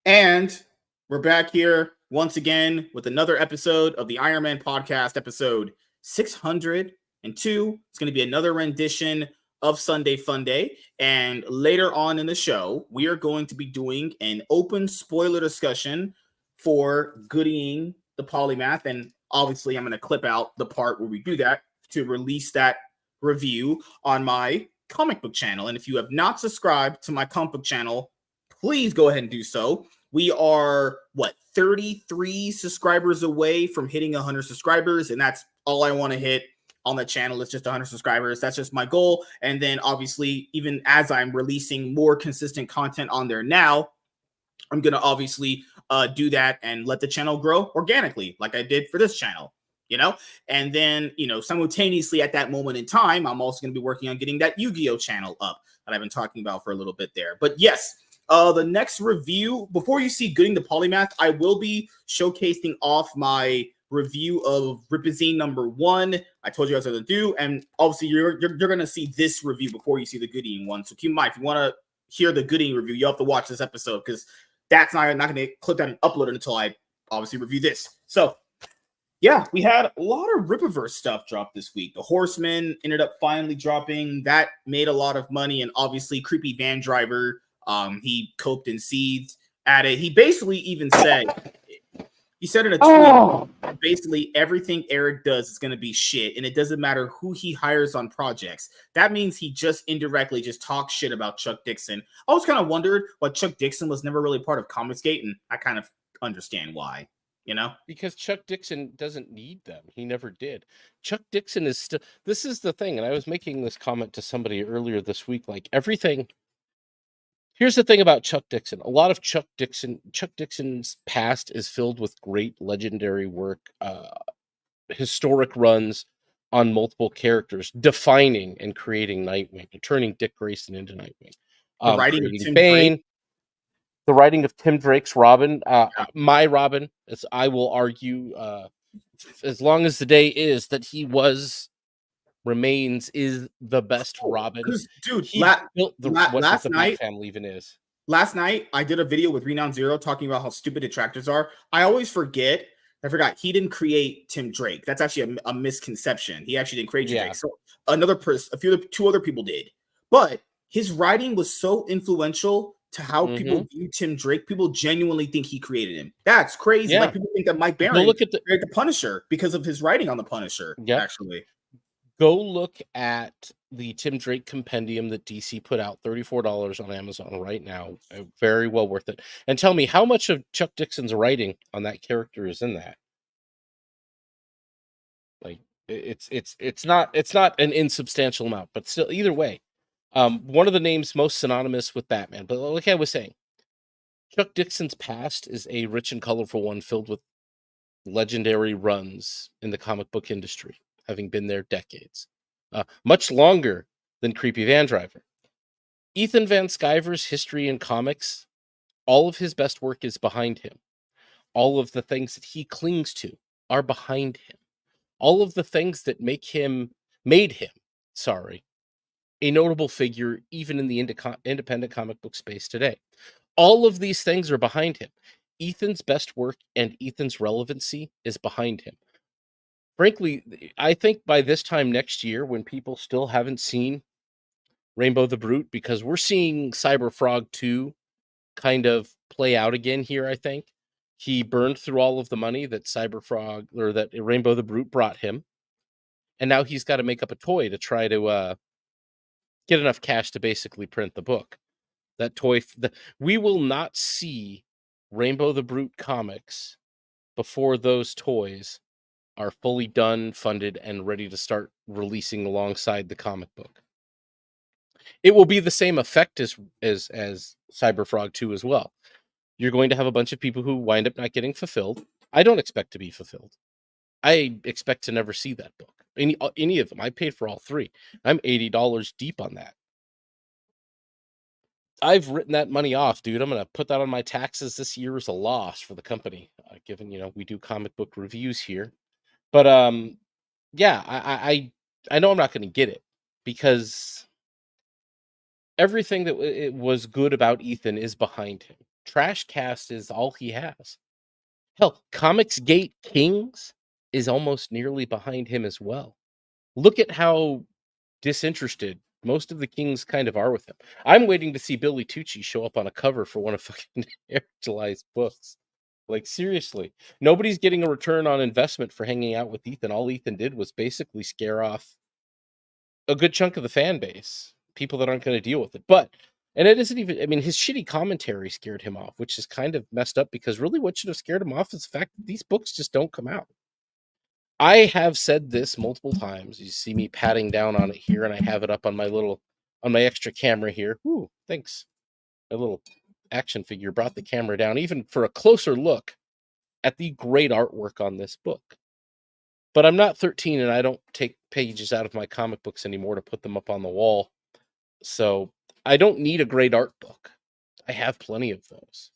And we're back here once again with another episode of the Iron Man podcast, episode 602. It's going to be another rendition of Sunday Funday. And later on in the show, we are going to be doing an open spoiler discussion for Goodying the Polymath. And obviously, I'm going to clip out the part where we do that to release that review on my comic book channel. And if you have not subscribed to my comic book channel, please go ahead and do so. We are, 33 subscribers away from hitting 100 subscribers, and that's all I want to hit on the channel. It's just 100 subscribers. That's just my goal. And then, obviously, even as I'm releasing more consistent content on there now, I'm going to obviously do that and let the channel grow organically, like I did for this channel. And then, simultaneously at that moment in time, I'm also going to be working on getting that Yu-Gi-Oh channel up that I've been talking about for a little bit there. But yes, the next review, before you see Goodyng the Polymath, I will be showcasing off my review of Ripazine #1. I told you guys what to do, and obviously you're going to see this review before you see the Goodyng one. So keep in mind, if you want to hear the Goodyng review, you have to watch this episode because that's not going to clip that and upload it until I obviously review this. So yeah, we had a lot of Rippaverse stuff drop this week. The Horseman ended up finally dropping. That made a lot of money, and obviously Creepy Van Driver, he coped and seethed at it. He basically even said, in a tweet, basically everything Eric does is going to be shit, and it doesn't matter who he hires on projects. That means he just indirectly just talks shit about Chuck Dixon. I always kind of wondered why Chuck Dixon was never really part of Comicsgate, and I kind of understand why. Because Chuck Dixon doesn't need them. He never did. Chuck Dixon is still, this is the thing. And I was making this comment to somebody earlier this week, like everything. Here's the thing about Chuck Dixon. A lot of Chuck Dixon's past is filled with great legendary work, historic runs on multiple characters, defining and creating Nightwing, and turning Dick Grayson into Nightwing. The writing of Tim Bane, Drake. The writing of Tim Drake's Robin, my Robin, as I will argue, as long as the day is that he remains is the best Robin. Dude, he built what the Bat family even is. Last night, I did a video with Renown Zero talking about how stupid detractors are. I always forget. I forgot he didn't create Tim Drake. That's actually a misconception. He actually didn't create Tim Drake. So another person, two other people did. But his writing was so influential to how people view Tim Drake. People genuinely think he created him. That's crazy. Yeah. Like people think that Mike Baron created the Punisher because of his writing on the Punisher. Yep. Actually, go look at the Tim Drake compendium that DC put out, $34 on Amazon right now. Very well worth it. And tell me how much of Chuck Dixon's writing on that character is in that. Like it's not an insubstantial amount, but still, either way. One of the names most synonymous with Batman. But like I was saying, Chuck Dixon's past is a rich and colorful one filled with legendary runs in the comic book industry, having been there decades. Much longer than Creepy Van Driver. Ethan Van Sciver's history in comics, all of his best work is behind him. All of the things that he clings to are behind him. All of the things that made him, a notable figure even in the independent comic book space today. All of these things are behind him. Ethan's best work and Ethan's relevancy is behind him. Frankly, I think by this time next year, when people still haven't seen Rainbow the Brute, because we're seeing Cyber Frog 2 kind of play out again here, I think. He burned through all of the money that Cyber Frog, or that Rainbow the Brute brought him. And now he's got to make up a toy to try to get enough cash to basically print the book. That toy, we will not see Rainbow the Brute comics before those toys are fully done, funded, and ready to start releasing alongside the comic book. It will be the same effect as Cyber Frog 2 as well. You're going to have a bunch of people who wind up not getting fulfilled. I don't expect to be fulfilled. I expect to never see that book. Any of them. I paid for all three. I'm $80 deep on that. I've written that money off, dude. I'm going to put that on my taxes this year as a loss for the company, given, we do comic book reviews here. But, yeah, I know I'm not going to get it because everything that it was good about Ethan is behind him. Trash Cast is all he has. Hell, Comics Gate Kings is almost nearly behind him as well. Look at how disinterested most of the Kings kind of are with him. I'm waiting to see Billy Tucci show up on a cover for one of fucking July's books. Like, seriously, nobody's getting a return on investment for hanging out with Ethan. All Ethan did was basically scare off a good chunk of the fan base, people that aren't going to deal with it. And it isn't even, I mean, his shitty commentary scared him off, which is kind of messed up, because really what should have scared him off is the fact that these books just don't come out. I have said this multiple times. You see me patting down on it here, and I have it up on my extra camera here. Ooh, thanks. My little action figure brought the camera down, even for a closer look at the great artwork on this book. But I'm not 13, and I don't take pages out of my comic books anymore to put them up on the wall. So I don't need a great art book. I have plenty of those.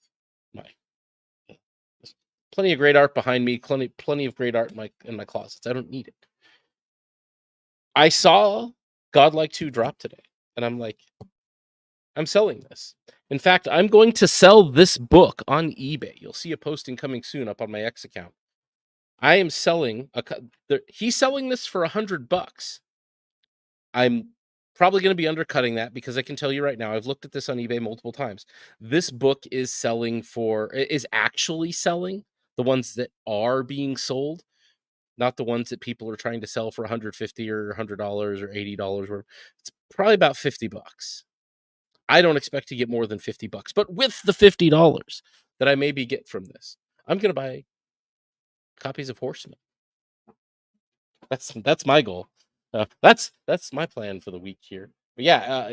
Plenty of great art behind me. Plenty of great art in my closets. I don't need it. I saw Godlike 2 drop today, and I'm like, I'm selling this. In fact, I'm going to sell this book on eBay. You'll see a posting coming soon up on my X account. I am selling he's selling this for $100. I'm probably going to be undercutting that, because I can tell you right now, I've looked at this on eBay multiple times. This book is actually selling, the ones that are being sold, not the ones that people are trying to sell for $150 or $100 or $80. It's probably about $50. I don't expect to get more than $50, but with the $50 that I maybe get from this, I'm going to buy copies of Horsemen. That's my goal. That's my plan for the week here. But yeah,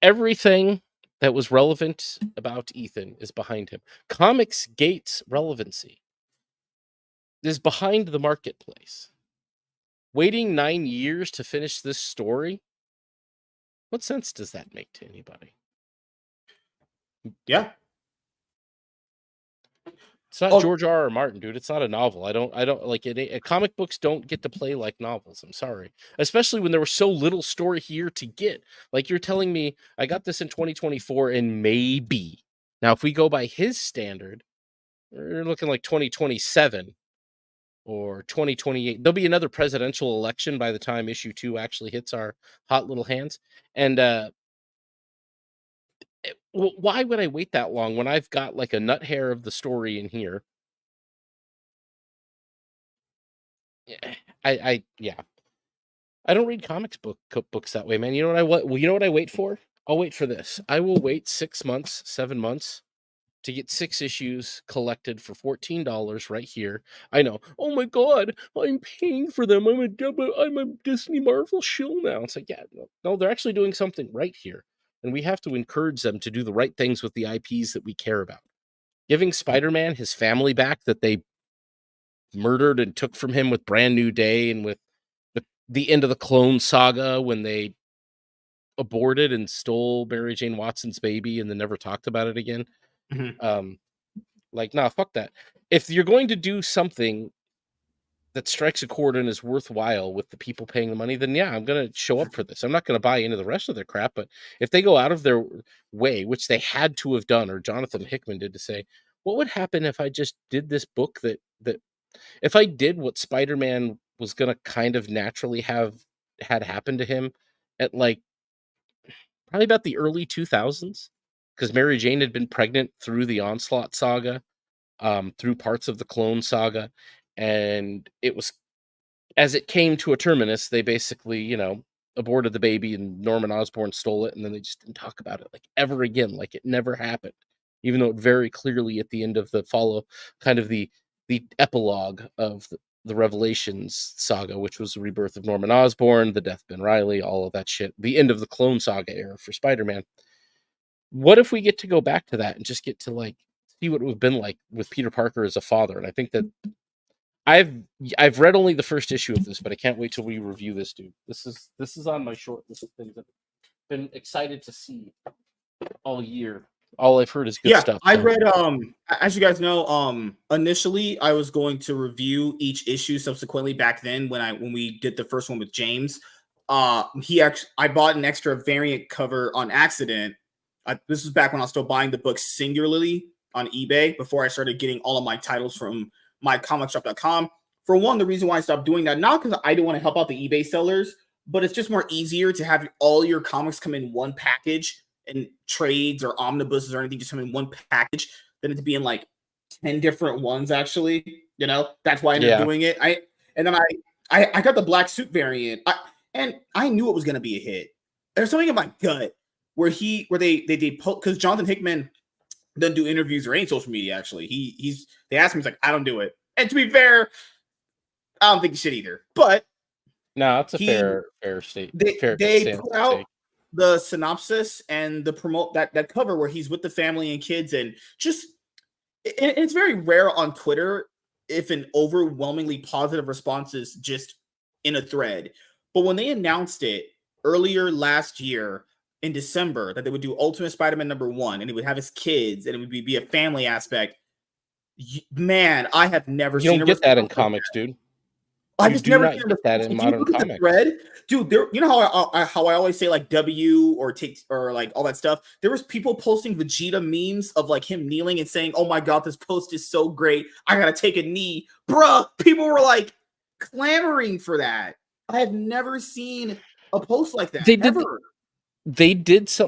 everything that was relevant about Ethan is behind him. Comics Gate's relevancy is behind the marketplace. Waiting 9 years to finish this story, what sense does that make to anybody? Yeah. It's not George R.R. Martin, dude. It's not a novel. I don't like it. Comic books don't get to play like novels. I'm sorry. Especially when there was so little story here to get. Like, you're telling me I got this in 2024, and maybe. Now, if we go by his standard, we're looking like 2027 or 2028. There'll be another presidential election by the time issue 2 actually hits our hot little hands. And why would I wait that long when I've got like a nut hair of the story in here? I don't read books that way, man. You know what you know what I wait for? I'll wait for this. I will wait 6 months, 7 months to get 6 issues collected for $14 right here. I know. Oh my god, I'm paying for them. I'm a Disney Marvel shill now. It's like, yeah, no, they're actually doing something right here. And we have to encourage them to do the right things with the IPs that we care about. Giving Spider-Man his family back that they murdered and took from him with Brand New Day, and with the end of the Clone Saga when they aborted and stole Mary Jane Watson's baby and then never talked about it again. Mm-hmm. Like, nah, fuck that. If you're going to do something that strikes a chord and is worthwhile with the people paying the money, then yeah, I'm going to show up for this. I'm not going to buy into the rest of their crap, but if they go out of their way, which they had to have done, or Jonathan Hickman did, to say, what would happen if I just did this book that if I did what Spider-Man was going to kind of naturally had happened to him at like probably about the early 2000s, because Mary Jane had been pregnant through the Onslaught saga, through parts of the Clone Saga, and it was, as it came to a terminus, they basically, aborted the baby, and Norman Osborn stole it, and then they just didn't talk about it like ever again, like it never happened, even though it very clearly at the end of the kind of the epilogue of the Revelations saga, which was the rebirth of Norman Osborn, the death of Ben Reilly, all of that shit, the end of the Clone Saga era for Spider-Man. What if we get to go back to that and just get to like see what it would have been like with Peter Parker as a father? And I think that I've read only the first issue of this, but I can't wait till we review this, dude. This is on my short list of things that I've been excited to see all year. All I've heard is good stuff. I read as you guys know, initially I was going to review each issue subsequently back then when we did the first one with James. I bought an extra variant cover on accident. This was back when I was still buying the books singularly. on eBay before I started getting all of my titles from mycomicshop.com. For one, the reason why I stopped doing that, not because I don't want to help out the eBay sellers, but it's just more easier to have all your comics come in one package, and trades or omnibuses or anything just come in one package than it to be in like 10 different ones, actually. That's why I ended up doing it. I got the black suit variant, and I knew it was going to be a hit. There's something in my gut where they because Jonathan Hickman doesn't do interviews or any social media. Actually, they asked him, he's like, I don't do it. And to be fair, I don't think he should either. But no, that's a fair statement. They put out the synopsis and the promote that cover where he's with the family and kids, and just it's very rare on Twitter if an overwhelmingly positive response is just in a thread. But when they announced it earlier last year in December that they would do Ultimate Spider-Man #1 and he would have his kids and it would be a family aspect, man, I have never seen. You don't get that in comics, dude. I just never get that in modern comics. Thread, dude. You know how I always say like W or like all that stuff. There was people posting Vegeta memes of like him kneeling and saying, "Oh my god, this post is so great. I gotta take a knee, bruh." People were like clamoring for that. I have never seen a post like that.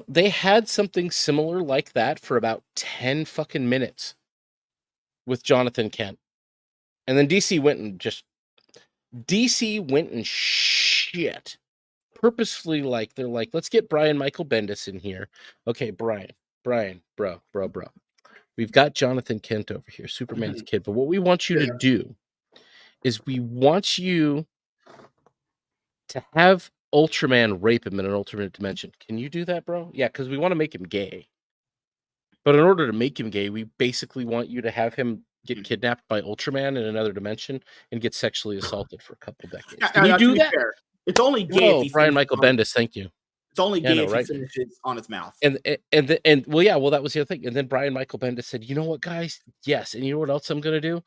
They had something similar like that for about 10 fucking minutes with Jonathan Kent, and then DC went and shit purposefully. Like they're like, let's get Brian Michael Bendis in here. Okay, Brian, bro. We've got Jonathan Kent over here, Superman's kid. But what we want you to do is we want you to have Ultraman rape him in an alternate dimension. Can you do that, bro? Yeah, because we want to make him gay. But in order to make him gay, we basically want you to have him get kidnapped by Ultraman in another dimension and get sexually assaulted for a couple decades. Can you do that? Fair. It's only gay if he Brian Michael Bendis, thank you. It's only gay if he finishes on his mouth. And that was the other thing. And then Brian Michael Bendis said, "You know what, guys? Yes. And you know what else I'm going to do?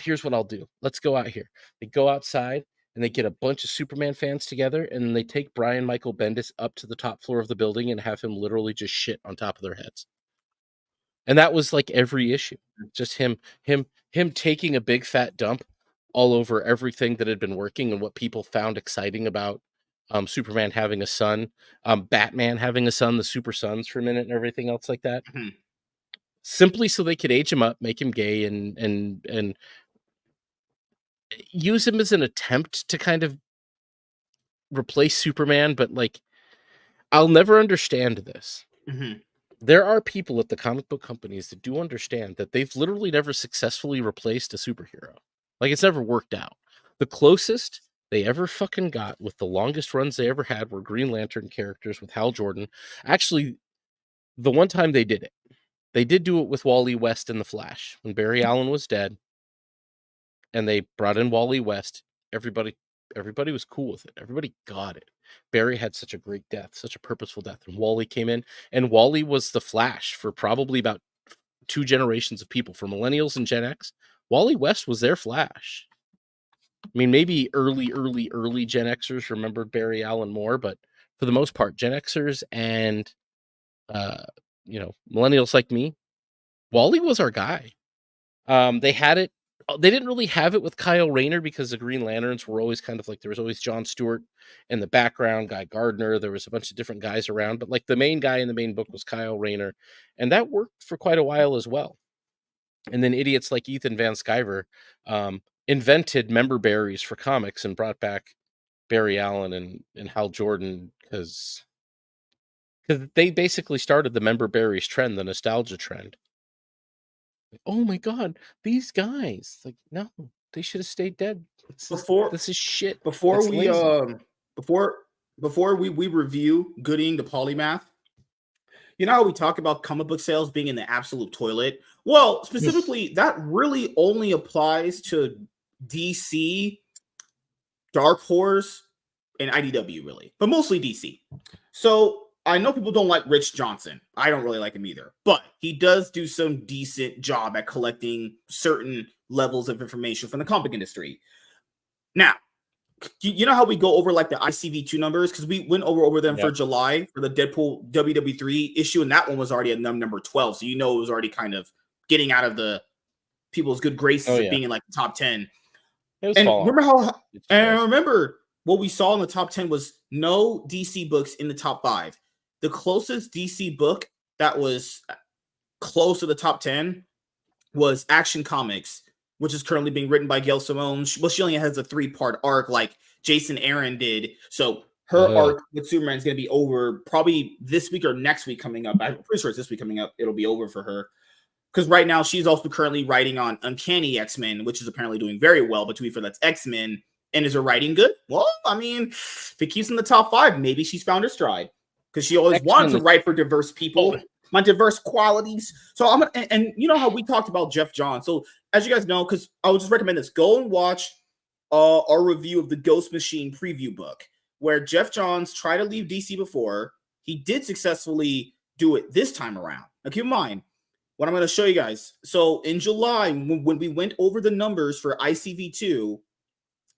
Here's what I'll do. Let's go out here." They go outside and they get a bunch of Superman fans together and they take Brian Michael Bendis up to the top floor of the building and have him literally just shit on top of their heads. And that was like every issue. Just him taking a big fat dump all over everything that had been working and what people found exciting about Superman having a son, Batman having a son, the Super Sons for a minute, and everything else like that. Mm-hmm. Simply so they could age him up, make him gay, and use him as an attempt to kind of replace Superman. But like, I'll never understand this. Mm-hmm. There are people at the comic book companies that do understand that they've literally never successfully replaced a superhero. Like, it's never worked out. The closest they ever fucking got with the longest runs they ever had were Green Lantern characters with Hal Jordan. Actually, the one time they did it, they did do it with Wally West in The Flash. When Barry Allen was dead and they brought in Wally West, everybody was cool with it. Everybody got it. Barry had such a great death, such a purposeful death. And Wally came in, and Wally was the Flash for probably about 2 generations of people. For millennials and Gen X, Wally West was their Flash. I mean, maybe early Gen Xers remembered Barry Allen more, but for the most part, Gen Xers and millennials like me, Wally was our guy. They had it. They didn't really have it with Kyle Rayner because the Green Lanterns were always kind of like, there was always John Stewart in the background, Guy Gardner. There was a bunch of different guys around, but like the main guy in the main book was Kyle Rayner, and that worked for quite a while as well. And then idiots like Ethan Van Sciver invented member berries for comics and brought back Barry Allen and Hal Jordan because they basically started the member berries trend, the nostalgia trend. Like, oh my god, these guys! Like, no, they should have stayed dead. This is shit. Before we review Goodyng the Polymath, you know how we talk about comic book sales being in the absolute toilet? Well, specifically, that really only applies to DC, Dark Horse, and IDW, really, but mostly DC. So I know people don't like Rich Johnson. I don't really like him either, but he does do some decent job at collecting certain levels of information from the comic industry. Now, you know how we go over like the ICV2 numbers, because we went over them for Yep. July for the Deadpool WW3 issue, and that one was already at number 12, so it was already kind of getting out of the people's good graces of being in like the top 10. It was And falling. remember what we saw in the top 10 was no DC books in the top 5. The closest DC book that was close to the top 10 was Action Comics, which is currently being written by Gail Simone. She only has a 3-part arc like Jason Aaron did. So her arc with Superman is going to be over probably this week or next week coming up. I'm pretty sure it's this week coming up. It'll be over for her. Because right now she's also currently writing on Uncanny X-Men, which is apparently doing very well. But to be fair, that's X-Men. And is her writing good? Well, I mean, if it keeps in the top 5, maybe she's found her stride. Because she always wanted to write for diverse people. My diverse qualities. So I'm gonna, and you know how we talked about Jeff Johns. So as you guys know, because I would just recommend this, go and watch our review of the Ghost Machine preview book, where Jeff Johns tried to leave DC before. He did successfully do it this time around. Now keep in mind what I'm going to show you guys. So in July, when we went over the numbers for ICV2,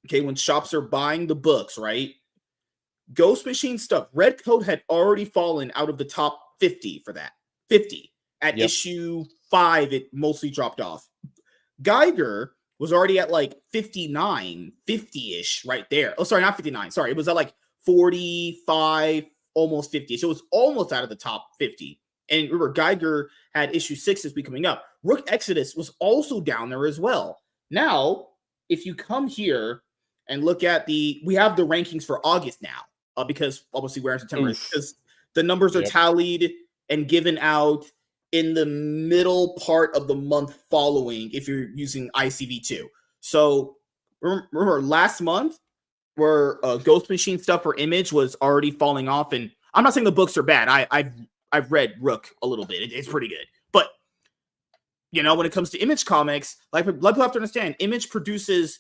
okay, when shops are buying the books, right? Ghost Machine stuff, Red Coat had already fallen out of the top 50 for that. 50. At issue 5, it mostly dropped off. Geiger was already at like 59, 50-ish right there. Oh, sorry, not 59. Sorry, it was at like 45, almost 50. So it was almost out of the top 50. And remember, Geiger had issue 6 this week coming up. Rook Exodus was also down there as well. Now, if you come here and look at we have the rankings for August now, because obviously we're in September, because the numbers are tallied and given out in the middle part of the month following if you're using ICV2. So remember last month where Ghost Machine stuff for Image was already falling off, and I'm not saying the books are bad. I've read Rook a little bit. It's pretty good. But you know, when it comes to Image Comics, like people have to understand, Image produces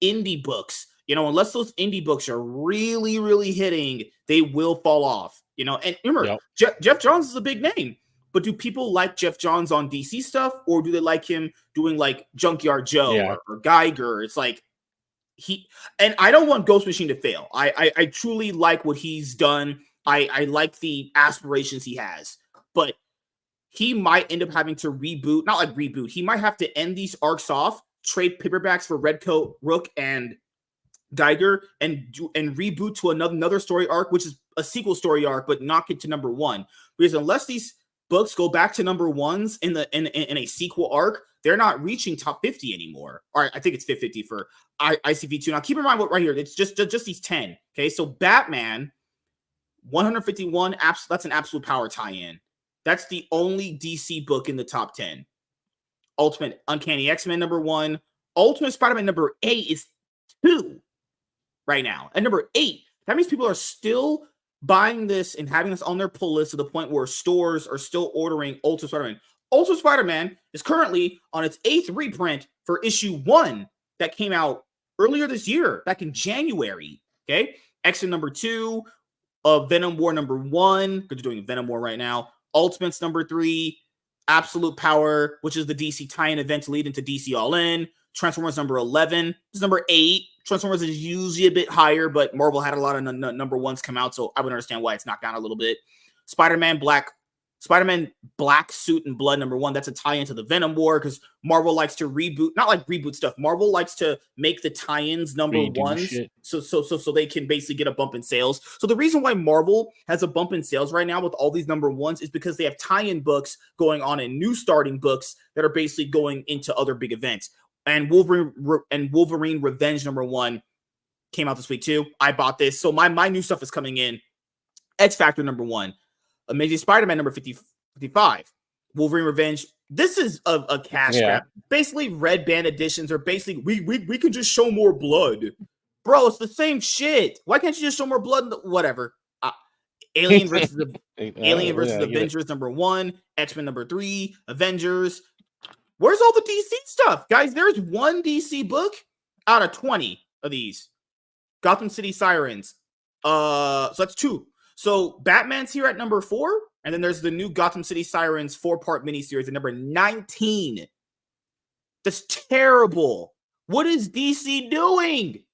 indie books. You know, unless those indie books are really, really hitting, they will fall off. You know, and remember, Jeff Johns is a big name. But do people like Jeff Johns on DC stuff, or do they like him doing like Junkyard Joe or Geiger? It's like and I don't want Ghost Machine to fail. I truly like what he's done. I like the aspirations he has, but he might end up having to reboot. Not like reboot. He might have to end these arcs off, trade paperbacks for Red Coat, Rook, and Geiger, and reboot to another story arc, which is a sequel story arc, but knock it to number 1. Because unless these books go back to number 1s in a sequel arc, they're not reaching top 50 anymore. All right, I think it's 50 for ICV2. Now keep in mind what right here, it's just these 10. Okay, so Batman 151, that's an Absolute Power tie-in. That's the only DC book in the top 10. Ultimate Uncanny X-Men number 1. Ultimate Spider-Man number 8 is 2 right now. And number 8, that means people are still buying this and having this on their pull list to the point where stores are still ordering Ultimate Spider-Man. Ultimate Spider-Man is currently on its 8th reprint for issue 1 that came out earlier this year, back in January. Okay, X-Men number 2, Venom War number 1, because they're doing Venom War right now. Ultimates number 3, Absolute Power, which is the DC tie-in event to lead into DC All In. Transformers number 11. This is number 8. Transformers is usually a bit higher, but Marvel had a lot of number 1s come out, so I would understand why it's knocked down a little bit. Spider-Man Black Suit and Blood number 1. That's a tie-in to the Venom War, because Marvel likes to reboot, not like reboot stuff. Marvel likes to make the tie-ins number 1s, so they can basically get a bump in sales. So the reason why Marvel has a bump in sales right now with all these number 1s is because they have tie-in books going on and new starting books that are basically going into other big events. And Wolverine Revenge number 1 came out this week too. I bought this. So my new stuff is coming in. X Factor number 1. Amazing Spider-Man number 55. Wolverine Revenge. This is a cash grab. Basically, red band editions are basically, we can just show more blood. Bro, it's the same shit. Why can't you just show more blood? Whatever. Alien versus Avengers number 1. X-Men number 3. Avengers. Where's all the DC stuff? Guys, there's one DC book out of 20 of these. Gotham City Sirens. So that's 2. So Batman's here at number 4, and then there's the new Gotham City Sirens 4-part miniseries at number 19. That's terrible. What is DC doing?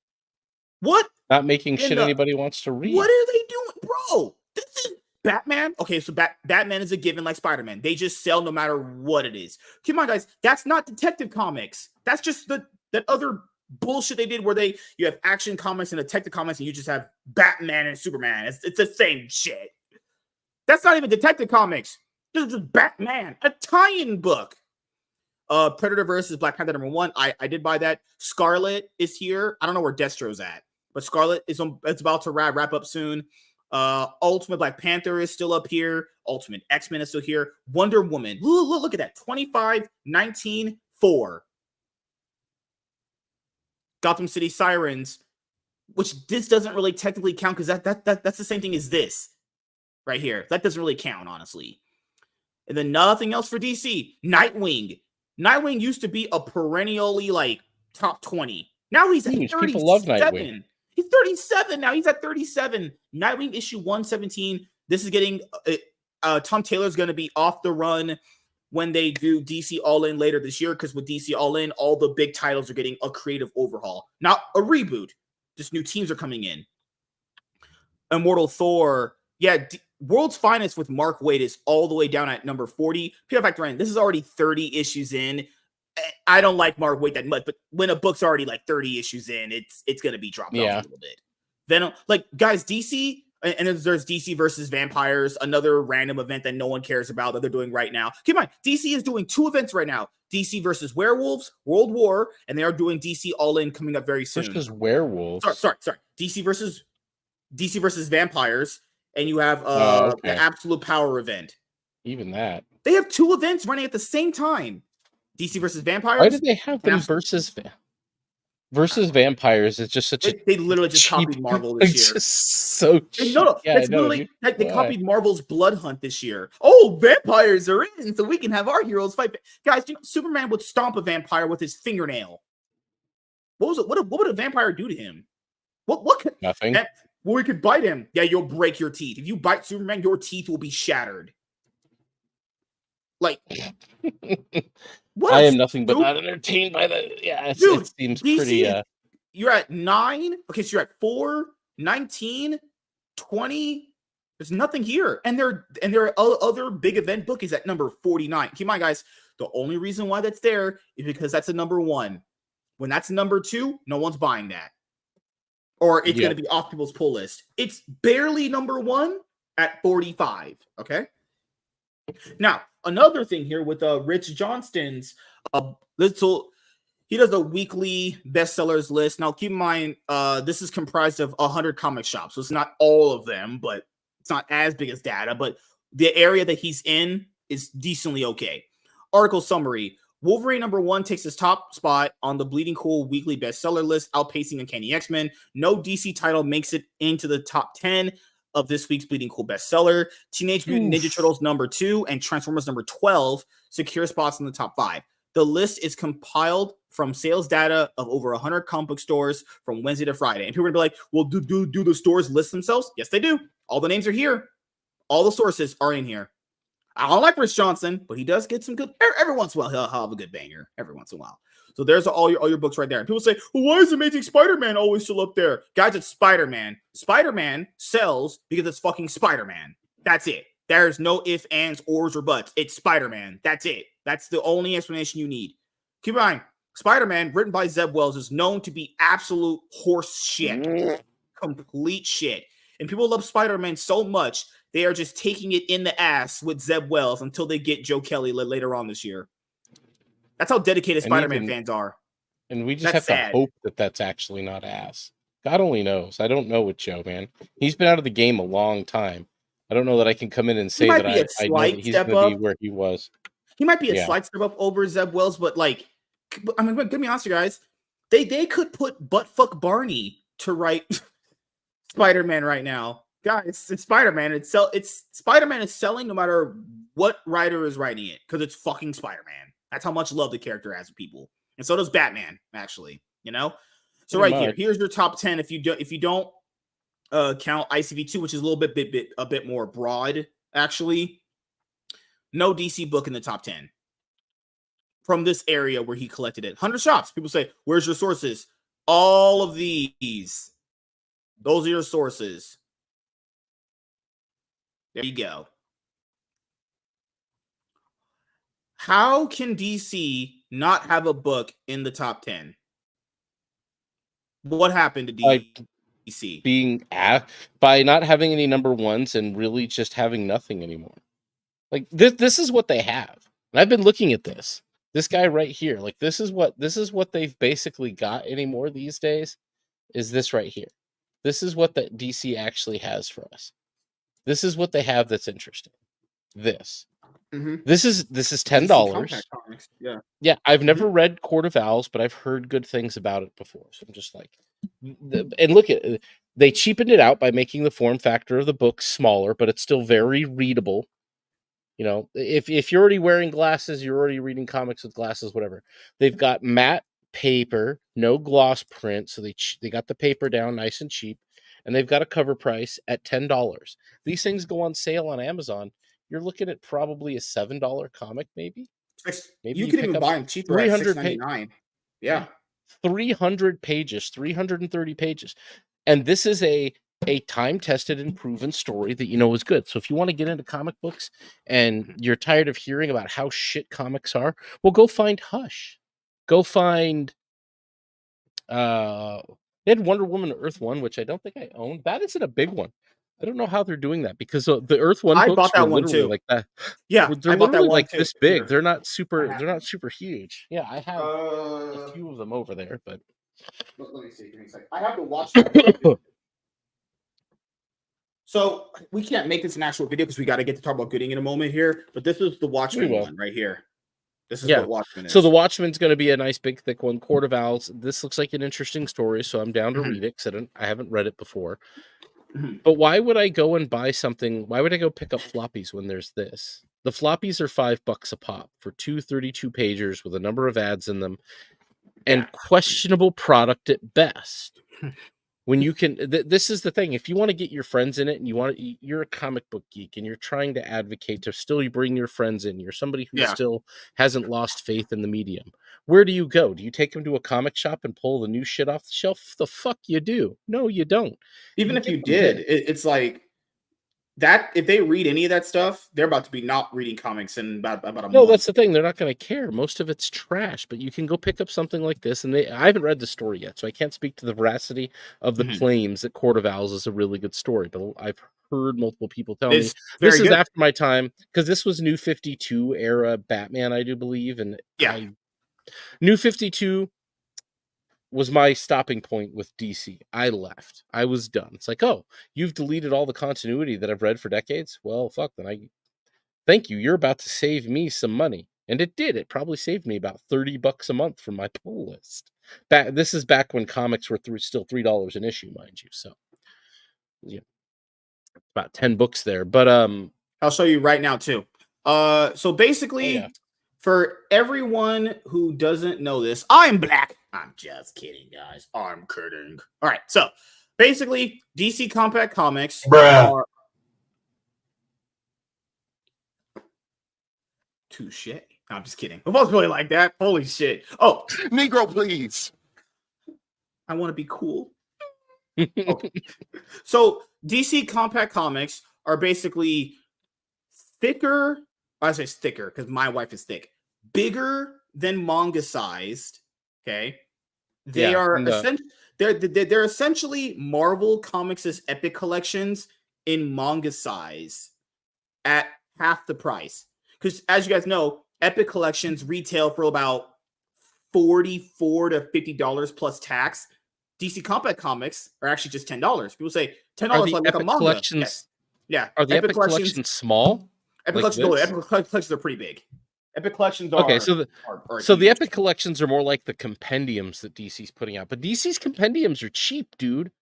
What Not making in shit the anybody wants to read. what are they doing, bro? This is Batman. Okay, so Batman is a given like Spider-Man. They just sell no matter what it is. Come on, guys. That's not Detective Comics. That's just that other bullshit they did where you have Action Comics and Detective Comics and you just have Batman and Superman. It's the same shit. That's not even Detective Comics. This is just Batman, a tie-in book. Predator versus Black Panther #1. I did buy that. Scarlet is here. I don't know where Destro's at, but Scarlet it's about to wrap up soon. Ultimate Black Panther is still up here. Ultimate X-Men is still here. Wonder Woman. Look at that. 25/19/4. Gotham City Sirens, which this doesn't really technically count because that's the same thing as this right here. That doesn't really count, honestly. And then nothing else for DC. Nightwing. Nightwing used to be a perennially like top 20. Now he's at 37. People love Nightwing. He's 37 now. He's at 37. Nightwing issue 117. This is getting Tom Taylor's going to be off the run when they do DC All In later this year, because with DC All In, all the big titles are getting a creative overhaul, not a reboot. Just new teams are coming in. Immortal Thor. Yeah, World's Finest with Mark Waid is all the way down at number 40. Peter Factor in, this is already 30 issues in. I don't like Mark Waid that much, but when a book's already like 30 issues in, it's going to be dropped off a little bit. Then, like, guys, DC, and then there's DC versus Vampires, another random event that no one cares about that they're doing right now. Keep in mind, DC is doing 2 events right now. DC versus Werewolves, World War, and they are doing DC All In coming up very soon. Versus Werewolves? Sorry. DC versus Vampires. And you have the Absolute Power event. Even that. They have 2 events running at the same time. DC versus Vampires. Why did they have them versus Vampires? It's just such they literally just cheap, copied Marvel this year. Just so cheap. No, yeah, that's literally like they copied Marvel's Blood Hunt this year. Oh, vampires are in, so we can have our heroes fight. Guys, Superman would stomp a vampire with his fingernail. What was it? What would a vampire do to him? What could nothing? Well, we could bite him. Yeah, you'll break your teeth. If you bite Superman, your teeth will be shattered. Like, I am nothing but not entertained by that. Yeah, dude, it seems DC, pretty. You're at 9. Okay, so you're at 4, 19, 20. There's nothing here, and there are other big event book is at number 49. Keep in mind, guys, the only reason why that's there is because that's a number 1. When that's number 2, no one's buying that. Or it's going to be off people's pull list. It's barely number 1 at 45. Okay. Now, another thing here with Rich Johnston's he does a weekly bestsellers list. Now, keep in mind, this is comprised of 100 comic shops. So it's not all of them, but it's not as big as data. But the area that he's in is decently okay. Article summary. Wolverine #1 takes his top spot on the Bleeding Cool weekly bestseller list, outpacing Uncanny X-Men. No DC title makes it into the top 10 of this week's Bleeding Cool bestseller. Teenage Mutant Ninja Turtles #2 and Transformers #12 secure spots in the top 5. The list is compiled from sales data of over 100 comic book stores from Wednesday to Friday. And people are going to be like, well, do the stores list themselves? Yes, they do. All the names are here. All the sources are in here. I don't like Rich Johnson, but he does get some good. Every once in a while, he'll have a good banger. Every once in a while. So there's all your books right there. And people say, well, why is Amazing Spider-Man always still up there? Guys, it's Spider-Man. Spider-Man sells because it's fucking Spider-Man. That's it. There's no ifs, ands, ors, or buts. It's Spider-Man. That's it. That's the only explanation you need. Keep in mind, Spider-Man, written by Zeb Wells, is known to be absolute horse shit. Complete shit. And people love Spider-Man so much, they are just taking it in the ass with Zeb Wells until they get Joe Kelly later on this year. That's how dedicated Spider-Man fans are. And we just have to hope that that's actually not ass. God only knows. I don't know with Joe, man. He's been out of the game a long time. I don't know that I can come in and say that I know that he's going to be where he was. He might be a slight step up over Zeb Wells, but like, I mean, let me honest, you guys. They could put Buttfuck Barney to write Spider-Man right now. Guys, it's Spider-Man. It's Spider-Man is selling no matter what writer is writing it because it's fucking Spider-Man. That's how much love the character has with people, and so does Batman. Actually, you know. So here's your top 10. If you don't count ICV2, which is a little bit more broad, actually, no DC book in the top 10 from this area where he collected it. 100 shops. People say, "Where's your sources?" All of these Those are your sources. There you go. How can DC not have a book in the top 10? What happened to DC? By not having any number ones and really just having nothing anymore. Like this is what they have. And I've been looking at this. This guy right here. Like this is what they've basically got anymore these days. Is this right here. This is what the DC actually has for us. This is what they have that's interesting. This. Mm-hmm. This is $10. Yeah. I've never read Court of Owls, but I've heard good things about it before. So I'm just like, and look at it. They cheapened it out by making the form factor of the book smaller, but it's still very readable. You know, if you're already wearing glasses, you're already reading comics with glasses, whatever. They've got matte paper, no gloss print, so they got the paper down nice and cheap, and they've got a cover price at $10. These things go on sale on Amazon. You're looking at probably a $7 comic, maybe. You could even buy them cheaper at $6.99. Yeah, 300 pages, 330 pages, and this is a time-tested and proven story that you know is good. So if you want to get into comic books and you're tired of hearing about how shit comics are, well, go find Hush. Go find they had Wonder Woman Earth 1, which I don't think I own. That isn't a big one. I don't know how they're doing that because the Earth 1 I books bought that were one literally too. like that. Yeah, they're literally like this big. They're not super huge. Yeah, I have a few of them over there, but let me see. Give me a second. I have to watch that. So we can't make this an actual video because we got to get to talk about Goodyng in a moment here. But this is the Watchmen one right here. This is what Watchmen is. So the Watchmen's going to be a nice big thick one. Court of Owls. This looks like an interesting story, so I'm down to read it because I haven't read it before. But why would I go and buy something? Why would I go pick up floppies when there's this? The floppies are $5 a pop for 2 32-pagers with a number of ads in them, and questionable product at best. When you can, this is the thing. If you want to get your friends in it, and you're a comic book geek, and you're trying to advocate to still you bring your friends in. You're somebody who still hasn't lost faith in the medium. Where do you go? Do you take them to a comic shop and pull the new shit off the shelf? The fuck you do? No, you don't. Even if you did, it's like that. If they read any of that stuff, they're about to be not reading comics in about a month. No, that's the thing. They're not going to care. Most of it's trash, but you can go pick up something like this. And I haven't read the story yet, so I can't speak to the veracity of the claims that Court of Owls is a really good story. But I've heard multiple people tell me this is after my time because this was New 52 era Batman, I do believe. And New 52 was my stopping point with DC. I left. I was done. It's like, oh, you've deleted all the continuity that I've read for decades? Well, fuck, then thank you. You're about to save me some money. And it did. It probably saved me about $30 a month from my pull list. This is back when comics were still $3 an issue, mind you. So, yeah, about 10 books there. But I'll show you right now too. So basically, for everyone who doesn't know this, I'm black. I'm just kidding, guys. I'm kidding. All right. So basically, DC Compact Comics are. Touche. No, I'm just kidding. It was really like that. Holy shit. Oh, Negro, please. I want to be cool. Okay. So DC Compact Comics are basically thicker. I say thicker because my wife is thick. Bigger than manga sized. Okay. They are they're essentially Marvel Comics' epic collections in manga size at half the price. Because as you guys know, epic collections retail for about $44 to $50 plus tax. DC Compact Comics are actually just $10. People say $10 like a manga. Collections, yeah. Are the epic collections small? Epic collections are pretty big. Epic collections are okay. So the epic collections are more like the compendiums that DC's putting out, but DC's compendiums are cheap, dude.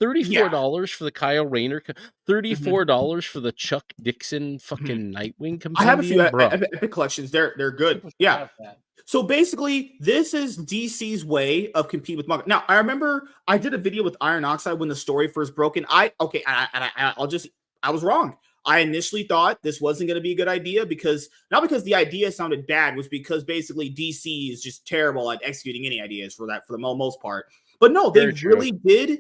$34 for the Kyle Rayner, $34 for the Chuck Dixon fucking Nightwing compendium. I have a few epic collections. They're good. Yeah. So basically, this is DC's way of competing with manga. Now, I remember I did a video with Iron Oxide when the story first broke, and I was wrong. I initially thought this wasn't going to be a good idea because not because the idea sounded bad, was because basically DC is just terrible at executing any ideas for the most part. But no, they really did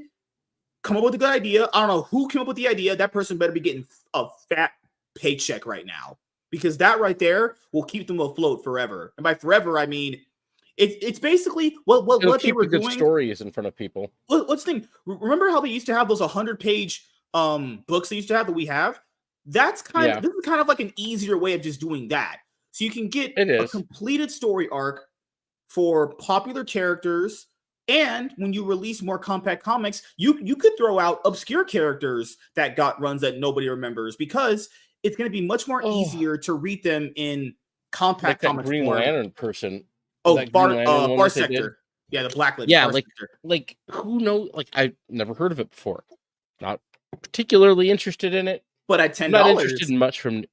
come up with a good idea. I don't know who came up with the idea. That person better be getting a fat paycheck right now, because that right there will keep them afloat forever. And by forever, I mean it's basically It'll what they keep were the good doing. stories in front of people. Let's think. Remember how they used to have those 100-page books they used to have that we have? This is kind of like an easier way of just doing that. So you can get It a is. completed story arc for popular characters, and when you release more compact comics, you could throw out obscure characters that got runs that nobody remembers, because it's going to be much more Oh, easier to read them in like compact that comic Green form. Lantern person. Oh, That Green Lantern one Bar that they did. Sector. Yeah, the Black Lady. Yeah, Bar Sector. like who knows? Like I've never heard of it before. Not particularly interested in it. But at I'm $10, not interested in much from.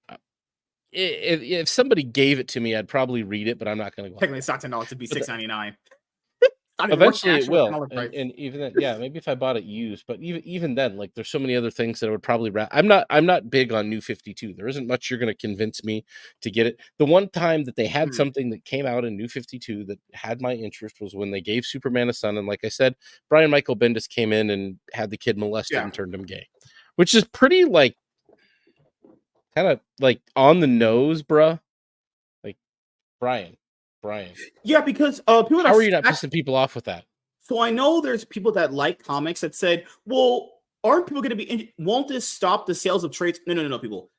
If somebody gave it to me, I'd probably read it, but I'm not going to go. Technically, it's not $10. It'd be $6.99. Eventually it will, price. and even then, yeah, maybe if I bought it used, but even then, like there's so many other things that I would probably I'm not big on New 52. There isn't much you're going to convince me to get it. The one time that they had something that came out in New 52 that had my interest was when they gave Superman a son, and like I said, Brian Michael Bendis came in and had the kid molested and turned him gay, which is pretty like kind of like on the nose, bruh. Like Brian. Yeah, because people. How are you not pissing people off with that? So I know there's people that like comics that said, "Well, aren't people going to be? Won't this stop the sales of trades?" No, people.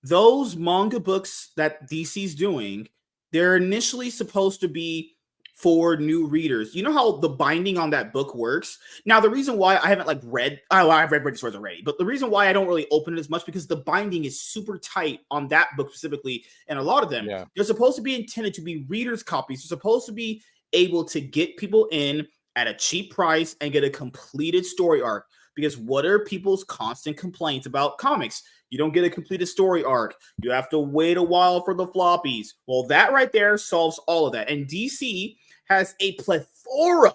Those manga books that DC's doing, they're initially supposed to be for new readers. You know how the binding on that book works? Now, the reason why I haven't I've read stories already, but the reason why I don't really open it as much, because the binding is super tight on that book specifically, and a lot of them, they're supposed to be intended to be readers' copies. They're supposed to be able to get people in at a cheap price and get a completed story arc. Because what are people's constant complaints about comics? You don't get a completed story arc. You have to wait a while for the floppies. Well, that right there solves all of that. And DC has a plethora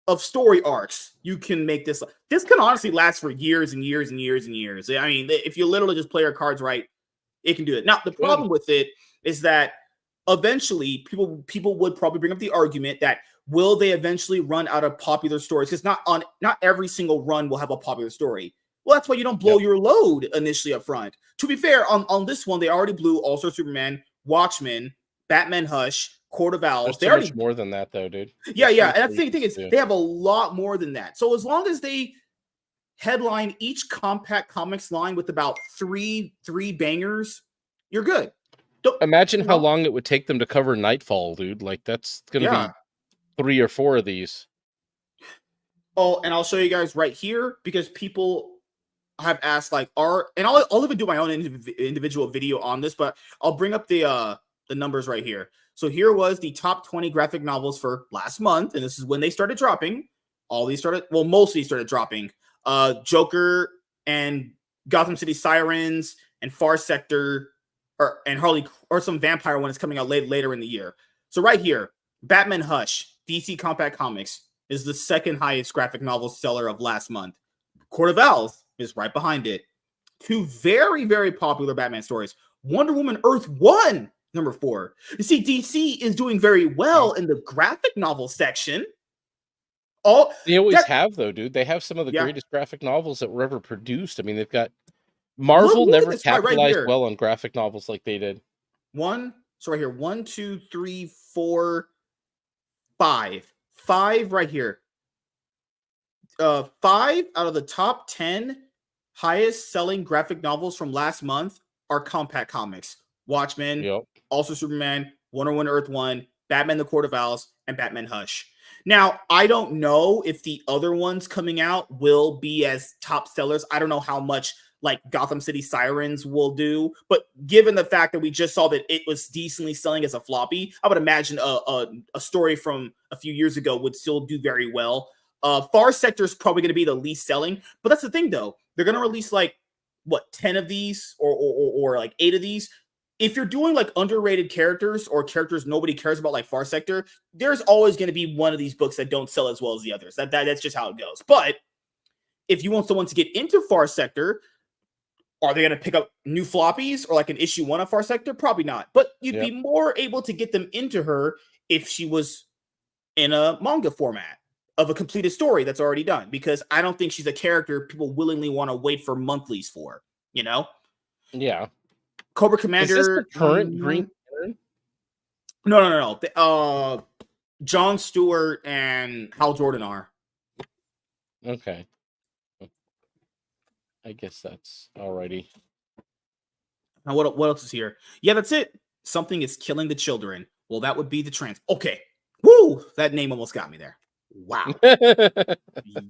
of story arcs. You can make this. This can honestly last for years and years and years and years. I mean, if you literally just play your cards right, it can do it. Now, the problem with it is that eventually people would probably bring up the argument that will they eventually run out of popular stories? Because not every single run will have a popular story. Well, that's why you don't blow your load initially up front. To be fair, on this one, they already blew All-Star Superman, Watchmen, Batman Hush, Court of Owls. There's so much more than that, though, dude. Yeah. And that's the thing is, they have a lot more than that. So as long as they headline each compact comics line with about three bangers, you're good. Imagine how long it would take them to cover Nightfall, dude. Like, that's going to be 3 or 4 of these. Oh, and I'll show you guys right here, because people have asked, like, I'll even do my own individual video on this, but I'll bring up the numbers right here. So here was the top 20 graphic novels for last month, and this is when they started dropping. Most of these started dropping. Joker and Gotham City Sirens and Far Sector, and Harley, or some vampire one is coming out later in the year. So right here, Batman Hush, DC Compact Comics, is the second highest graphic novel seller of last month. Court of Owls is right behind it. 2 very, very popular Batman stories. Wonder Woman Earth 1, number 4. You see, DC is doing very well in the graphic novel section. They always have, though, dude. They have some of the greatest graphic novels that were ever produced. I mean, they've got Marvel never capitalized well on graphic novels like they did. So right here, 1, 2, 3, 4, 5. 5 right here. 5 out of the top 10 highest selling graphic novels from last month are compact comics. Watchmen, Also Superman, Wonder Woman Earth 1, Batman the Court of Owls, and Batman Hush. Now, I don't know if the other ones coming out will be as top sellers. I don't know how much like Gotham City Sirens will do, but given the fact that we just saw that it was decently selling as a floppy, I would imagine a story from a few years ago would still do very well. Far Sector is probably going to be the least selling, but that's the thing though. They're going to release like 10 of these or like 8 of these. If you're doing like underrated characters or characters nobody cares about, like Far Sector, there's always going to be one of these books that don't sell as well as the others. That's just how it goes. But if you want someone to get into Far Sector, are they going to pick up new floppies or like an issue 1 of Far Sector? Probably not. But you'd be more able to get them into her if she was in a manga format. of a completed story that's already done, because I don't think she's a character people willingly want to wait for monthlies for, you know? Yeah. Cobra Is this the Commander. current Green Lantern? No. Jon Stewart and Hal Jordan are. Okay. I guess that's alrighty. Now, what else is here? Yeah, that's it. Something is killing the children. Well, that would be the trans. Okay. Woo! That name almost got me there. Wow.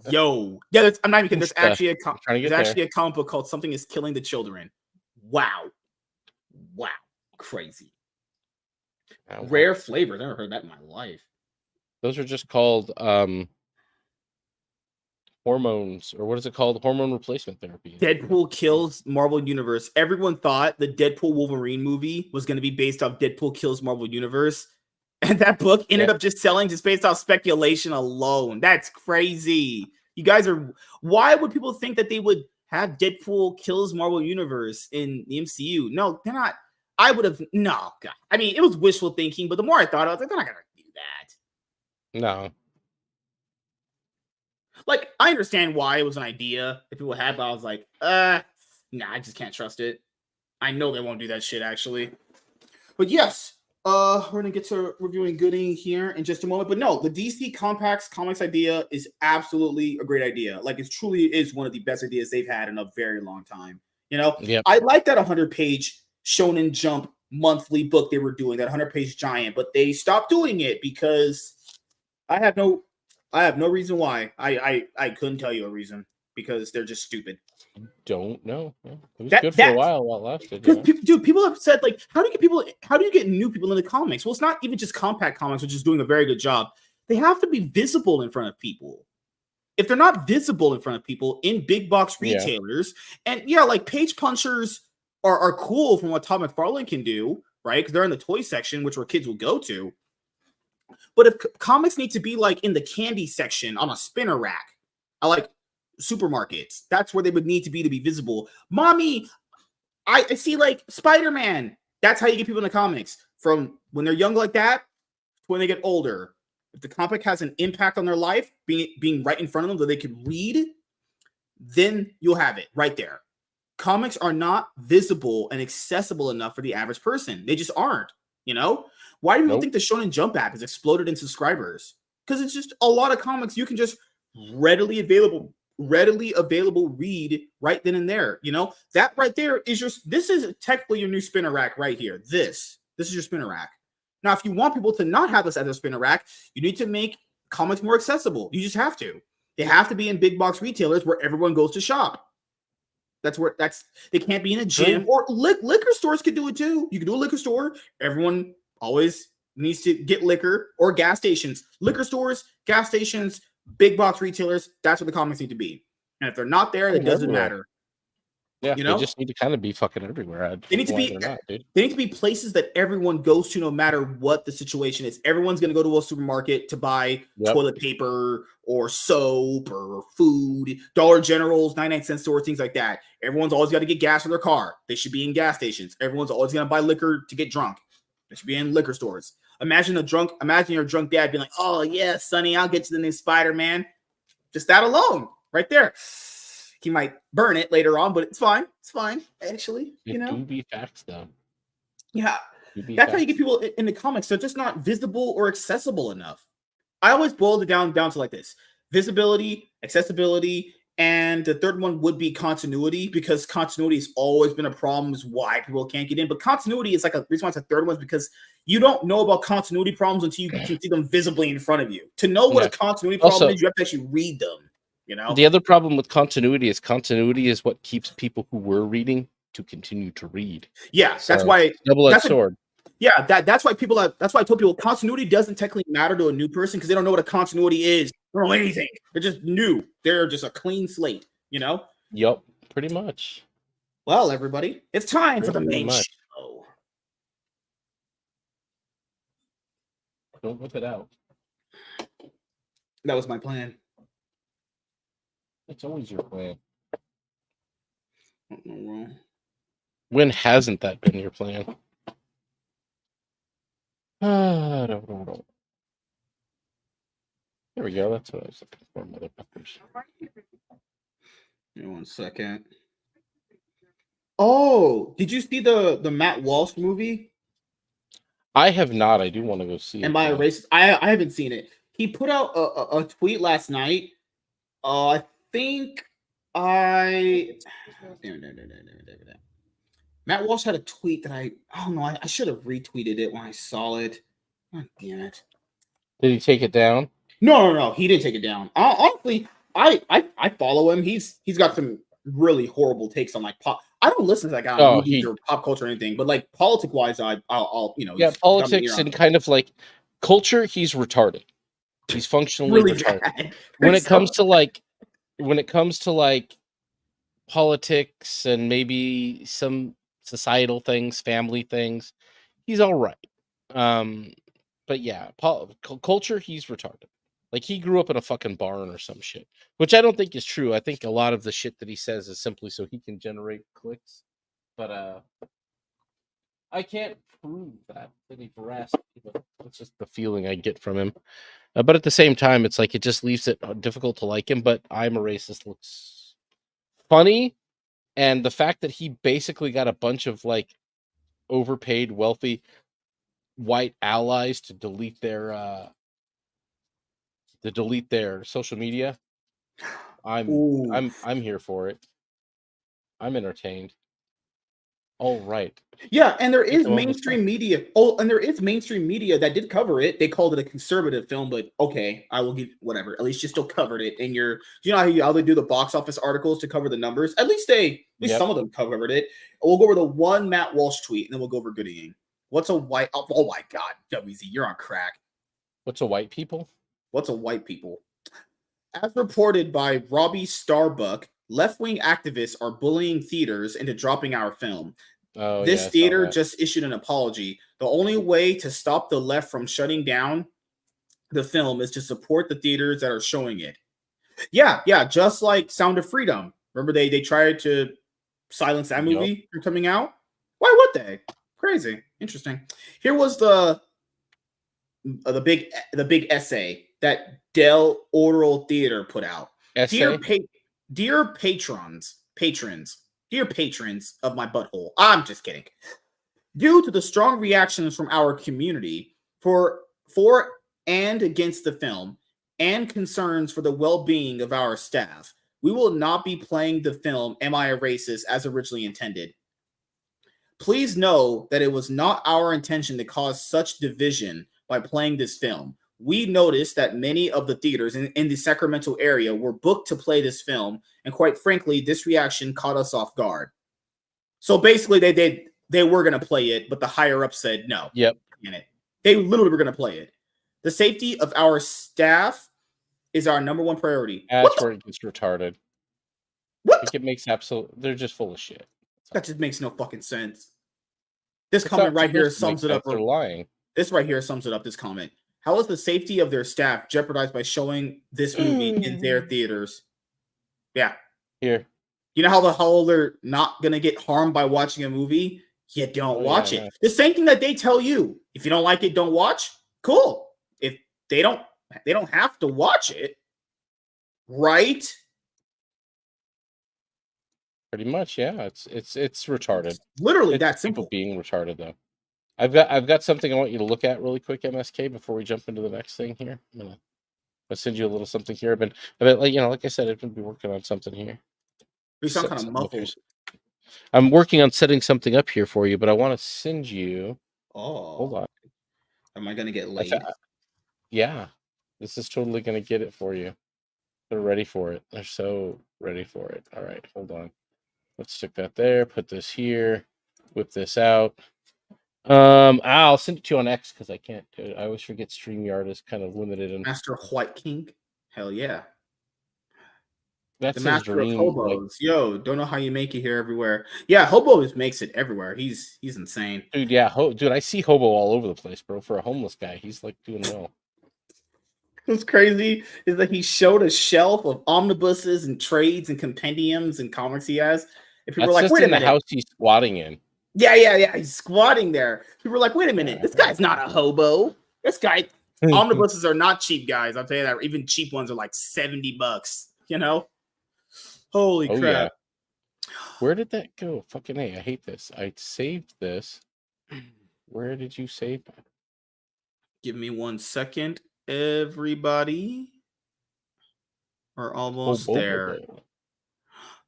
Yo. Yeah, I'm not even kidding. There's actually a comic book called Something is Killing the Children. Wow. Crazy. Oh, rare flavors. I never heard that in my life. Those are just called hormones, or what is it called? Hormone replacement therapy. Deadpool Kills Marvel Universe. Everyone thought the Deadpool Wolverine movie was going to be based off Deadpool Kills Marvel Universe. And that book ended up just selling just based off speculation alone. That's crazy. You guys are... Why would people think that they would have Deadpool Kills Marvel Universe in the MCU? No, they're not. I would have... No, God. I mean, it was wishful thinking, but the more I thought, I was like, they're not going to do that. No. Like, I understand why it was an idea that people had, but I was like, nah, I just can't trust it. I know they won't do that shit, actually. But yes, we're going to get to reviewing Goodyng here in just a moment. But no, the DC Compacts Comics idea is absolutely a great idea. Like, it truly is one of the best ideas they've had in a very long time. You know, I like that 100-page Shonen Jump monthly book they were doing, that 100-page giant, but they stopped doing it because I have no reason why. I couldn't tell you a reason, because they're just stupid. Don't know. Yeah. It was good for a while it lasted. Dude, people have said, like, how do you get new people into comics? Well, it's not even just Compact Comics, which is doing a very good job. They have to be visible in front of people. If they're not visible in front of people in big box retailers, and like page punchers are cool from what Todd McFarlane can do, right? Because they're in the toy section, which where kids will go to. But if comics need to be like in the candy section on a spinner rack, I like supermarkets. That's where they would need to be visible. Mommy, I see like Spider-Man. That's how you get people in the comics, from when they're young like that to when they get older. If the comic has an impact on their life, being right in front of them that they can read, then you'll have it right there. Comics are not visible and accessible enough for the average person. They just aren't, you know? Why do people think the Shonen Jump app has exploded in subscribers? Because it's just a lot of comics you can just readily available read right then and there. You know, that right there is this is technically your new spinner rack right here. This is your spinner rack. Now, if you want people to not have this as a spinner rack, you need to make comics more accessible. You just have to. They have to be in big box retailers where everyone goes to shop. They can't be in a gym, or liquor stores could do it too. You can do a liquor store. Everyone always needs to get liquor, or gas stations. Liquor stores, gas stations, big box retailers, that's what the comics need to be. And if they're not there, it doesn't matter. Yeah, you know? They just need to kind of be fucking everywhere. They need to be places that everyone goes to no matter what the situation is. Everyone's going to go to a supermarket to buy toilet paper or soap or food, Dollar Generals, 99-cent stores, things like that. Everyone's always got to get gas for their car. They should be in gas stations. Everyone's always going to buy liquor to get drunk. They should be in liquor stores. Imagine your drunk dad being like, "Oh yeah, Sonny, I'll get you the new Spider-Man." Just that alone, right there. He might burn it later on, but it's fine. It's fine, actually. You know, do be facts though. Yeah, that's how you get people in the comics. They're just not visible or accessible enough. I always boiled it down to like this: visibility, accessibility, and the third one would be continuity, because continuity has always been a problem. Is why people can't get in. But continuity is like a reason why it's a third one, is because you don't know about continuity problems until you can see them visibly in front of you. To know what a continuity problem is, you have to actually read them. You know, the other problem with continuity is what keeps people who were reading to continue to read. Yeah, so that's why double-edged sword. Yeah, that's why that's why I told people continuity doesn't technically matter to a new person, because they don't know what a continuity is. They don't know anything. They're just new. They're just a clean slate, you know? Yep, pretty much. Well, everybody, it's time for the main show. Don't whip it out. That was my plan. It's always your plan. When hasn't that been your plan? I don't know. There we go. That's what I was looking for, motherfuckers. Give me 1 second. Oh, did you see the Matt Walsh movie? I have not. I do want to go see And it. by a Though. racist, I haven't seen it. He put out a tweet last night. I think I. Damn it. Matt Walsh had a tweet that I don't know. I should have retweeted it when I saw it. God damn it. Did he take it down? No. He didn't take it down. Honestly, I follow him. He's got some really horrible takes on like pop. I don't listen to that guy on movies or pop culture or anything, but like politic wise, I'll yeah, politics and kind of like culture. He's retarded. He's functionally really retarded. bad. When it comes to like politics and maybe some societal things, family things, he's all right. But yeah, culture, he's retarded. Like he grew up in a fucking barn or some shit, which I don't think is true. I think a lot of the shit that he says is simply so he can generate clicks. But I can't prove that he harassed me, but it's just the feeling I get from him. But at the same time, it's like it just leaves it difficult to like him. But I'm a racist looks funny, and the fact that he basically got a bunch of like overpaid, wealthy white allies to delete their social media. I'm here for it. I'm entertained. All right. Yeah, and there is mainstream media. Oh, and there is mainstream media that did cover it. They called it a conservative film, but okay, I will give whatever. At least you still covered it in your. You know how they do the box office articles to cover the numbers? At least some of them covered it. We'll go over the one Matt Walsh tweet, and then we'll go over Goodyng. What's a white? Oh my God, WZ, you're on crack. What's a white people? What's a white people? As reported by Robbie Starbuck, left-wing activists are bullying theaters into dropping our film. This theater just issued an apology. The only way to stop the left from shutting down the film is to support the theaters that are showing it. Yeah, just like Sound of Freedom. Remember they tried to silence that movie from coming out? Why would they? Crazy. Interesting. Here was the big essay that Del Oral Theater put out. Essay? Dear patrons of my butthole. I'm just kidding. Due to the strong reactions from our community for and against the film and concerns for the well-being of our staff, we will not be playing the film Am I a Racist as originally intended. Please know that it was not our intention to cause such division by playing this film. We noticed that many of the theaters in the Sacramento area were booked to play this film, and quite frankly, this reaction caught us off guard. So basically, they were going to play it, but the higher up said no. Yep. They literally were going to play it. The safety of our staff is our number one priority. That's where it gets retarded. What? It makes they're just full of shit. That just makes no fucking sense. This comment right here sums it up. They're lying. This right here sums it up. This comment. How is the safety of their staff jeopardized by showing this movie in their theaters? Yeah. Here. You know how they're not going to get harmed by watching a movie? You don't watch it. The same thing that they tell you. If you don't like it, don't watch. Cool. If they don't have to watch it. Right? Pretty much, yeah. It's retarded. It's literally it's that simple. People being retarded though. I've got something I want you to look at really quick, MSK, before we jump into the next thing here. I'll send you a little something here. I've been like I said, I've been working on something here. You sound kind of muffled. I'm working on setting something up here for you, but I want to send you. Oh, hold on. Am I gonna get laid? Yeah, this is totally gonna get it for you. They're ready for it. They're so ready for it. All right, hold on. Let's stick that there. Put this here. Whip this out. I'll send it to you on X because I can't do it. I always forget StreamYard is kind of limited. And Master White King, hell yeah. That's the master dream, of hobos. Like, yo, don't know how you make it here everywhere. Yeah, hobos makes it everywhere. He's insane, dude. Yeah, dude, I see hobo all over the place, bro. For a homeless guy, he's like doing well. What's crazy is that he showed a shelf of omnibuses and trades and compendiums and comics he has. And people That's are like, wait a minute, the house he's squatting in. Yeah. He's squatting there. People are like, wait a minute, this guy's not a hobo. This guy, Omnibuses are not cheap, guys. I'll tell you that. Even cheap ones are like $70. You know? Holy Oh crap! yeah. Where did that go? Fucking A, I hate this. I saved this. Where did you save it? Give me 1 second, everybody. We're almost there.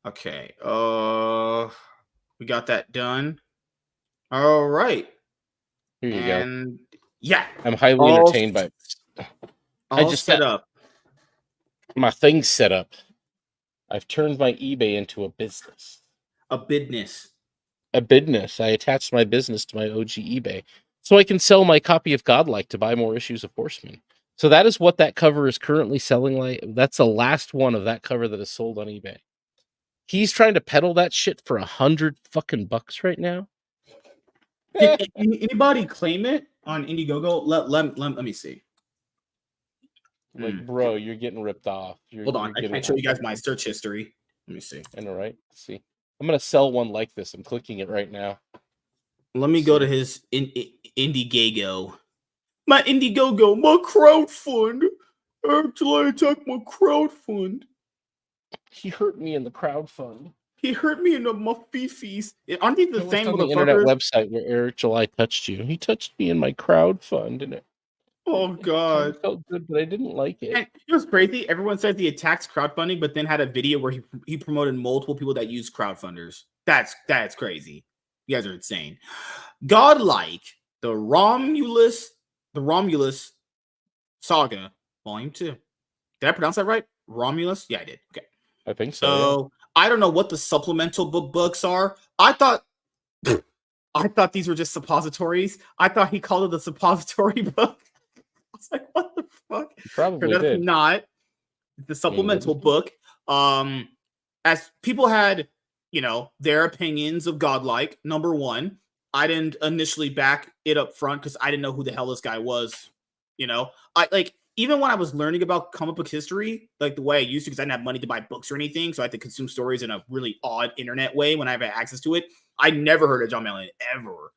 Okay. We got that done. All right. Here you go. And yeah, I'm highly all, entertained by it. all set up. My thing's set up. I've turned my eBay into a business. A business. A business. I attached my business to my OG eBay so I can sell my copy of Godlike to buy more issues of Horseman. So that is what that cover is currently selling like. That's the last one of that cover that is sold on eBay. He's trying to peddle that shit for $100 fucking bucks right now. Did anybody claim it on Indiegogo? Let me see. Like, bro, you're getting ripped off. Hold on, I can't show you guys my search history. Let me see. I know, right? Let's see. I'm gonna sell one like this. I'm clicking it right now. Let me go to his Indiegogo. My Indiegogo, my crowdfund. Until I attack my crowdfund. He hurt me in the crowdfund. He hurt me in my fifis. Aren't these the same on the internet website where Eric July touched you? He touched me in my crowdfund, and it. Oh God, it felt good, but I didn't like it. And it was crazy. Everyone says he attacks crowdfunding, but then had a video where he promoted multiple people that use crowdfunders. That's crazy. You guys are insane. Godlike, the Romulus Saga, Volume 2. Did I pronounce that right? Romulus? Yeah, I did. Okay. I think so. So I don't know what the supplemental books are. I thought these were just suppositories. I thought he called it the suppository book. I was like, what the fuck? Probably did. Not the supplemental book. As people had, their opinions of Godlike. Number one, I didn't initially back it up front because I didn't know who the hell this guy was. Even when I was learning about comic book history, like the way I used to, because I didn't have money to buy books or anything, so I had to consume stories in a really odd internet way when I have access to it. I never heard of John Malin ever,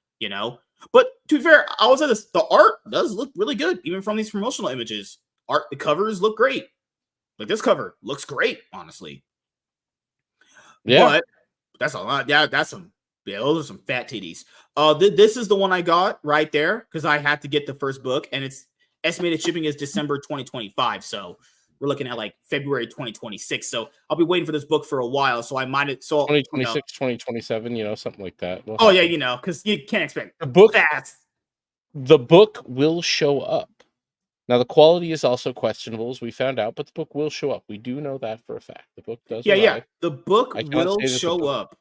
But to be fair, I will say this: the art does look really good, even from these promotional images. The covers look great. Like this cover looks great, honestly. Yeah, but that's a lot. Yeah, those are some fat titties. This is the one I got right there because I had to get the first book, and it's estimated shipping is December 2025. So we're looking at like February 2026. So I'll be waiting for this book for a while. So I might 2026, 2027, something like that. Because you can't expect the book fast. The book will show up. Now the quality is also questionable, as we found out, but the book will show up. We do know that for a fact. The book does arrive. Yeah. The book will show up.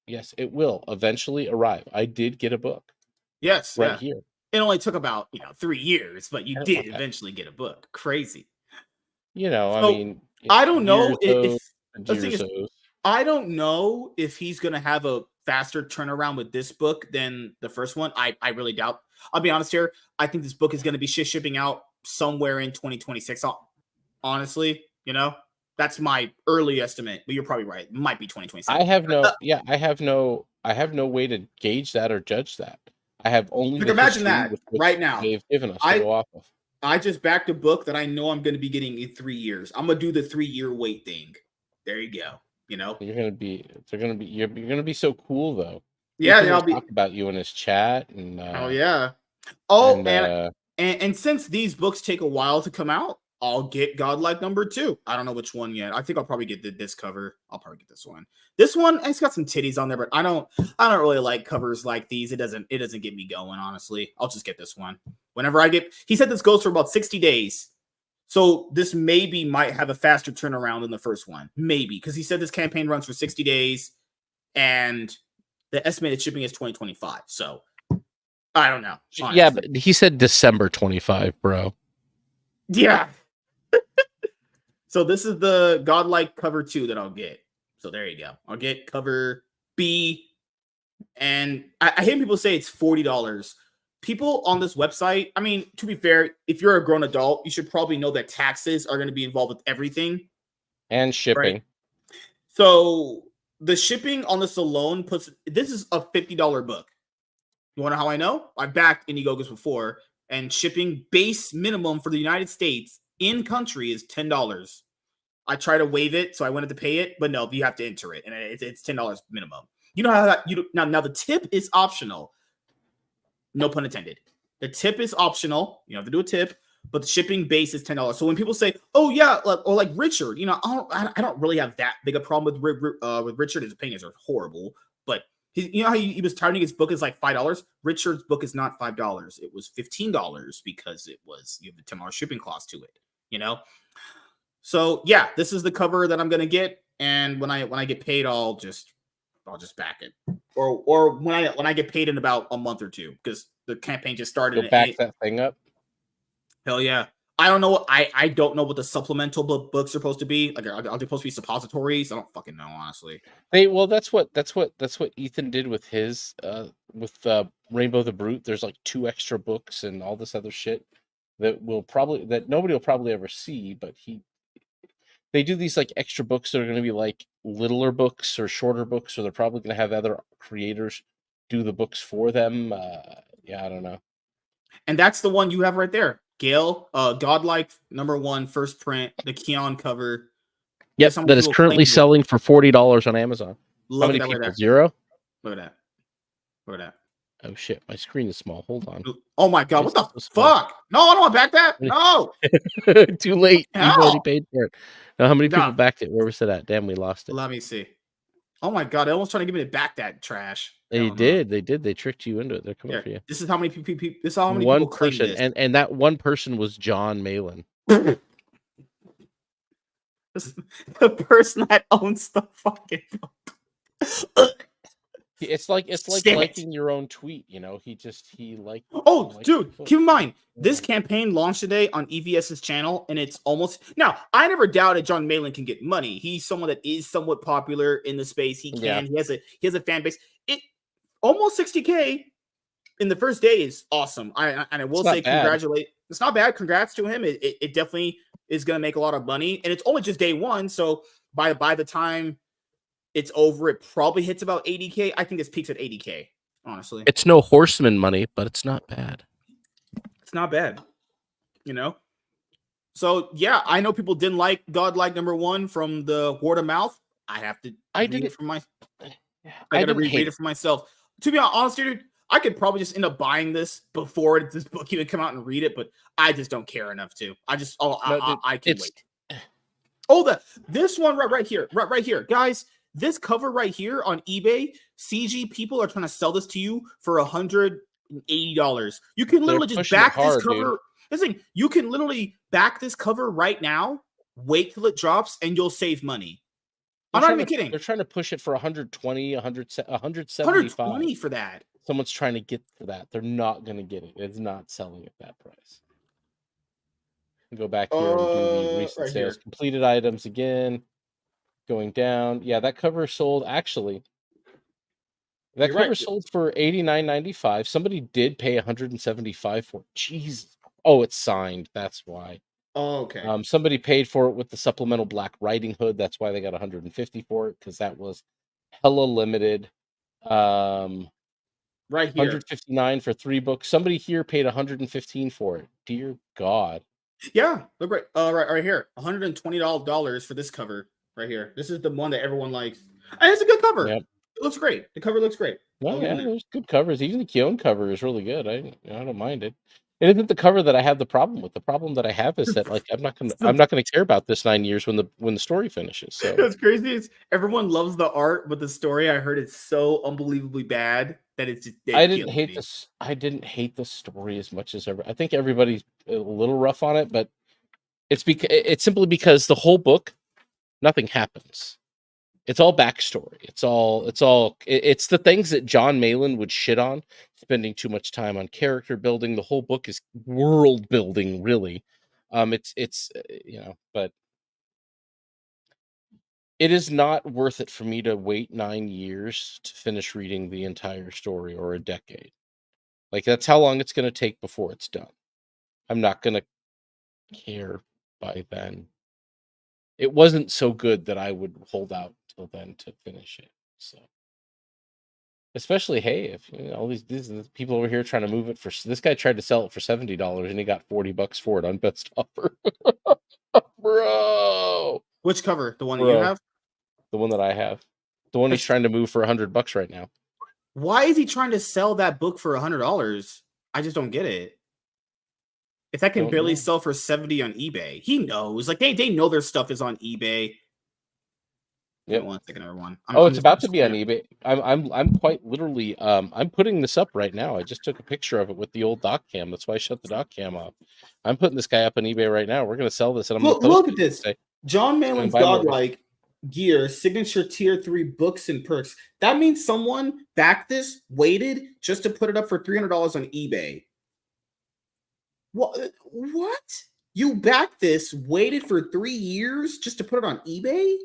Yes, it will eventually arrive. I did get a book. Yes, here. It only took about 3 years, but you did eventually get a book. Crazy. I mean, I don't know if I don't know if he's gonna have a faster turnaround with this book than the first one. I really doubt. I'll be honest here. I think this book is gonna be shipping out somewhere in 2026. Honestly, that's my early estimate, but you're probably right. It might be 2027. I have no way to gauge that or judge that. I have only imagine that right now they've given us to go off of. I just backed a book that I know I'm going to be getting in 3 years. I'm gonna do the 3-year wait thing. There you go. You're gonna be so cool though. Yeah, I'll talk about you in his chat and. Oh yeah. And since these books take a while to come out, I'll get Godlike number 2. I don't know which one yet. I think I'll probably get this cover. I'll probably get this one. This one, it's got some titties on there, but I don't really like covers like these. It doesn't get me going, honestly. I'll just get this one. Whenever he said this goes for about 60 days. So this might have a faster turnaround than the first one. Maybe, because he said this campaign runs for 60 days and the estimated shipping is 2025. So I don't know. Honestly. Yeah, but he said December 25, bro. Yeah. So this is the Godlike cover 2 that I'll get. So there you go. I'll get cover B. And I hear people say it's $40. People on this website, I mean, to be fair, if you're a grown adult, you should probably know that taxes are going to be involved with everything. And shipping. Right? So the shipping on this alone this is a $50 book. You want to know how I know? I backed Indiegogos before. and shipping base minimum for the United States in country is $10. I try to waive it, so I wanted to pay it, but no, you have to enter it, and it's $10 minimum. You know how that now the tip is optional. No pun intended. The tip is optional. You have to do a tip, but the shipping base is $10. So when people say, "Oh yeah," or like Richard, I don't really have that big a problem with Richard. His opinions are horrible, but how he was touting his book is like $5. Richard's book is not $5. It was $15 because you have the $10 shipping cost to it. So yeah, this is the cover that I'm gonna get, and when I get paid, I'll just back it, or when I get paid in about a month or two, because the campaign just started. Go back that thing up. Hell yeah! I don't know. I don't know what the supplemental books are supposed to be. Like, are they supposed to be suppositories? I don't fucking know, honestly. Well, that's what Ethan did with his with Rainbow the Brute. There's like 2 extra books and all this other shit that nobody will probably ever see, but they do these like extra books that are going to be like littler books or shorter books, or they're probably going to have other creators do the books for them. Yeah, I don't know. And that's the one you have right there, Gale. Godlike #1 first print, the Keon cover. Yep, that is currently selling for $40 on Amazon. How many people? Right 0? Look at that. Oh shit, my screen is small. Hold on. Oh my god, what the fuck? No, I don't want to back that. No. Too late. You've already paid for it. Now, how many people backed it? Where was it at? Damn, we lost it. Let me see. Oh my god, they're almost trying to get me to back that trash. They did. They tricked you into it. They're coming for you. This is how many people. This is how many one people person, and that one person was John Malin. The person that owns the fucking book. It's like liking your own tweet, He liked. Oh, dude, keep in mind, this campaign launched today on EVS's channel, and it's almost now. I never doubted John Malin can get money. He's someone that is somewhat popular in the space. He can. Yeah. He has a fan base. It almost 60K in the first day is awesome. I will say congratulate. It's not bad. Congrats to him. It definitely is going to make a lot of money, and it's only just day one. So by the time it's over, it probably hits about 80K. I think this peaks at 80K, honestly. It's no Horseman money, but it's not bad. It's not bad, So yeah, I know people didn't like Godlike #1 from the word of mouth. I have to read it for my. I gotta reread it for myself. To be honest, dude, I could probably just end up buying this before this book even come out and read it, but I just don't care enough to. I can wait. Oh, this one right here, guys. This cover right here on eBay, CG people are trying to sell this to you for $180. You can literally just back this cover. Listen, you can literally back this cover right now, wait till it drops, and you'll save money. I'm not even kidding. They're trying to push it for 120, 175. 120 for that. Someone's trying to get for that. They're not going to get it. It's not selling at that price. Go back here and do the recent sales. Here. Completed items again. Going down. Yeah, that cover sold actually. That cover sold for $89.95. Somebody did pay $175 for it. Jesus. Oh, it's signed. That's why. Oh, okay. Somebody paid for it with the supplemental Black Riding Hood. That's why they got $150 for it, because that was hella limited. Right here. $159 for 3 books. Somebody here paid $115 for it. Dear God. Yeah, look right here. $120 for this cover. Right here. This is the one that everyone likes. And it's a good cover. Yep. It looks great. The cover looks great. Oh, yeah, there's good covers. Even the Keon cover is really good. I don't mind it. It isn't the cover that I have the problem with. The problem that I have is that I'm not gonna care about this 9 years when the story finishes. So what's crazy is everyone loves the art, but the story, I heard, it's so unbelievably bad that it's just. I didn't hate the story as much as I think everybody's a little rough on it, but it's simply because the whole book, nothing happens. It's all backstory. It's the things that John Malin would shit on, spending too much time on character building. The whole book is world building, really. But it is not worth it for me to wait 9 years to finish reading the entire story, or a decade. Like, that's how long it's going to take before it's done. I'm not going to care by then. It wasn't so good that I would hold out till then to finish it. So Especially, hey, if all these people over here trying to move it for this guy tried to sell it for $70 and he got $40 for it on best offer. Bro. Which cover? The one that you have? The one that I have. The one he's trying to move for $100 right now. Why is he trying to sell that book for $100? I just don't get it. If that can barely sell for $70 on eBay, he knows. Like they know their stuff is on eBay. Yeah. One second, everyone. It's about to be on eBay. I'm quite literally I'm putting this up right now. I just took a picture of it with the old doc cam. That's why I shut the doc cam off. I'm putting this guy up on eBay right now. We're gonna sell this, and I'm gonna look at this. John Malin's Godlike Gear signature tier 3 books and perks. That means someone backed this, waited just to put it up for $300 on eBay. What? You backed this, waited for 3 years just to put it on eBay?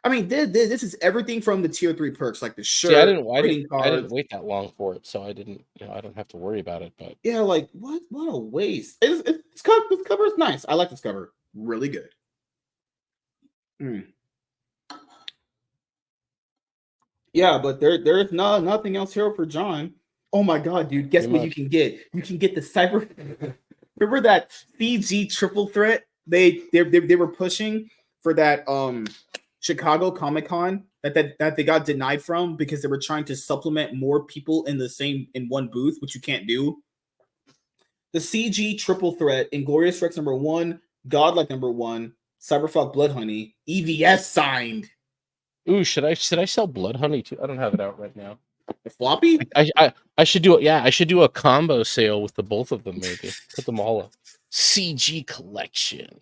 I mean, this is everything from the tier 3 perks, like the shirt. See, I didn't wait that long for it, so I didn't. I don't have to worry about it. But yeah, like what a waste. This cover is nice. I like this cover. Really good. Yeah, but there's nothing else here for John. Oh my god, dude! Guess what you can get? You can get the cyber. Remember that CG triple threat they were pushing for that Chicago Comic-Con that they got denied from because they were trying to supplement more people in one booth, which you can't do. The CG triple threat, Inglorious Rex #1, Godlike #1, Cyberfuck Blood Honey, EVS signed. Ooh, should I sell Blood Honey too? I don't have it out right now. The floppy? I should do it. Yeah, I should do a combo sale with the both of them. Maybe put them all up. CG collection.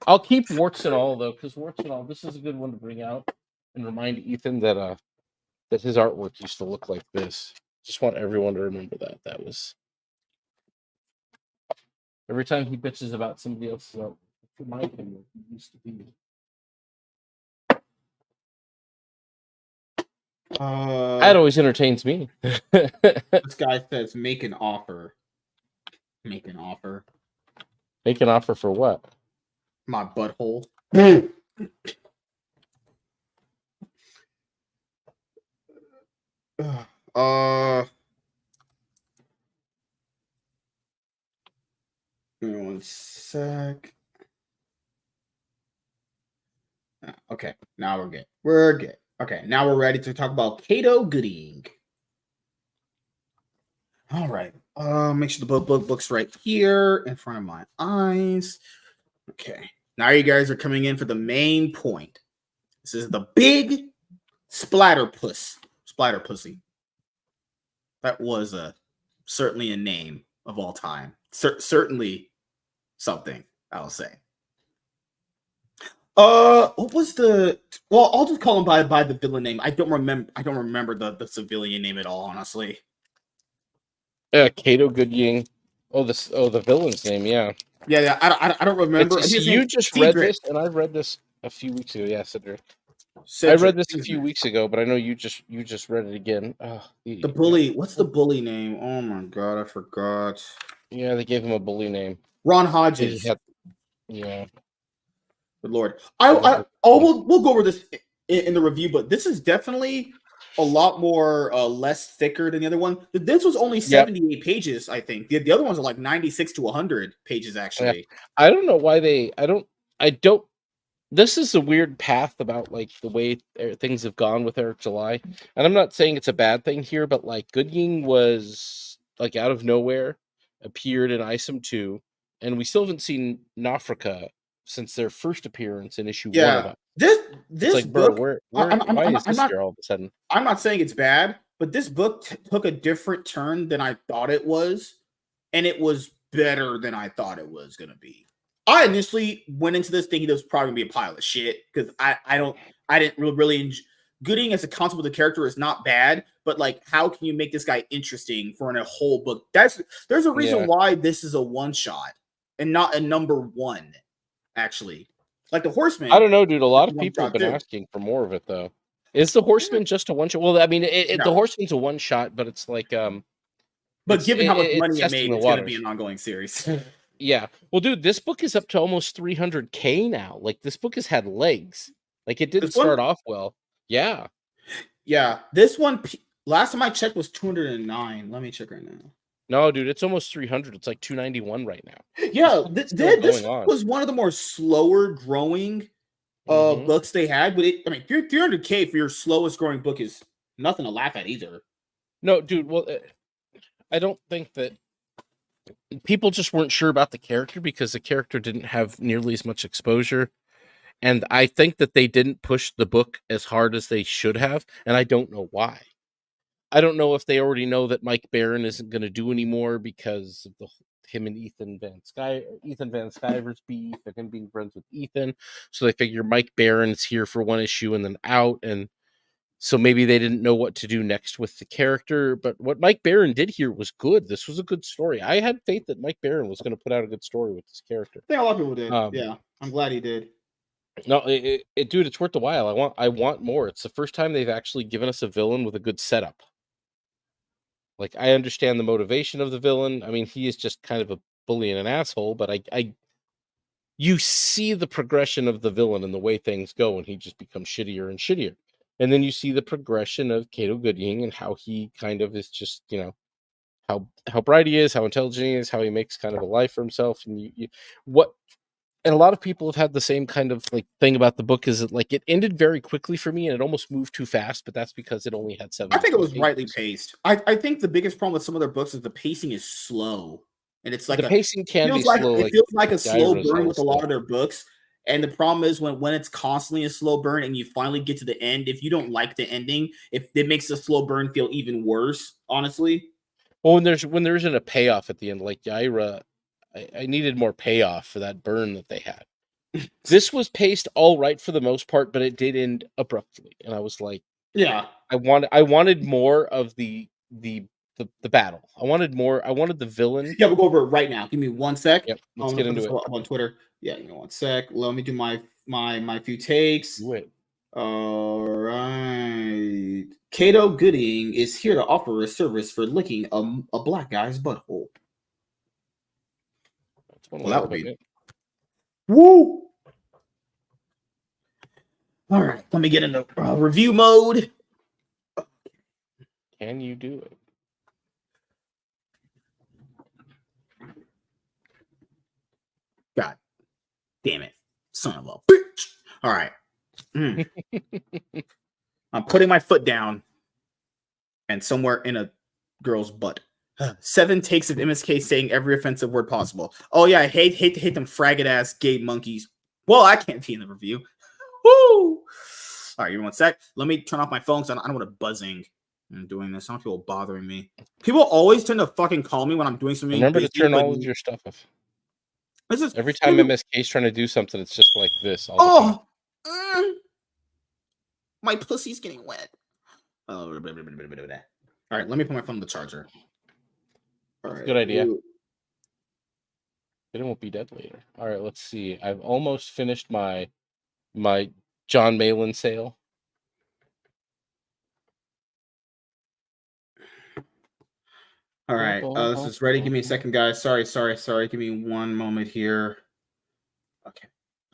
I'll keep Warts and All though, because Warts and All. This is a good one to bring out and remind Ethan that his artwork used to look like this. Just want everyone to remember that. That was every time he bitches about somebody else's art, remind him what he used to be. That always entertains me. This guy says, "Make an offer." Make an offer. Make an offer for what? My butthole. Give me one sec. Okay, now we're good. We're good. Okay, now we're ready to talk about Cato Goodyng. All right. Make sure the book's right here in front of my eyes. Okay. Now you guys are coming in for the main point. This is the big splatter pussy. That was certainly a name of all time. Certainly something, I'll say. What was the? Well, I'll just call him by the villain name. I don't remember the civilian name at all, honestly. Cato Goodyng. The villain's name. Yeah. Yeah. I don't remember. You just read this, and I read this a few weeks ago. Yeah, Cedric. I read this a few weeks ago, but I know you just read it again. The bully. What's the bully name? Oh my god, I forgot. Yeah, they gave him a bully name. Ron Hodges. Yeah. Good Lord. We'll go over this in the review, but this is definitely a lot more less thicker than the other one. This was only 78 pages, I think. The other ones are like 96 to 100 pages, actually. Yeah. I don't know why I don't. This is a weird path about like the way things have gone with Eric July, and I'm not saying it's a bad thing here, but like Goodyng was like out of nowhere appeared in ISOM 2, and we still haven't seen Nafrika since their first appearance in issue 1 of it. This like, book, bro, why is this here all of a sudden? I'm not saying it's bad, but this book took a different turn than I thought it was, and it was better than I thought it was going to be. I initially went into this thinking it was probably going to be a pile of shit because I didn't really enjoy. Goodyng as a concept of the character is not bad, but like, how can you make this guy interesting for a whole book? There's a reason why this is a one shot and not a number 1. Actually, like the Horseman. I don't know, dude. A lot of people have been asking for more of it, though. Is the Horseman just a one shot? Well, I mean, the Horseman's a one shot, but it's like, but given how much money it made, it's going to be an ongoing series. Yeah. Well, dude, this book is up to almost 300K now. Like, this book has had legs. Like, it didn't start off well. Yeah. Yeah. This one, Last time I checked was 209. Let me check right now. No, dude, it's almost 300. It's like 291 right now. Yeah, Still this going on. was one of the more slower growing books they had, but I mean, 300K for your slowest growing book is nothing to laugh at either. No, dude, well, I don't think that people just weren't sure about the character because the character didn't have nearly as much exposure. And I think that they didn't push the book as hard as they should have, and I don't know why. I don't know if they already know that Mike Barron isn't going to do anymore because of him and Ethan Van Sciver's beef and him being friends with Ethan. So they figure Mike Barron's here for one issue and then out, and so maybe they didn't know what to do next with the character. But what Mike Barron did here was good. This was a good story. I had faith that Mike Barron was going to put out a good story with this character. I think a lot of people did. Yeah, I'm glad he did. No, dude, it's worth the while. I want more. It's the first time they've actually given us a villain with a good setup. Like, I understand the motivation of the villain. I mean, he is just kind of a bully and an asshole, but you see the progression of the villain and the way things go, and he just becomes shittier and shittier. And then you see the progression of Kato Gooding and how he kind of is just, how bright he is, how intelligent he is, how he makes kind of a life for himself. And and a lot of people have had the same kind of like thing about the book is that like it ended very quickly for me and it almost moved too fast, but that's because it only had 7. I think it was rightly paced. I think the biggest problem with some of their books is the pacing is slow. And it's like the pacing can be slow. It feels like a slow burn with a lot of their books. And the problem is when it's constantly a slow burn and you finally get to the end, if you don't like the ending, if it makes the slow burn feel even worse, honestly. Well, when there isn't a payoff at the end, like Yaira, I needed more payoff for that burn that they had. This was paced all right for the most part, but it did end abruptly, and I was like, "Yeah, I wanted more of the battle. I wanted more. I wanted the villain." Yeah, we'll go over it right now. Give me 1 sec. Yep, let's get into it on Twitter. Yeah, give me 1 sec. Let me do my few takes. Do it. All right. Kato Gooding is here to offer a service for licking a black guy's butthole. Well, that would be. Woo! All right, let me get into review mode. Can you do it? God damn it. Son of a bitch. All right. I'm putting my foot down and somewhere in a girl's butt. 7 takes of MSK saying every offensive word possible. Oh yeah, I hate them fraggot ass gay monkeys. Well, I can't be in the review. Woo! All right, give me 1 sec. Let me turn off my phone because I don't want it buzzing. I'm doing this. I don't feel bothering me. People always tend to fucking call me when I'm doing something. Remember to turn all of your stuff off. Every time MSK is trying to do something, it's just like this. My pussy's getting wet. All right, let me put my phone on the charger. All right. Good idea. It won't be dead later. All right, let's see. I've almost finished my John Malin sale. All right, this is ready. Give me a second, guys. Sorry. Give me 1 moment here. Okay,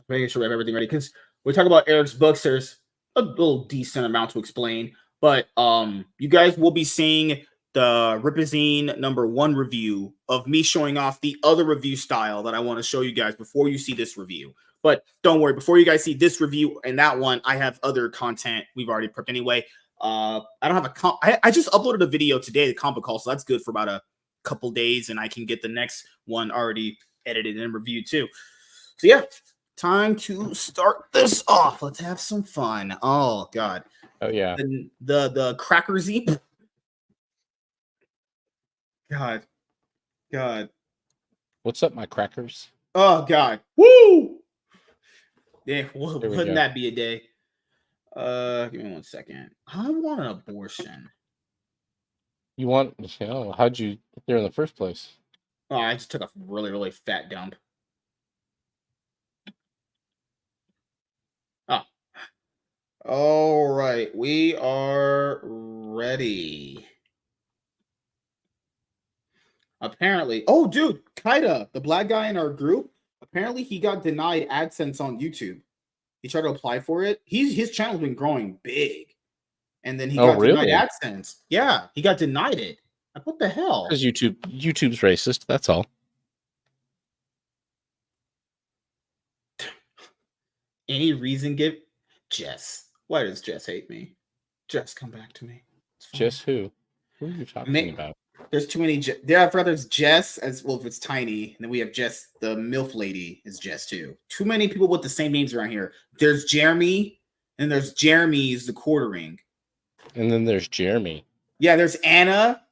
making sure we have everything ready because we talk about Eric's books. There's a little decent amount to explain, but you guys will be seeing the Ripazine #1 review of me showing off the other review style that I want to show you guys before you see this review. But don't worry, before you guys see this review and that one, I have other content we've already prepped anyway. I don't have I just uploaded a video today, the comic call, so that's good for about a couple days, and I can get the next one already edited and reviewed too. So yeah, time to start this off. Let's have some fun. Oh God. Oh yeah. The cracker zeep. God. What's up, my crackers? Oh God. Woo! Yeah, wouldn't that be a day? Give me 1 second. I want an abortion. You want? How'd you get there in the first place? Oh, I just took a really, really fat dump. Oh. All right, we are ready. Apparently, oh, dude, Kaida, the black guy in our group, apparently he got denied AdSense on YouTube. He tried to apply for it. His channel's been growing big. and then he Oh, got denied really? AdSense. Yeah, he got denied it. Like, what the hell? Because YouTube's racist. That's all. Any reason give Jess? Why does Jess hate me? Jess, come back to me. Jess who? Who are you talking about? There's too many. There, I'd rather Jess as well if it's tiny, and then we have Jess, the MILF lady, is Jess too. Too many people with the same names around here. There's Jeremy, and there's Jeremy's the quartering. And then there's Jeremy. Yeah, there's Anna,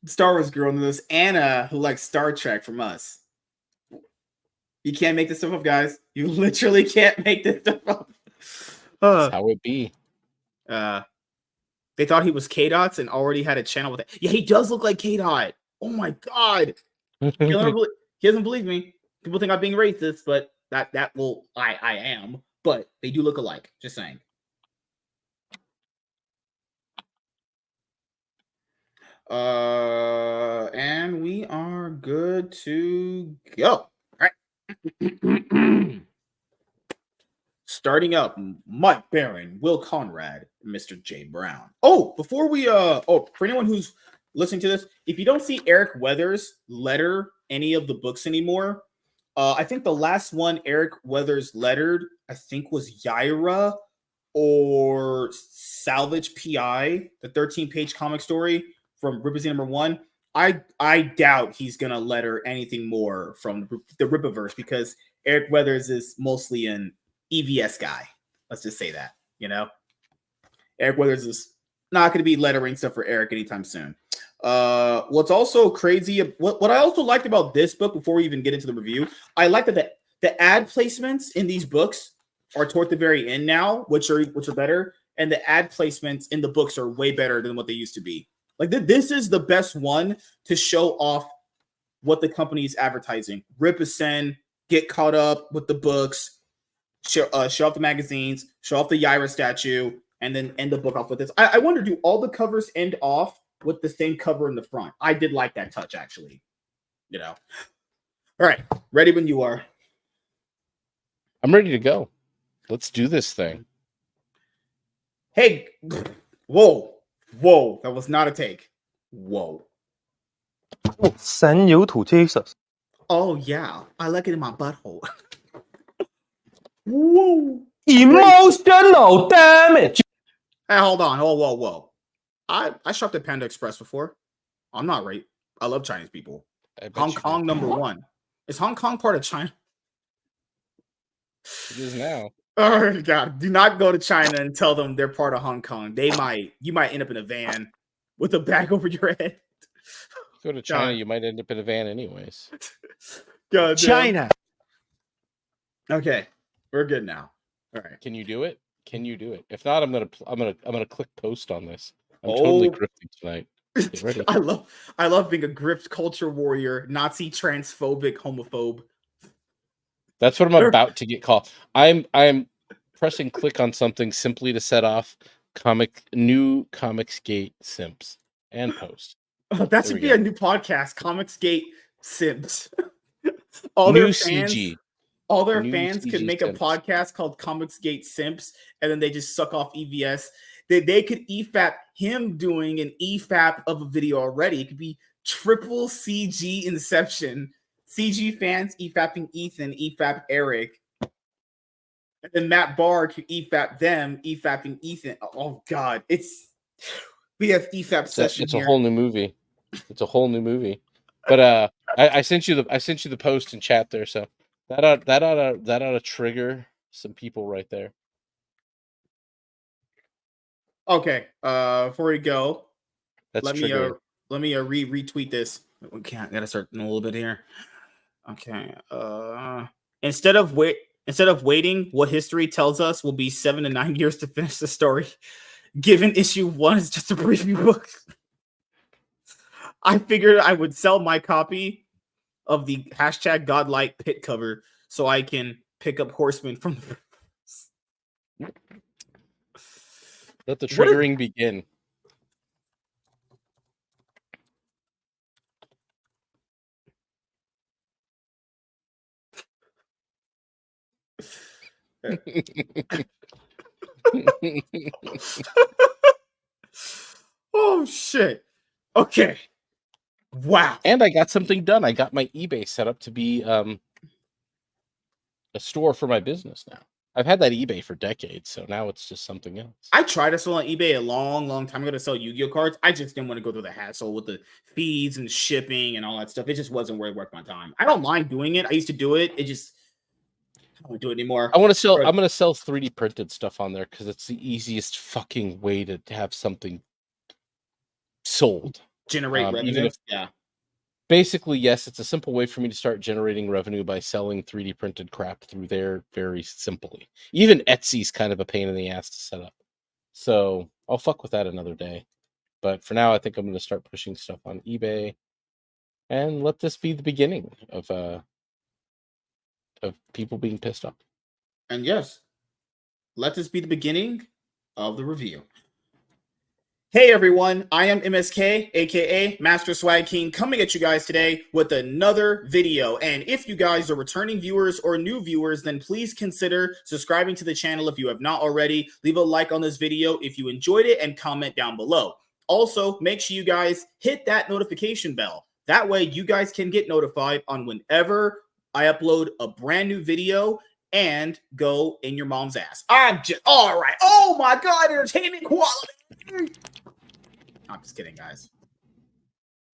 Star Wars girl, and there's Anna who likes Star Trek from us. You can't make this stuff up, guys. You literally can't make this stuff up. That's how it be. They thought he was K-Dots and already had a channel with it. Yeah, he does look like K-Dot. Oh my god. He doesn't believe me. People think I'm being racist, but that will I am. But they do look alike. Just saying. And we are good to go. All right. Starting up, Mike Barron, Will Conrad, Mr. J. Brown. Oh, before we for anyone who's listening to this, if you don't see Eric Weathers letter any of the books anymore, I think the last one Eric Weathers lettered, I think was Yaira or Salvage PI, the 13-page comic story from Ripazine number 1. I doubt he's gonna letter anything more from the Ripaverse because Eric Weathers is mostly an EVS guy. Let's just say that, Eric Weathers is not going to be lettering stuff for Eric anytime soon. What's also crazy, what I also liked about this book before we even get into the review, I like that the ad placements in these books are toward the very end now, which are better, and the ad placements in the books are way better than what they used to be. Like this is the best one to show off what the company is advertising. Rip a Sen, get caught up with the books. Show off the magazines, show off the Yaira statue, and then end the book off with this. I wonder, do all the covers end off with the same cover in the front? I did like that touch, actually. All right, ready when you are. I'm ready to go. Let's do this thing. Hey, whoa, that was not a take. Whoa. Jesus. Oh, yeah, I like it in my butthole. Whoa. Emotional damage. Hey, hold on. Oh, whoa. I shopped at Panda Express before. I'm not right. I love Chinese people. Hong Kong number 1. Is Hong Kong part of China? It is now. Oh god! Do not go to China and tell them they're part of Hong Kong. You might end up in a van with a bag over your head. Go to China, you might end up in a van anyways. God, China. Okay, we're good now. All right. Can you do it? If not, I'm gonna click post on this. I'm totally grifting tonight. Get ready. I love being a grift culture warrior, Nazi, transphobic, homophobe. That's what I'm about to get called. I'm pressing click on something simply to set off new Comicsgate simps and post. That should be a new podcast, Comicsgate Simps. All new their fans, CG. All their New fans CG could make simps. a podcast called Comicsgate Simps, and then they just suck off EVS. They could EFAP him doing an EFAP of a video already. It could be triple CG Inception. CG fans EFAPing Ethan, EFAP Eric. And then Matt Barr could EFAP them, EFAPing Ethan. Oh, God. We have EFAP session It's here. a whole new movie. It's a whole new movie. But I sent you the post in chat there, so that ought to trigger some people right there. Okay. Before we go, That's let triggering. me retweet this. Okay, I gotta start in a little bit here. Okay. Instead of waiting, what history tells us will be 7 to 9 years to finish the story. Given issue 1 is just a preview book. I figured I would sell my copy of the hashtag Godlight pit cover so I can pick up Horseman from the... Let the triggering begin. Oh shit. Okay. Wow. And I got something done. I got my eBay set up to be a store for my business now. I've had that eBay for decades, so now it's just something else. I tried to sell on eBay a long time ago to sell Yu-Gi-Oh cards. I just didn't want to go through the hassle with the fees and shipping and all that stuff. It just wasn't worth my time. I don't mind doing it. I used to do it. It just I don't do it anymore. I want to sell. I'm going to sell 3D printed stuff on there because it's the easiest fucking way to have something sold. Generate revenue. Even if, basically, yes, it's a simple way for me to start generating revenue by selling 3D printed crap through there very simply. Even Etsy's kind of a pain in the ass to set up. So I'll fuck with that another day. But for now, I think I'm going to start pushing stuff on eBay and let this be the beginning of people being pissed off. And yes, let this be the beginning of the review. Hey everyone, I am MSK, aka Master Swag King, coming at you guys today with another video. And if you guys are returning viewers or new viewers, then please consider subscribing to the channel if you have not already. Leave a like on this video if you enjoyed it and comment down below. Also, make sure you guys hit that notification bell. That way you guys can get notified on whenever I upload a brand new video and go in your mom's ass. I'm just, all right. Oh my God, entertainment quality. I'm just kidding, guys.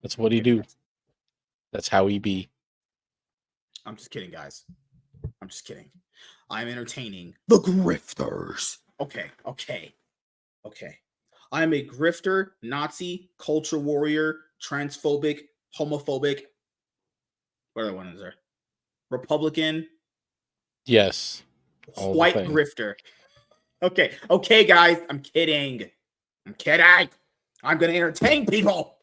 That's what he do. That's how he be. I'm just kidding, guys. I'm just kidding. I'm entertaining the grifters. Okay. I'm a grifter, Nazi, culture warrior, transphobic, homophobic. What other one is there? Republican. Yes. White grifter. Okay, guys. I'm kidding. I'm going to entertain people.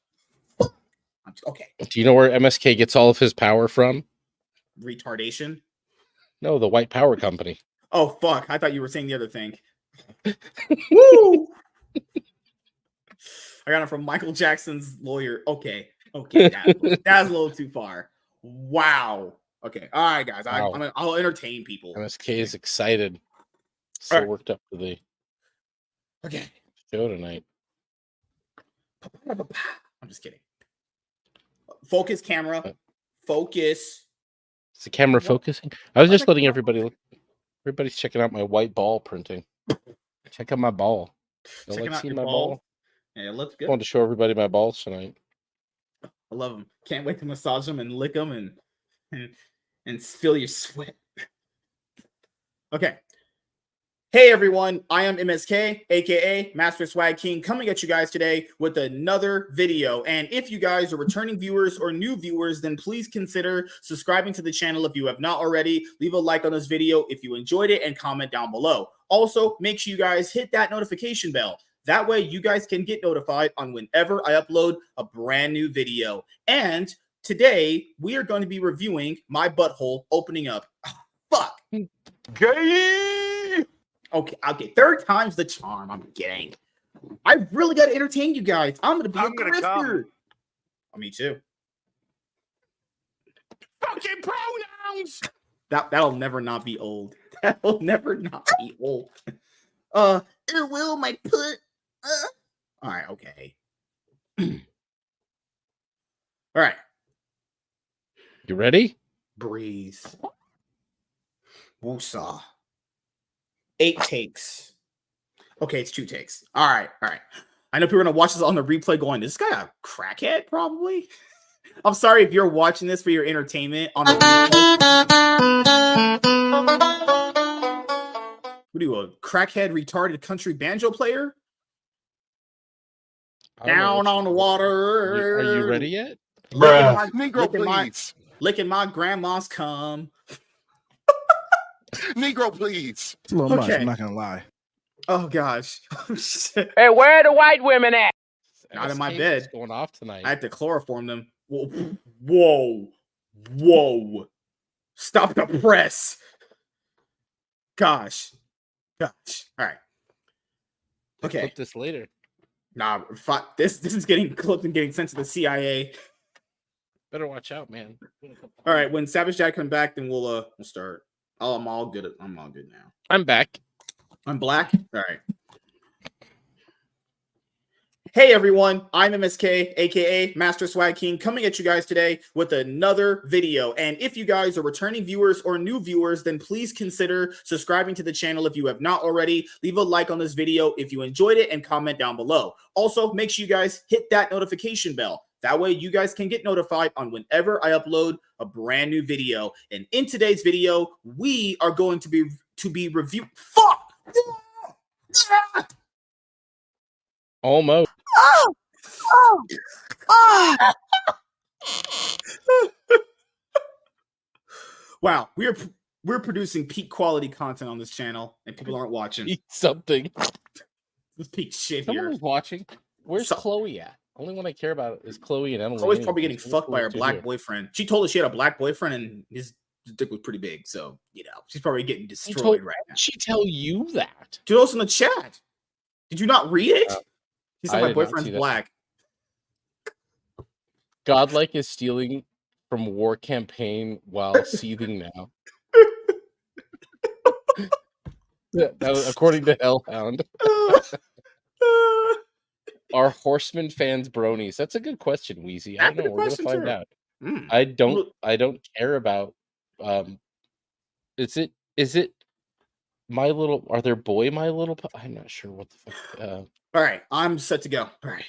Okay. Do you know where MSK gets all of his power from? Retardation? No, the White Power Company. Oh, fuck. I thought you were saying the other thing. Woo! I got it from Michael Jackson's lawyer. Okay. That's a little too far. Wow. Okay. All right, guys. Wow. I'll entertain people. MSK is excited. So worked up to the show tonight. I'm just kidding. Focus, camera. Focus. Is the camera focusing? I was just letting everybody look. Everybody's checking out my white ball printing. Check out my ball. You like seeing my ball? Yeah, it looks good. I wanted to show everybody my balls tonight. I love them. Can't wait to massage them and lick them and feel your sweat. Okay. Hey everyone, I am MSK, aka Master Swag King, coming at you guys today with another video. And if you guys are returning viewers or new viewers, then please consider subscribing to the channel if you have not already. Leave a like on this video if you enjoyed it and comment down below. Also, make sure you guys hit that notification bell. That way you guys can get notified on whenever I upload a brand new video. And today we are going to be reviewing my butthole opening up. Oh, fuck. Gay! Okay, third time's the charm. I'm kidding. I really got to entertain you guys. I'm going to be a grifter. Oh, me too. Fucking pronouns! That'll never not be old. That'll never not be old. It will my put. All right, okay. All right. You ready? Breathe. Woosah. 8 takes. Okay, it's 2 takes. All right. I know people are gonna watch this on the replay going, this guy a crackhead, probably. I'm sorry if you're watching this for your entertainment on the replay. What are you, a crackhead retarded country banjo player? Down on the water. Are you ready yet? Negro, please. Licking my grandma's cum. Negro, please. It's a little much, I'm not gonna lie. Oh gosh. Hey, where are the white women at? Not in my bed. Going off tonight. I had to chloroform them. Whoa. Stop the press. Gosh. All right. Okay. Clip this later. Nah, this is getting clipped and getting sent to the CIA. Better watch out, man. All right, when Savage Jack comes back, then we'll start. Oh, I'm all good now. I'm back. I'm black. All right. Hey everyone, I'm MSK, aka Master Swag King, coming at you guys today with another video. And if you guys are returning viewers or new viewers, then please consider subscribing to the channel if you have not already. Leave a like on this video if you enjoyed it and comment down below. Also, make sure you guys hit that notification bell. That way you guys can get notified on whenever I upload a brand new video. And in today's video, we are going to be review. Fuck! Almost. Oh! Oh! Oh! Wow, we're producing peak quality content on this channel, and people aren't watching. Eat something. This peak shit Someone here. was watching. Where's So- Chloe at? Only one I care about is Chloe and Emily. Chloe's probably getting Anyways. fucked by her What's cool black to do? boyfriend. She told us she had a black boyfriend, and his dick was pretty big. So she's probably getting She destroyed told- right now. Did she tell you that? Dude, also in the chat. Did you not read it? He said I my did not boyfriend's see that. black. Godlike is stealing from war campaign while seething now. That was according to Hellhound. Are horseman fans bronies? That's a good question, Wheezy. I That's a don't know. good We're gonna question, find too. out. Mm. I don't care about is it My Little are there boy My Little I'm not sure what the fuck All right, I'm set to go. All right.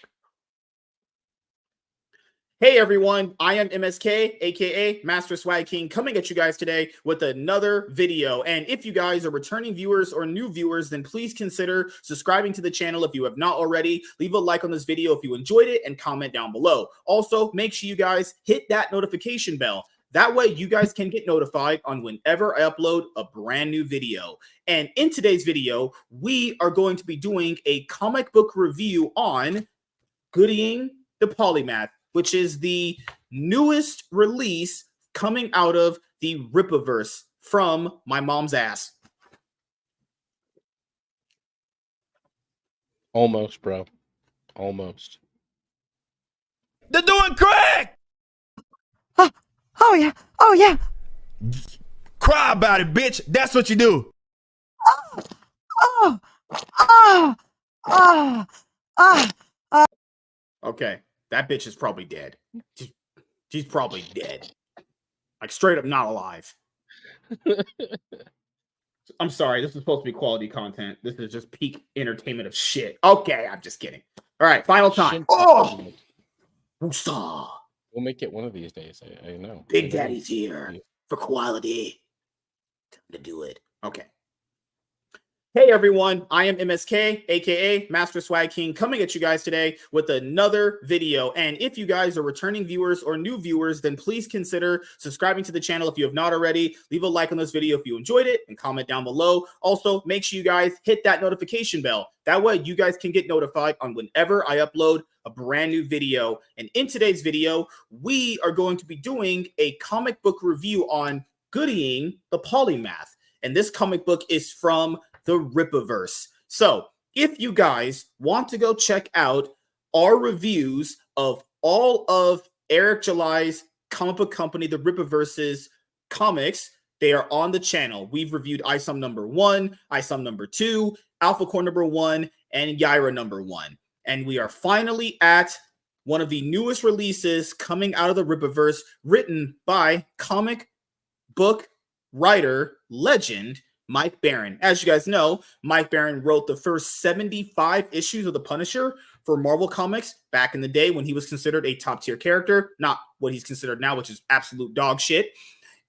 Hey everyone, I am MSK, aka Master Swag King, coming at you guys today with another video. And if you guys are returning viewers or new viewers, then please consider subscribing to the channel if you have not already. Leave a like on this video if you enjoyed it and comment down below. Also, make sure you guys hit that notification bell. That way you guys can get notified on whenever I upload a brand new video. And in today's video, we are going to be doing a comic book review on Goodyng the Polymath, which is the newest release coming out of the Rippaverse from my mom's ass. almost, bro. Almost. They're doing great! Oh yeah! Oh yeah! Cry about it, bitch. That's what you do. Oh! Oh! Oh! Oh! Okay, that bitch is probably dead. She's probably dead. Like straight up not alive. I'm sorry, this is supposed to be quality content. This is just peak entertainment of shit. Okay, I'm just kidding. All right, final time. Oh! Woosah! We'll make it one of these days. I know. Big I know. Daddy's here for quality. Time to do it. Okay. Hey everyone, I am MSK, aka Master Swag King, coming at you guys today with another video. And if you guys are returning viewers or new viewers, then please consider subscribing to the channel if you have not already. Leave a like on this video if you enjoyed it and comment down below. Also, make sure you guys hit that notification bell. That way you guys can get notified on whenever I upload a brand new video. And in today's video, we are going to be doing a comic book review on Goodyng the Polymath. And this comic book is from the Rippaverse. So if you guys want to go check out our reviews of all of Eric July's comic book company, the Rippaverse's comics, they are on the channel. We've reviewed ISOM number 1, ISOM number 2, Alpha Core number 1, and Yaira number 1. And we are finally at one of the newest releases coming out of the Rippaverse, written by comic book writer legend Mike Baron. As you guys know, Mike Baron wrote the first 75 issues of The Punisher for Marvel Comics back in the day when he was considered a top-tier character, not what he's considered now, which is absolute dog shit.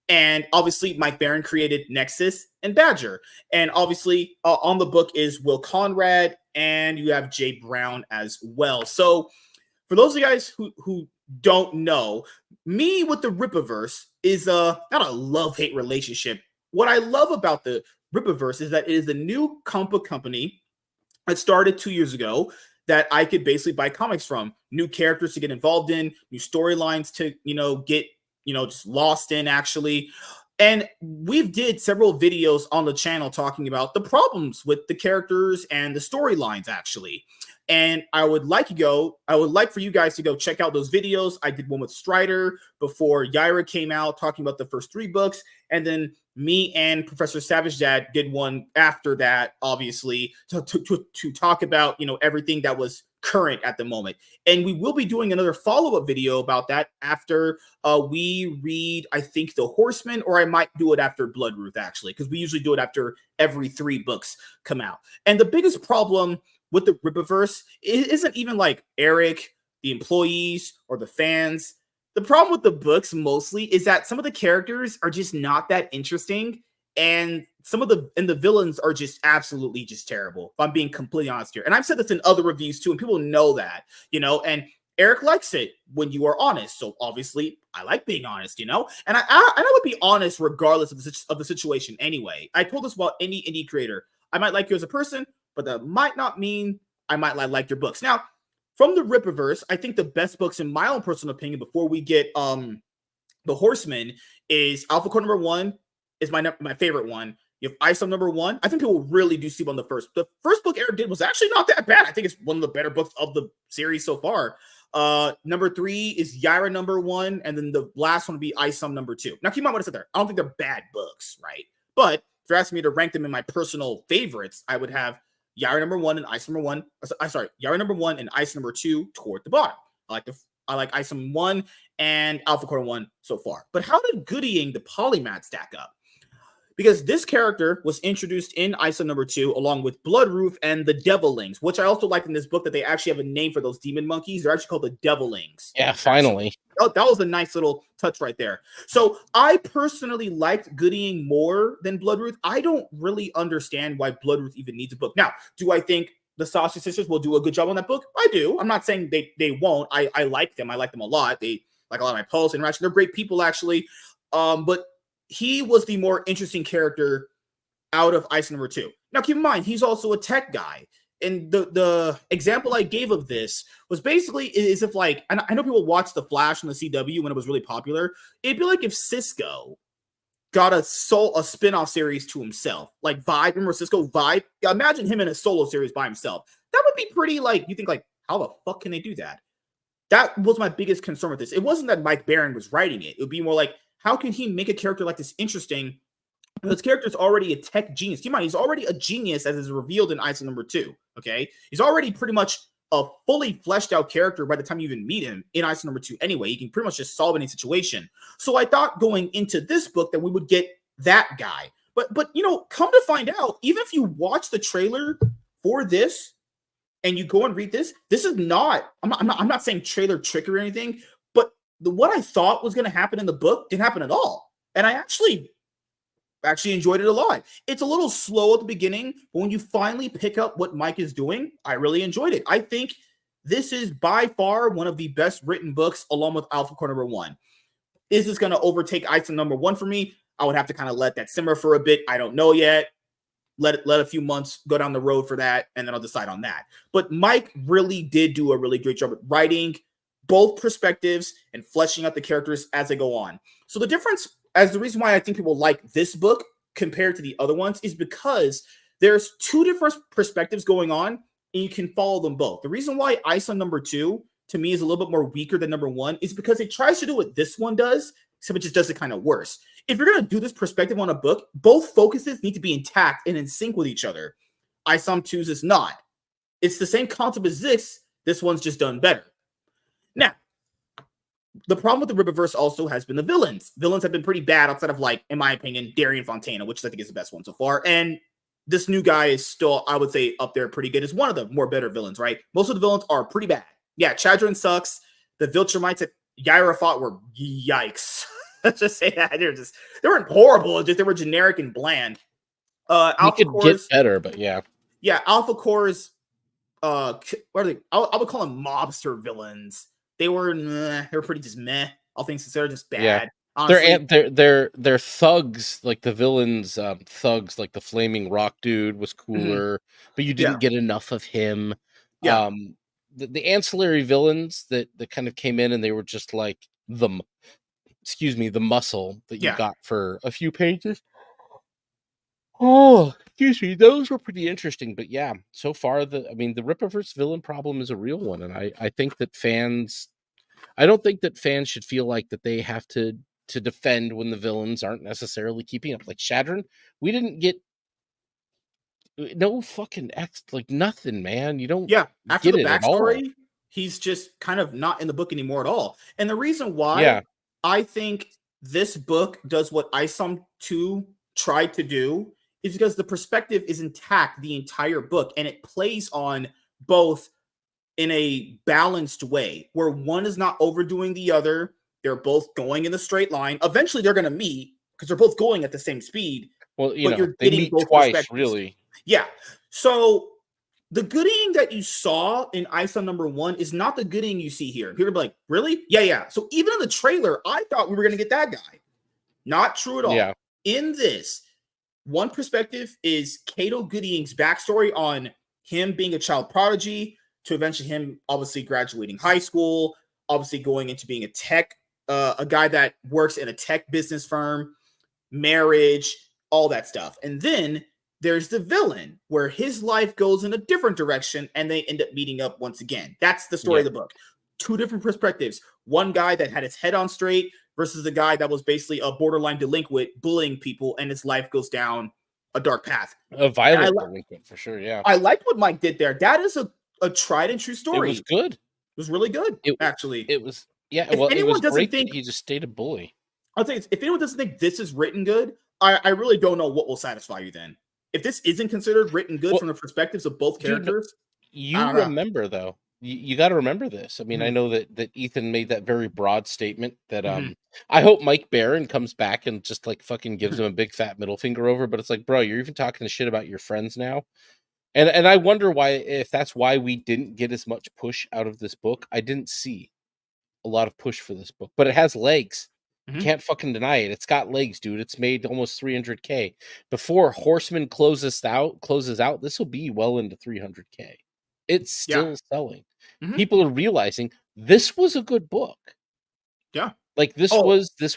And obviously, Mike Baron created Nexus and Badger. And obviously, on the book is Will Conrad, and you have Jay Brown as well. So, for those of you guys who don't know, me with the Rippaverse is not a love-hate relationship. What I love about the Rippaverse is that it is a new comic book company that started 2 years ago that I could basically buy comics from. New characters to get involved in, new storylines to, get, just lost in actually. And we've did several videos on the channel talking about the problems with the characters and the storylines actually. And I would like for you guys to go check out those videos. I did one with Strider before Yaira came out talking about the first 3 books. And then me and Professor Savage Dad did one after that, obviously, to talk about, everything that was current at the moment. And we will be doing another follow-up video about that after we read, I think, The Horseman, or I might do it after Bloodruth, actually, because we usually do it after every 3 books come out. And the biggest problem with the Rippaverse isn't even like Eric, the employees, or the fans. The problem with the books mostly is that some of the characters are just not that interesting, and the villains are just absolutely just terrible, if I'm being completely honest here. And I've said this in other reviews too, and people know that, and Eric likes it when you are honest. So obviously I like being honest, and I would be honest regardless of the situation anyway. I told this about any indie creator. I might like you as a person, but that might not mean I might like your books. Now, from the Rippaverse, I think the best books, in my own personal opinion, before we get The Horseman, is Alpha Core number 1 is my favorite one. You have ISOM number 1. I think people really do sleep on the first. The first book Eric did was actually not that bad. I think it's one of the better books of the series so far. Number 3 is Yaira number 1, and then the last one would be ISOM number 2. Now, keep in mind what I said there. I don't think they're bad books, right? But if you're asking me to rank them in my personal favorites, I would have Yaira number 1 and ISOM number 1. Yaira number 1 and ISOM number 2 toward the bottom. I like ISOM 1 and Alpha Core 1 so far. But how did Goodying the Polymath stack up? Because this character was introduced in ISOM number 2 along with Bloodruth and the Devilings, which I also like in this book that they actually have a name for those demon monkeys. They're actually called the Devilings. Yeah, finally. That was a nice little touch right there. So I personally liked Goodying more than Bloodruth. I don't really understand why Bloodruth even needs a book. Now, do I think the Sausage Sisters will do a good job on that book? I do. I'm not saying they won't. I like them. I like them a lot. They like a lot of my posts and interaction. They're great people, actually. But he was the more interesting character out of ISOM number 2. Now, keep in mind, he's also a tech guy. And the example I gave of this was basically is if, like, I know people watched The Flash on the CW when it was really popular. It'd be like if Cisco got a spin-off series to himself. Like Vibe, remember Cisco Vibe? Yeah, imagine him in a solo series by himself. That would be pretty, like, you think, like, how the fuck can they do that? That was my biggest concern with this. It wasn't that Mike Barron was writing it. It would be more like, how can he make a character like this interesting? This character is already a tech genius. Keep in mind, he's already a genius, as is revealed in ISOM number 2. Okay, he's already pretty much a fully fleshed out character by the time you even meet him in ISOM number 2. Anyway, he can pretty much just solve any situation. So I thought going into this book that we would get that guy. But come to find out, even if you watch the trailer for this and you go and read this, this is not. I'm not saying trailer trick or anything, but what I thought was going to happen in the book didn't happen at all, and I actually enjoyed it a lot. It's a little slow at the beginning, but when you finally pick up what Mike is doing, I really enjoyed it. I think this is by far one of the best written books, along with Alpha Core number 1. Is this going to overtake ISOM number 1 for me? I would have to kind of let that simmer for a bit. I don't know yet. Let a few months go down the road for that, and then I'll decide on that. But Mike really did do a really great job at writing both perspectives and fleshing out the characters as they go on. So the reason why I think people like this book compared to the other ones is because there's 2 different perspectives going on, and you can follow them both. The reason why ISOM number 2 to me is a little bit more weaker than number 1 is because it tries to do what this one does, except it just does it kind of worse. If you're going to do this perspective on a book, both focuses need to be intact and in sync with each other. ISOM 2's is not. It's the same concept as this. This one's just done better. Now, the problem with the Rippaverse also has been the villains. Villains have been pretty bad outside of, like, in my opinion, Darian Fontana, which I think is the best one so far. And this new guy is still, I would say, up there pretty good. Is one of the more better villains, right? Most of the villains are pretty bad. Yeah, Chadron sucks. The Viltrumites that Yaira fought were yikes. Let's just say that. They weren't horrible. Just they were generic and bland. Alpha Cores get better, but yeah. Yeah, Alpha Cores, what are they? I would call them mobster villains. They were pretty just meh. All things considered, just bad. Yeah. Honestly. They're thugs, like the villains. Thugs, like the flaming rock dude was cooler, but you didn't get enough of him. Yeah. The ancillary villains that kind of came in, and they were just like the muscle that you got for a few pages. Oh, excuse me. Those were pretty interesting, but yeah, so far the Rippaverse villain problem is a real one, and I think that fans, I don't think that fans should feel like that they have to to defend when the villains aren't necessarily keeping up. Like Shadron, we didn't get no fucking like nothing, man. You don't after get the it at all. backstory, he's just kind of not in the book anymore at all. And the reason why Yeah. I think this book does what ISOM 2 tried to do is because the perspective is intact the entire book, and it plays on both in a balanced way where one is not overdoing the other. They're both going in the straight line. Eventually they're going to meet because they're both going at the same speed. Well, you know, you're they getting meet both twice, perspectives. really. Yeah. So the Goodyng that you saw in ISOM number 1 is not the Goodyng you see here. People are like, really? Yeah. So even in the trailer, I thought we were going to get that guy. Not true at all. Yeah. In this, one perspective is Cato Goodyng's backstory on him being a child prodigy to eventually him obviously graduating high school, obviously going into being a tech, a guy that works in a tech business firm, marriage, all that stuff. And then there's the villain where his life goes in a different direction and they end up meeting up once again. That's the story of the book. Two different perspectives. One guy that had his head on straight versus the guy that was basically a borderline delinquent bullying people and his life goes down a dark path. A violent delinquent for sure, yeah. I liked what Mike did there. That is a tried and true story. It was good. It was really good, actually. It was, yeah. If well, anyone it was doesn't great think that he just stayed a bully. I'll tell you, if anyone doesn't think this is written good, I really don't know what will satisfy you then. If this isn't considered written good from the perspectives of both characters, you remember though. You got to remember this. I mean, I know that Ethan made that very broad statement that I hope Mike Barron comes back and just like fucking gives him a big fat middle finger over. But it's like, bro, you're even talking shit about your friends now, and I wonder why, if that's why we didn't get as much push out of this book. I didn't see a lot of push for this book, but it has legs. Can't fucking deny it. It's got legs, dude. It's made almost 300K. Before Horseman closes out, this will be well into 300K. It's still selling. People are realizing this was a good book. Yeah. Like this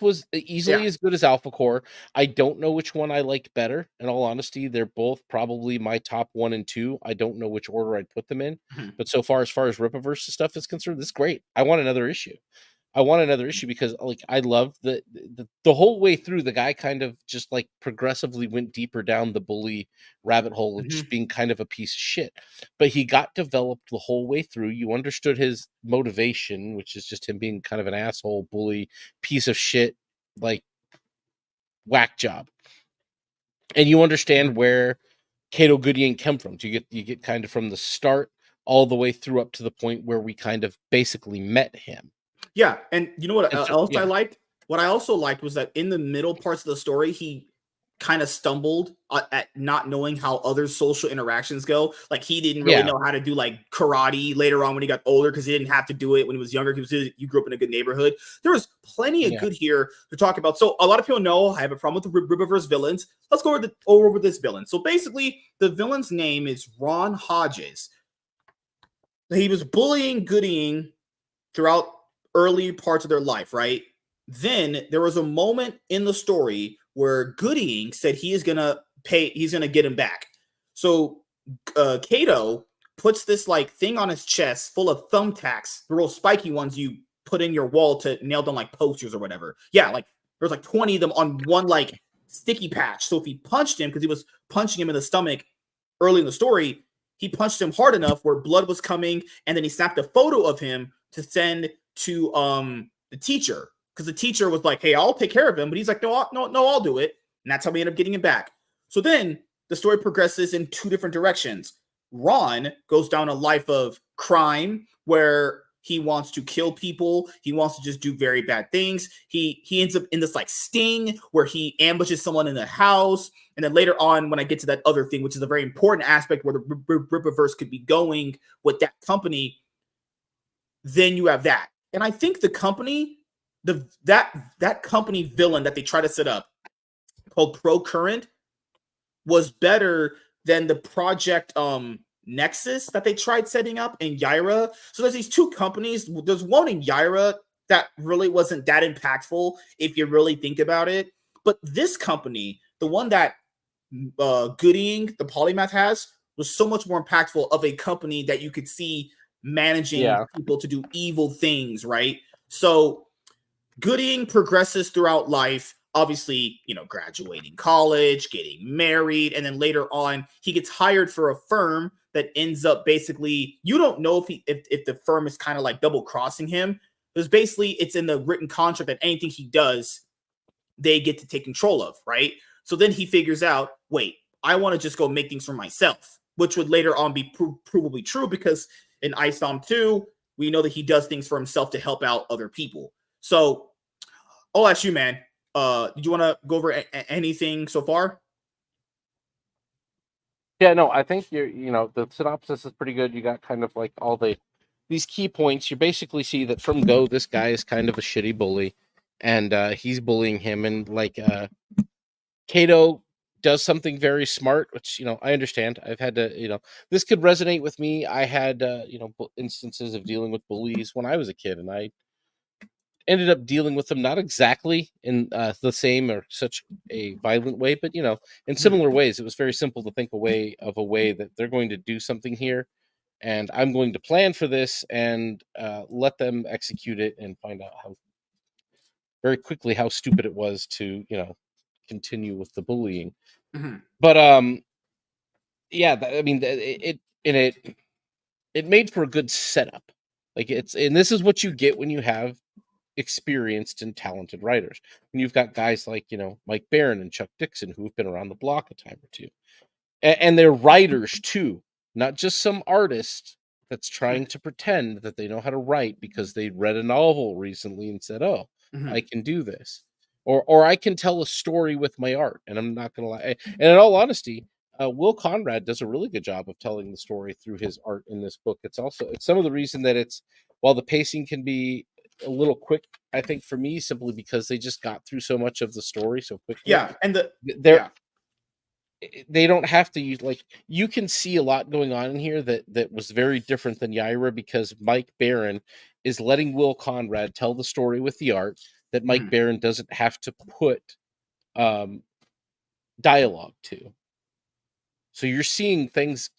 was easily as good as Alpha Core. I don't know which one I like better. In all honesty, they're both probably my top 1 and 2. I don't know which order I'd put them in. But so far as Rippaverse stuff is concerned, this is great. I want another issue. Because like I love the whole way through, the guy kind of just like progressively went deeper down the bully rabbit hole of just being kind of a piece of shit. But he got developed the whole way through. You understood his motivation, which is just him being kind of an asshole, bully, piece of shit, like whack job. And you understand where Cato Goodyng came from. You get kind of from the start all the way through up to the point where we kind of basically met him. Yeah, and you know what else I liked? What I also liked was that in the middle parts of the story, he kind of stumbled at not knowing how other social interactions go. Like he didn't really know how to do like karate later on when he got older because he didn't have to do it when he was younger. You grew up in a good neighborhood. There was plenty of good here to talk about. So a lot of people know I have a problem with the Rippaverse villains. Let's go over this villain. So basically, the villain's name is Ron Hodges. He was bullying Goodyng throughout early parts of their life, right? Then there was a moment in the story where Goodyng said he's gonna get him back. So Cato puts this like thing on his chest full of thumbtacks, the real spiky ones you put in your wall to nail down like posters or whatever. Yeah, like there's like 20 of them on one like sticky patch. So if he punched him, because he was punching him in the stomach early in the story, he punched him hard enough where blood was coming, and then he snapped a photo of him to send to the teacher, because the teacher was like, hey, I'll take care of him, but he's like, no, I'll do it. And that's how we end up getting him back. So then the story progresses in two different directions. Ron goes down a life of crime where he wants to kill people. He wants to just do very bad things. He ends up in this like sting where he ambushes someone in the house. And then later on, when I get to that other thing, which is a very important aspect where the Rippaverse could be going with that company, then you have that. And I think the company, that company villain that they try to set up called Pro Current was better than the Project Nexus that they tried setting up in Yaira. So there's these two companies. There's one in Yaira that really wasn't that impactful if you really think about it. But this company, the one that Goodyng, the Polymath has, was so much more impactful of a company that you could see managing people to do evil things, right? So Goodyng progresses throughout life, obviously, graduating college, getting married, and then later on, he gets hired for a firm that ends up basically, you don't know if the firm is kind of like double crossing him. Because basically, it's in the written contract that anything he does, they get to take control of, right? So then he figures out, wait, I want to just go make things for myself, which would later on be provably true because in ISOM 2, we know that he does things for himself to help out other people. So I'll ask you, man. Did you want to go over anything so far? Yeah, no, I think the synopsis is pretty good. You got kind of like all these key points. You basically see that from go, this guy is kind of a shitty bully, and he's bullying him, and like Cato does something very smart, which I understand. I've had to, this could resonate with me. I had instances of dealing with bullies when I was a kid, and I ended up dealing with them not exactly in the same or such a violent way, but in similar ways. It was very simple to think of a way that they're going to do something here, and I'm going to plan for this and let them execute it and find out very quickly how stupid it was to continue with the bullying. Mm-hmm. But yeah, I mean it made for a good setup. And this is what you get when you have experienced and talented writers. When you've got guys like Mike Barron and Chuck Dixon who've been around the block a time or two, and they're writers too, not just some artist that's trying to pretend that they know how to write because they read a novel recently and said, "Oh, I can do this," or I can tell a story with my art. And I'm not gonna lie. And in all honesty, Will Conrad does a really good job of telling the story through his art in this book. It's some of the reason that while the pacing can be a little quick, I think for me, simply because they just got through so much of the story so quickly. Yeah, and they don't have to use, like, you can see a lot going on in here that was very different than Yaira, because Mike Barron is letting Will Conrad tell the story with the art that Mike Barron doesn't have to put dialogue to. So you're seeing things,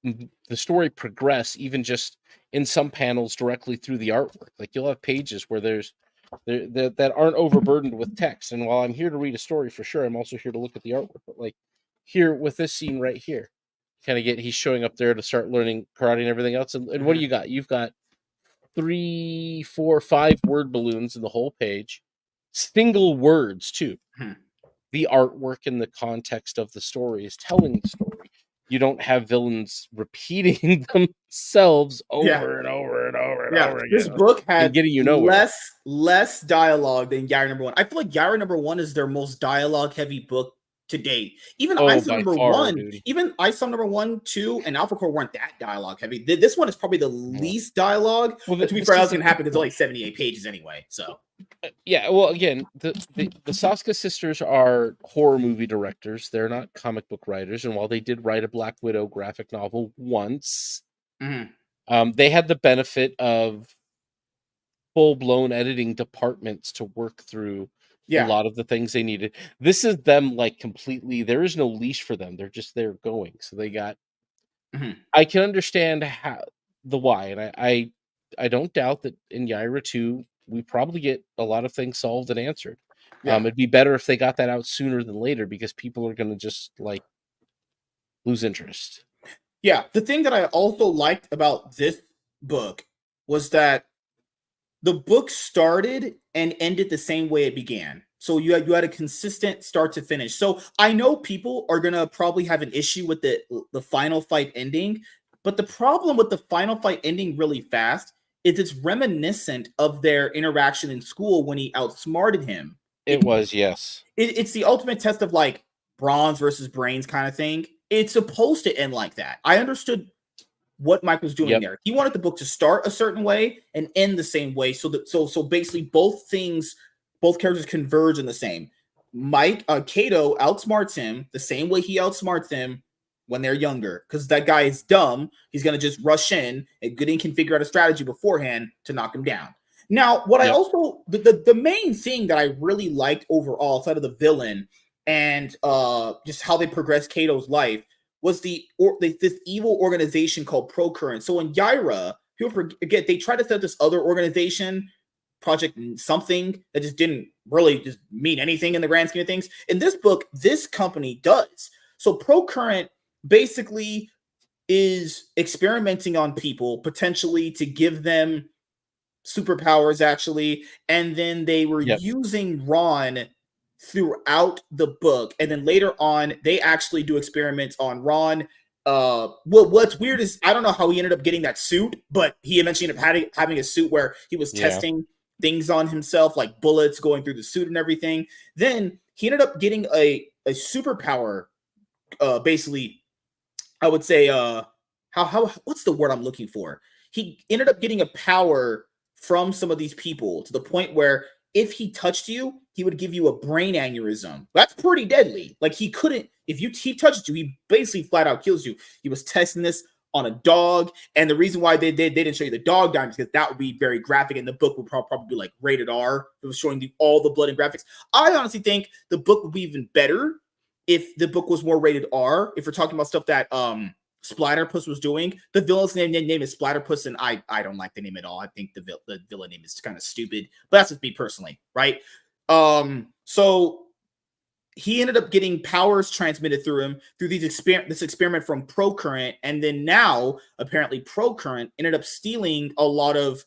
the story progress even just in some panels directly through the artwork. Like, you'll have pages where that aren't overburdened with text. And while I'm here to read a story for sure, I'm also here to look at the artwork. But like here with this scene right here, he's showing up there to start learning karate and everything else. And what do you got? You've got 3, 4, 5 word balloons in the whole page, single words too. The artwork and the context of the story is telling the story. You don't have villains repeating themselves over and over and over and over again. This book had getting nowhere. less dialogue than Yaira number 1. I feel like Yaira number 1 is their most dialogue heavy book to date. Even ISOM number 1, dude. Even ISOM number 1, 2, and Alpha Core weren't that dialogue heavy. This one is probably the least dialogue. Well, to be fair, that's gonna happen. It's only 78 pages anyway. So yeah, well, again, the Soska sisters are horror movie directors. They're not comic book writers, and while they did write a Black Widow graphic novel once, they had the benefit of full-blown editing departments to work through a lot of the things they needed. This is them, like, completely, there is no leash for them. They're just there going. So they got I can understand the why, and I don't doubt that in Yaira 2 we probably get a lot of things solved and answered. It'd be better if they got that out sooner than later, because people are going to just like lose interest. Yeah, the thing that I also liked about this book was that the book started and ended the same way it began. So you had a consistent start to finish. So I know people are going to probably have an issue with the final fight ending, but the problem with the final fight ending really fast is it's reminiscent of their interaction in school when he outsmarted him. It's the ultimate test of like bronze versus brains kind of thing. It's supposed to end like that. I understood what Mike was doing there. He wanted the book to start a certain way and end the same way. So basically both characters converge in the same. Cato outsmarts him the same way he outsmarts them when they're younger, because that guy is dumb. He's going to just rush in, and Goodyng can figure out a strategy beforehand to knock him down. Now, what I also, the main thing that I really liked overall, outside of the villain and just how they progressed Cato's life, was this evil organization called Procurrent. So in Yaira, people forget, they try to set up this other organization project something that just didn't really just mean anything in the grand scheme of things. In this book, this company does. So ProCurrent basically is experimenting on people potentially to give them superpowers, actually, and then they were using Ron throughout the book, and then later on they actually do experiments on Ron. What's weird is I don't know how he ended up getting that suit, but he eventually ended up having a suit where he was testing things on himself, like bullets going through the suit and everything. Then he ended up getting a superpower, basically, I would say, how what's the word I'm looking for? He ended up getting a power from some of these people to the point where if he touched you, he would give you a brain aneurysm. That's pretty deadly. Like, he couldn't, if he touched you, he basically flat out kills you. He was testing this on a dog, and the reason why they didn't show you the dog dying is because that would be very graphic, and the book would probably be like rated R. It was showing all the blood and graphics. I honestly think the book would be even better if the book was more rated R. If we're talking about stuff that Splatterpuss was doing. The villain's name is Splatterpuss, and I don't like the name at all. I think the villain name is kind of stupid, but that's just me personally, right? So he ended up getting powers transmitted through him through this experiment from ProCurrent, and then now apparently ProCurrent ended up stealing a lot of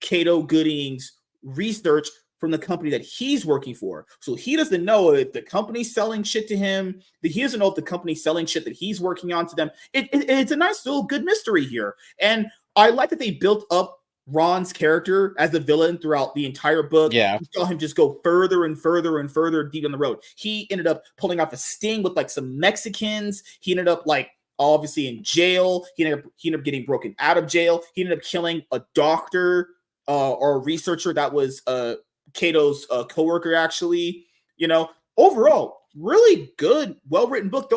Cato Gooding's research from the company that he's working for. So he doesn't know if the company's selling shit to him. He doesn't know if the company's selling shit that he's working on to them. It's a nice little good mystery here. And I like that they built up Ron's character as the villain throughout the entire book. Yeah. You saw him just go further and further and further deep on the road. He ended up pulling off a sting with like some Mexicans. He ended up like obviously in jail. He ended up getting broken out of jail. He ended up killing a doctor or a researcher that was Cato's coworker, actually. Overall, really good, well-written book.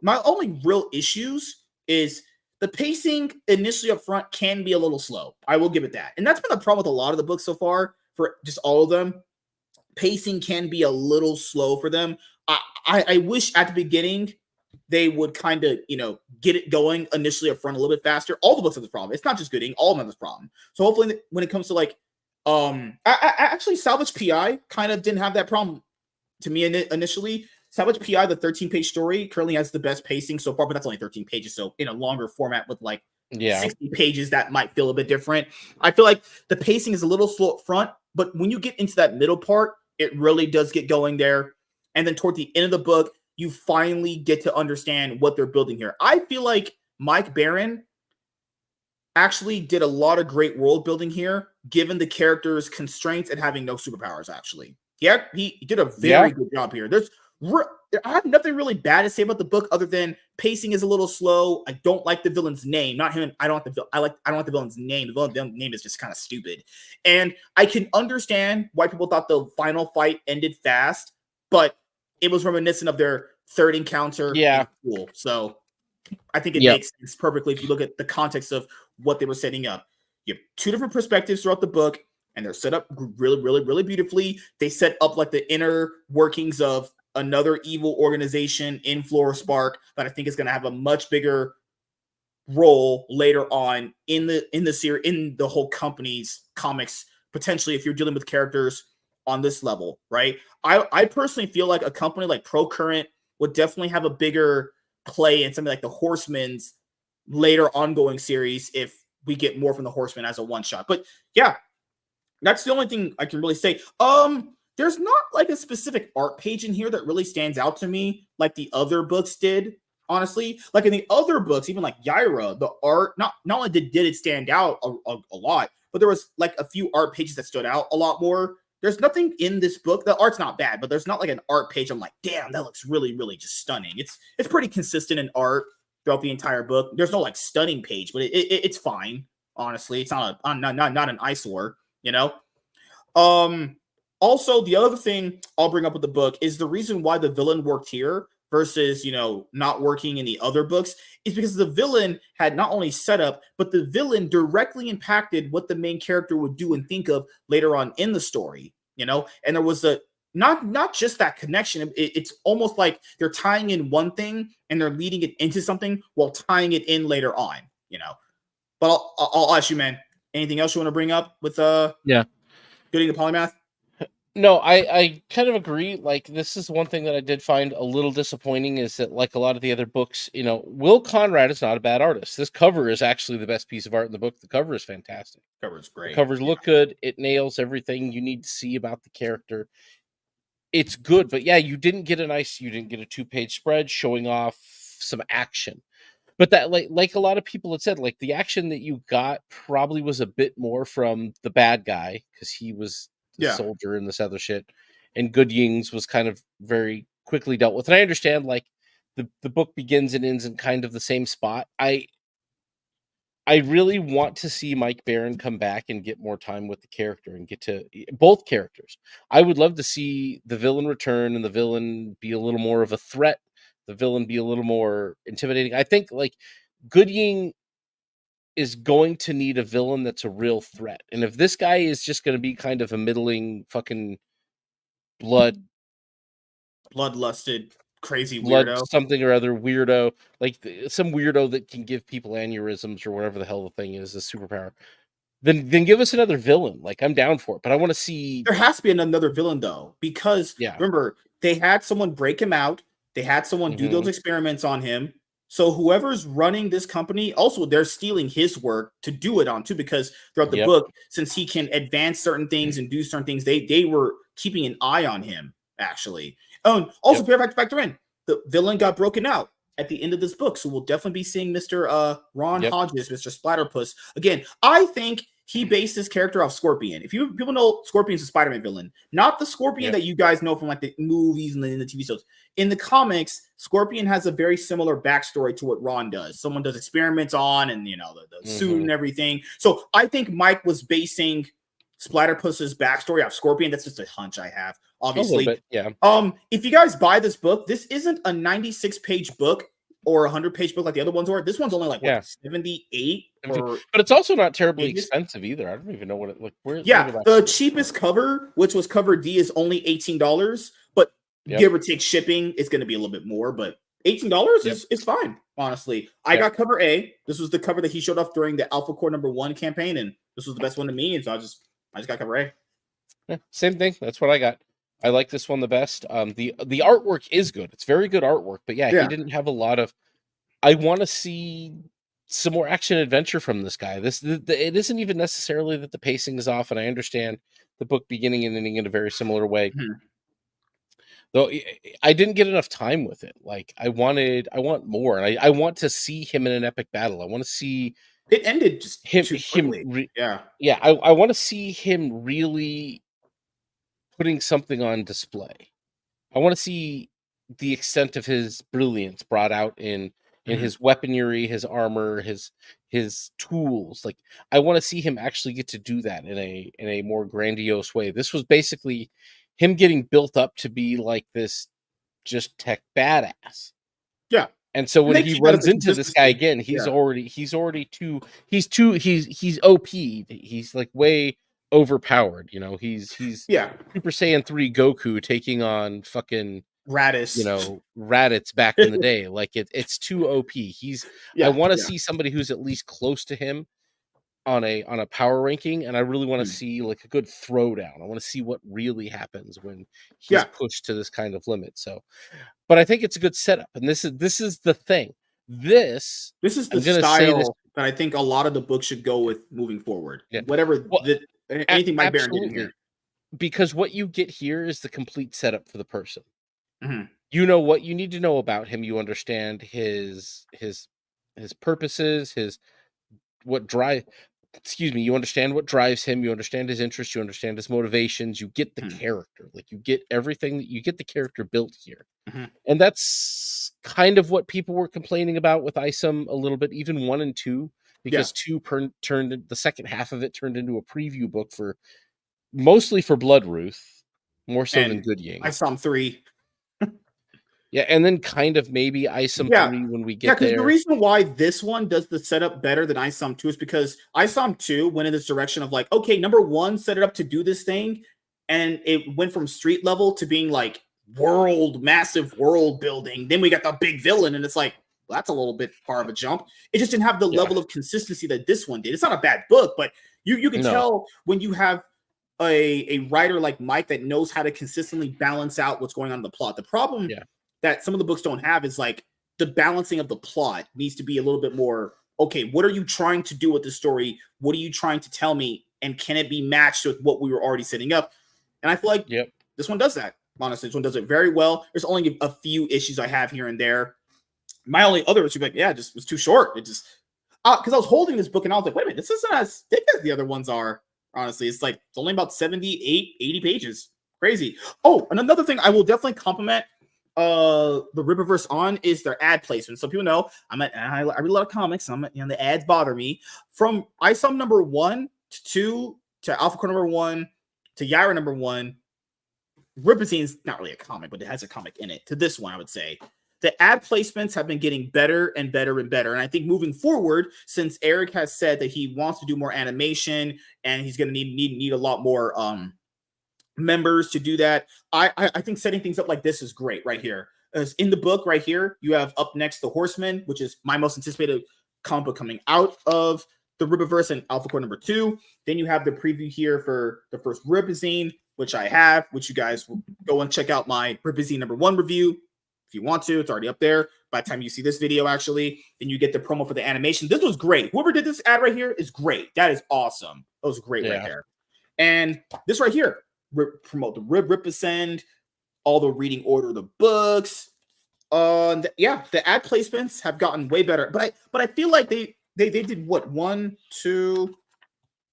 My only real issues is the pacing initially up front can be a little slow. I will give it that. And that's been the problem with a lot of the books so far, for just all of them. Pacing can be a little slow for them. I wish at the beginning they would kind of, get it going initially up front a little bit faster. All the books have this problem. It's not just Gooding. All of them have this problem. So hopefully when it comes to like, actually Salvage PI kind of didn't have that problem to me initially. Salvage PI, the 13-page story, currently has the best pacing so far, but that's only 13 pages. So in a longer format with like 60 pages, that might feel a bit different. I feel like the pacing is a little slow up front, but when you get into that middle part, it really does get going there. And then toward the end of the book, you finally get to understand what they're building here. I feel like Mike Barron actually did a lot of great world building here, given the character's constraints and having no superpowers, actually. Yeah, he did a very good job here. I have nothing really bad to say about the book other than pacing is a little slow. I don't like the villain's name. Not him. I don't like the villain's name. The villain's name is just kind of stupid. And I can understand why people thought the final fight ended fast, but it was reminiscent of their third encounter. Yeah. Cool. So I think it makes sense perfectly if you look at the context of what they were setting up. You have two different perspectives throughout the book, and they're set up really, really, really beautifully. They set up like the inner workings of another evil organization in Flora Spark that I think is going to have a much bigger role later on in the series, in the whole company's comics, potentially if you're dealing with characters on this level, right? I personally feel like a company like ProCurrent would definitely have a bigger play in something like the Horsemen's later ongoing series if we get more from the Horsemen as a one-shot. But yeah, that's the only thing I can really say. There's not like a specific art page in here that really stands out to me like the other books did, honestly. Like in the other books, even like Yaira, the art, not only did it stand out a lot, but there was like a few art pages that stood out a lot more. There's nothing in this book. The art's not bad, but there's not like an art page I'm like, damn, that looks really, really just stunning. It's pretty consistent in art throughout the entire book. There's no like stunning page, but it's fine, honestly. It's not an eyesore, Also, the other thing I'll bring up with the book is the reason why the villain worked here versus, not working in the other books is because the villain had not only setup, but the villain directly impacted what the main character would do and think of later on in the story, and there was not just that connection. It's almost like they're tying in one thing and they're leading it into something while tying it in later on, but I'll ask you, man, anything else you want to bring up with Yeah. Goodyng the Polymath? No, I kind of agree. Like, this is one thing that I did find a little disappointing is that, like a lot of the other books, Will Conrad is not a bad artist. This cover is actually the best piece of art in the book. The cover is fantastic. Cover's The great. covers look good. It nails everything you need to see about the character. It's good, but yeah, you didn't get a 2-page spread showing off some action. But that, like a lot of people had said, like the action that you got probably was a bit more from the bad guy because he was the soldier and this other shit, and Goodyng's was kind of very quickly dealt with. And I understand, like the book begins and ends in kind of the same spot. I really want to see Mike Baron come back and get more time with the character and get to both characters. I would love to see the villain return and the villain be a little more of a threat. The villain be a little more intimidating. I think like Goodyng is going to need a villain that's a real threat. And if this guy is just going to be kind of a middling fucking bloodlusted crazy weirdo, something or other weirdo, like some weirdo that can give people aneurysms or whatever the hell the thing is, a superpower, then give us another villain. Like, I'm down for it, but I want to see. There has to be another villain though, because remember, they had someone break him out. They had someone do those experiments on him. So whoever's running this company, also they're stealing his work to do it on too, because throughout the book, since he can advance certain things and do certain things, they were keeping an eye on him actually. Oh, also factor in the villain got broken out at the end of this book, so we'll definitely be seeing Mr. Ron Hodges, Mr. Splatterpuss again. I think he based his character off Scorpion. If people know Scorpion's a Spider-Man villain, not the Scorpion that you guys know from like the movies and the TV shows. In the comics, Scorpion has a very similar backstory to what Ron does. Someone does experiments on, and the suit and everything. So I think Mike was basing Splatterpuss's backstory off Scorpion. That's just a hunch I have, obviously. A little bit, if you guys buy this book, this isn't a 96-page book or a 100-page book like the other ones were. This one's only like 78. But it's also not terribly expensive either. I don't even know what it like. The cheapest cover, which was cover D, is only $18, but give or take shipping, it's going to be a little bit more. But $18 is fine, honestly. I got cover A. This was the cover that he showed off during the Alpha Core #1 campaign, and this was the best one to me. And so I just got cover A. Yeah, same thing. That's what I got. I like this one the best. The artwork is good. It's very good artwork, but he didn't have a lot of. I want to see some more action adventure from this guy. It isn't even necessarily that the pacing is off, and I understand the book beginning and ending in a very similar way. Though I didn't get enough time with it. Like I want more, and I want to see him in an epic battle. I want to see it ended just too quickly. I want to see him really putting something on display. I want to see the extent of his brilliance brought out in his weaponry, his armor, his tools. Like I want to see him actually get to do that in a more grandiose way. This was basically him getting built up to be like this just tech badass. Yeah. And so when he runs into this guy again, he's OP'd. He's like way overpowered. He's Super Saiyan 3 Goku taking on fucking Raditz. Raditz back in the day. Like it's too OP. I want to see somebody who's at least close to him on a power ranking, and I really want to see like a good throwdown. I want to see what really happens when he's pushed to this kind of limit. So, but I think it's a good setup, and this is the thing. This is the style that I think a lot of the books should go with moving forward. Yeah. Anything Mike Baron did here. Because what you get here is the complete setup for the person. You know what you need to know about him. You understand his purposes, you understand what drives him, you understand his interests, you understand his motivations, you get the character. Like you get everything, you get the character built here. And that's kind of what people were complaining about with Isom a little bit, even 1 and 2, because 2 turned the second half of it turned into a preview book mostly for Bloodruth, more so than Goodyng. Isom 3. Yeah, and then kind of maybe Isom 3 when we get there. Yeah, because the reason why this one does the setup better than Isom 2 is because Isom 2 went in this direction of like, okay, number 1 set it up to do this thing, and it went from street level to being like massive world building. Then we got the big villain, and it's like, well, that's a little bit far of a jump. It just didn't have the level of consistency that this one did. It's not a bad book, but you can tell when you have a writer like Mike that knows how to consistently balance out what's going on in the plot. The problem that some of the books don't have is like the balancing of the plot needs to be a little bit more, okay, what are you trying to do with the story? What are you trying to tell me? And can it be matched with what we were already setting up? And I feel like this one does that. Honestly, this one does it very well. There's only a few issues I have here and there. My only other issue, like, it just was too short. It just, because I was holding this book and I was like, wait a minute, this isn't as thick as the other ones are. Honestly, it's like it's only about 78, 80 pages. Crazy. Oh, and another thing I will definitely compliment the Rippaverse on is their ad placement. So people know I read a lot of comics. The ads bother me. From ISOM number 1 to 2 to Alpha Core number 1 to Yaira number 1. Rippazine's not really a comic, but it has a comic in it. To this one, I would say the ad placements have been getting better and better and better. And I think moving forward, since Eric has said that he wants to do more animation and he's going to need a lot more members to do that, I think setting things up like this is great right here. As in the book right here, you have up next The Horseman, which is my most anticipated comic book coming out of the Rippaverse and Alpha Core number 2. Then you have the preview here for the first Rippazine, which I have, which you guys will go and check out my Rippazine number 1 review. If you want to, it's already up there by the time you see this video, actually. Then you get the promo for the animation. This was great. Whoever did this ad right here is great. That is awesome. That was great right there. And this right here, promote the Ripascend, all the reading order of the books. The ad placements have gotten way better. But I feel like they did what? 1, 2,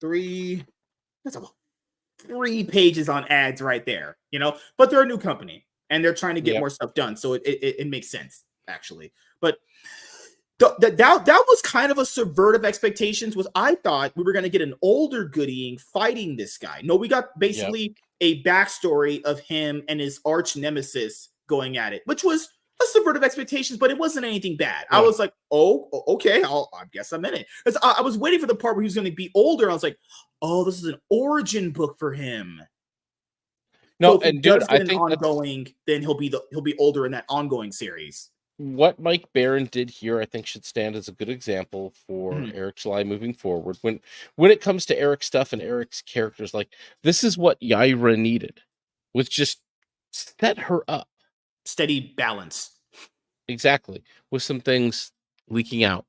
3. That's about 3 pages on ads right there, but they're a new company and they're trying to get more stuff done. So it makes sense, actually. But that was kind of a subvertive expectations. Was I thought we were going to get an older Goodying fighting this guy. No, we got basically a backstory of him and his arch nemesis going at it, which was a subvertive expectations, but it wasn't anything bad. I was like, oh, okay, I guess I'm in it. Because I was waiting for the part where he was going to be older. I was like, oh, this is an origin book for him. No, so and dude, I think ongoing, then he'll be older in that ongoing series. What Mike Barron did here, I think, should stand as a good example for Eric July moving forward. When it comes to Eric's stuff and Eric's characters, like this is what Yaira needed, was just set her up. Steady balance. Exactly. With some things leaking out,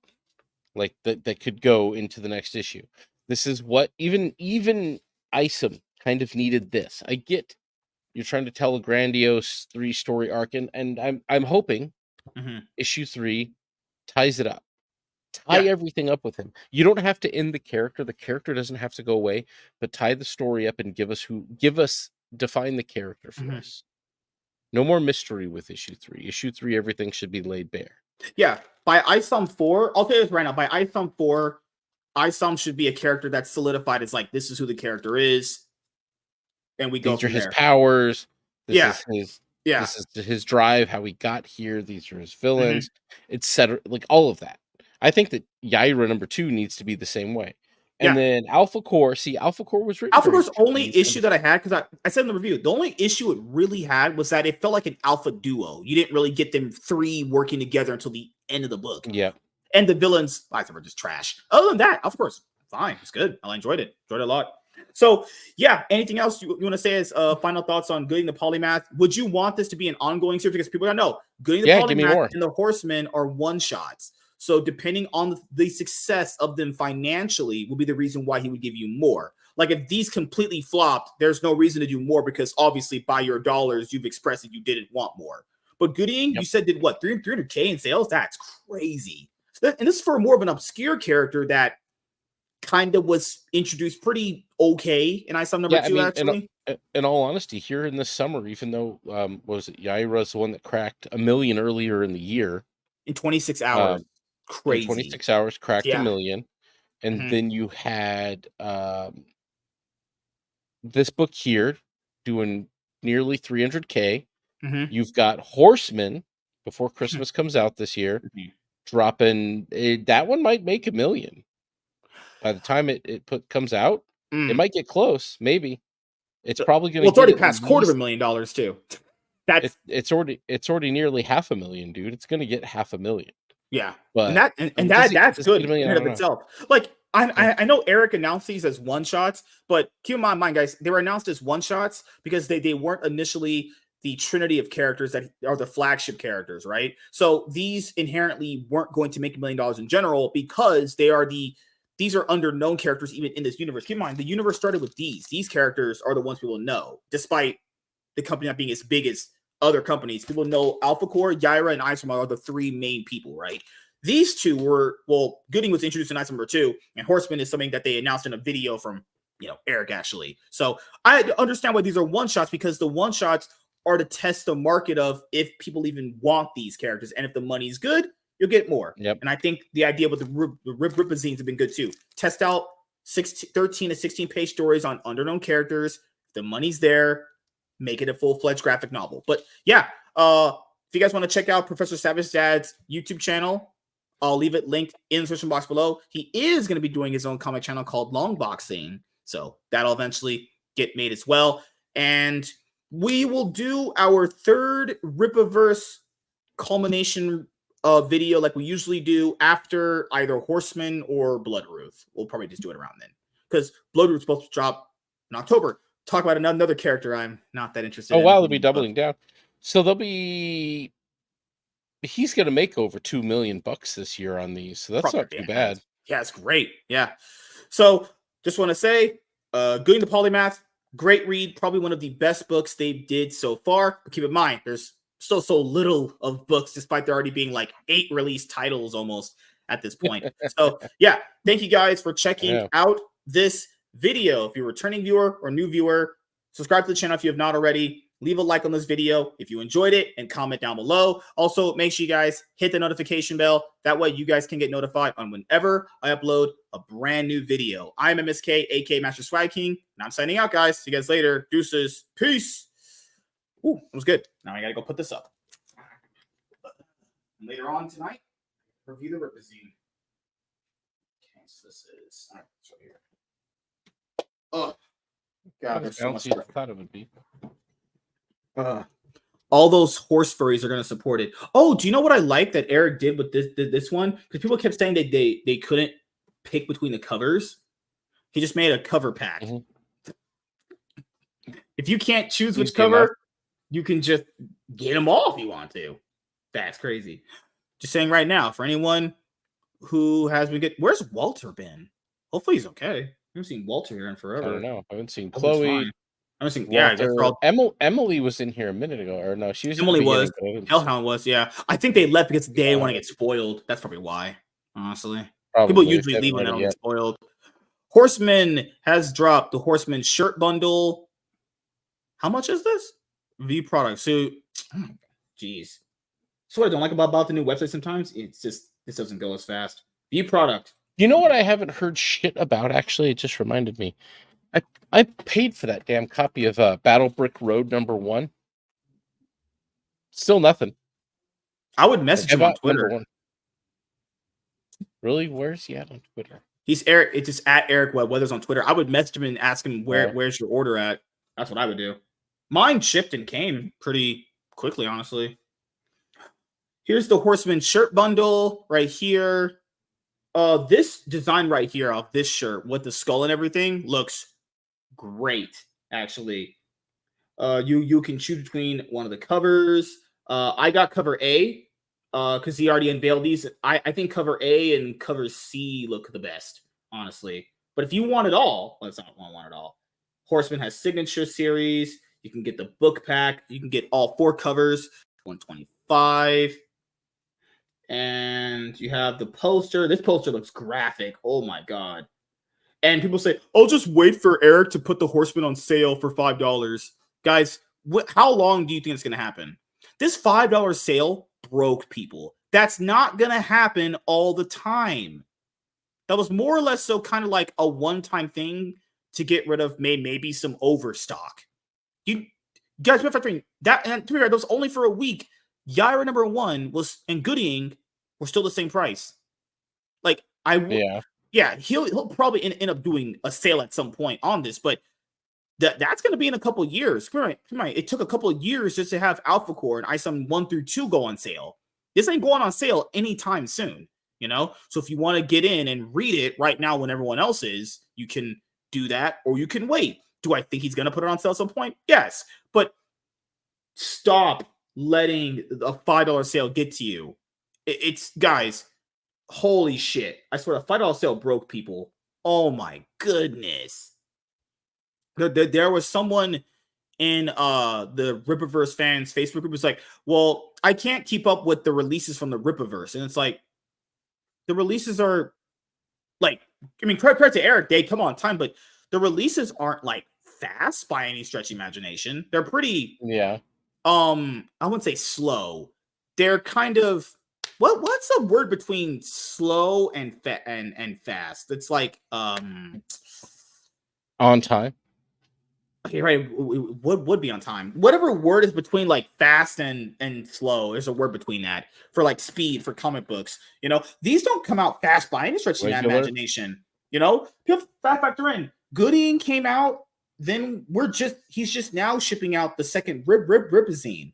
like that could go into the next issue. This is what even Isom kind of needed this. I get you're trying to tell a grandiose 3-story arc, and I'm hoping issue 3 ties it up. Tie everything up with him. You don't have to end the character. The character doesn't have to go away, but tie the story up and define the character for us. No more mystery with issue 3. Issue 3, everything should be laid bare. Yeah. By ISOM 4, I'll tell you this right now. By ISOM 4, ISOM should be a character that's solidified as like, this is who the character is. And we go These are from his there. powers. This is his drive, how he got here. These are his villains, etc. Like all of that. I think that Yaira number 2 needs to be the same way. And then Alpha Core. See, Alpha Core was written. Alpha Core's only issue that I had, because I said in the review, the only issue it really had was that it felt like an alpha duo. You didn't really get them 3 working together until the end of the book. Yeah. And the villains, I thought, were just trash. Other than that, Alpha Core's fine. It's good. I enjoyed it. Enjoyed it a lot. So, anything else you want to say as final thoughts on Goodyng the Polymath? Would you want this to be an ongoing series? Because people gotta know, Goodyng the Polymath and the Horsemen are one-shots. So depending on the success of them financially will be the reason why he would give you more. Like if these completely flopped, there's no reason to do more because obviously by your dollars, you've expressed that you didn't want more. But Goodyng, you said did what? 300K in sales? That's crazy. And this is for more of an obscure character that kind of was introduced pretty okay in ISOM number 2, actually. In all honesty, here in the summer, even though Yaira's the one that cracked 1 million earlier in the year. In 26 hours. Crazy. In 26 hours, cracked 1 million. And then you had this book here doing nearly 300K. You've got Horseman before Christmas comes out this year, dropping that one might make 1 million. By the time it comes out, it might get close. Maybe it's probably going to. Well, it's already past $250,000 too. That's it's already nearly 500,000, dude. It's going to get 500,000. Yeah, but that's good in and of itself. Like I know Eric announced these as one shots, but keep in mind, guys, they were announced as one shots because they weren't initially the trinity of characters that are the flagship characters, right? So these inherently weren't going to make $1 million in general because these are under-known characters even in this universe. Keep in mind, the universe started with these. These characters are the ones people know, despite the company not being as big as other companies. People know Alpha Core, Yaira, and Iceman are the three main people, right? These two were, well, Goodyng was introduced in Ice number 2, and Horseman is something that they announced in a video from, Eric, actually. So I understand why these are one-shots, because the one-shots are to test the market of if people even want these characters, and if the money's good, you'll get more. Yep. And I think the idea with the Ripazines have been good, too. Test out 13 to 16-page stories on underknown characters. If the money's there, make it a full-fledged graphic novel. But, yeah, if you guys want to check out Professor Savage Dad's YouTube channel, I'll leave it linked in the description box below. He is going to be doing his own comic channel called Longboxing, so that'll eventually get made as well. And we will do our third Ripaverse culmination video like we usually do after either Horseman or Bloodruth. We'll probably just do it around then, because Bloodruth's supposed to drop in October. Talk about another character I'm not that interested in. Oh, wow, they'll be doubling down. So he's going to make over $2 million this year on these, so that's not too bad. Yeah, it's great. Yeah. So just want to say, Goodyng the Polymath, great read, probably one of the best books they did so far. But keep in mind, there's still so little of books, despite there already being like 8 released titles almost at this point. So yeah, thank you guys for checking out this video. If you're a returning viewer or new viewer, subscribe to the channel if you have not already. Leave a like on this video if you enjoyed it, and comment down below. Also, make sure you guys hit the notification bell. That way you guys can get notified on whenever I upload a brand new video. I'm MSK, aka Master Swag King, and I'm signing out, guys. See you guys later. Deuces. Peace. Ooh, that was good. Now I gotta go put this up. And later on tonight, review the Ripazine. Okay, so this is right here. Oh, God, there's so much stuff. I thought it would be. All those horse furries are going to support it. Oh, do you know what I like that Eric did with this one? Because people kept saying that they couldn't pick between the covers. He just made a cover pack. Mm-hmm. If you can't choose which cover, you can just get them all if you want to. That's crazy. Just saying right now, for anyone who has been where's Walter been? Hopefully he's okay. I haven't seen Walter here in forever. I don't know. I haven't seen Chloe. I was thinking, yeah, Emily was in here a minute ago, or no, she was. Emily was. Hellhound was, yeah. I think they left because they want to get spoiled. That's probably why. Honestly, people usually leave when they don't get spoiled. Horseman has dropped the Horseman shirt bundle. How much is this? V product. So, jeez. So what I don't like about the new website sometimes, it's just this doesn't go as fast. V product. You know what I haven't heard shit about? Actually, it just reminded me. I paid for that damn copy of Battle Brick Road #1. Still nothing. I would message him on Twitter. Really? Where's he at on Twitter? He's Eric. It's just at Eric Weathers on Twitter. I would message him and ask him where's your order at. That's what I would do. Mine shipped and came pretty quickly, honestly. Here's the Horseman shirt bundle right here. This design right here of this shirt with the skull and everything looks great, actually. You can choose between one of the covers. I got cover A because he already unveiled these. I think cover A and cover C look the best, honestly. But if you want it all, well, it's not want it all. Horseman has signature series. You can get the book pack. You can get all 4 covers, $125. And you have the poster. This poster looks graphic. Oh my god. And people say, "Oh, just wait for Eric to put the Horseman on sale for $5." Guys, how long do you think it's going to happen? This $5 sale broke people. That's not going to happen all the time. That was more or less so kind of like a one-time thing to get rid of maybe some overstock. You guys, factoring that, and to be fair, that was only for a week. Yaira #1 was and Goodyng were still the same price. Like he'll probably end up doing a sale at some point on this, but that's going to be in a couple of years. Come on. It took a couple of years just to have Alpha Core and ISOM 1 through 2 go on sale. This ain't going on sale anytime soon. you know? So if you want to get in and read it right now when everyone else is, you can do that, or you can wait. Do I think he's going to put it on sale at some point? Yes. But stop letting a $5 sale get to you. It's, guys, holy shit. I swear, a $5 sale broke people. Oh my goodness. There was someone in the Rippaverse fans Facebook group was like, well, I can't keep up with the releases from the Rippaverse. And it's like, the releases are like, I mean, credit to Eric, they come on time, but the releases aren't like fast by any stretch of imagination. They're pretty, I wouldn't say slow. They're kind of, what's the word between slow and fast? It's like on time. Okay, right. What would be on time? Whatever word is between like fast and slow. There's a word between that for like speed for comic books. You know, these don't come out fast by any stretch of the imagination. You know, people factor in. Goodyng came out, then he's just now shipping out the second Ripazine.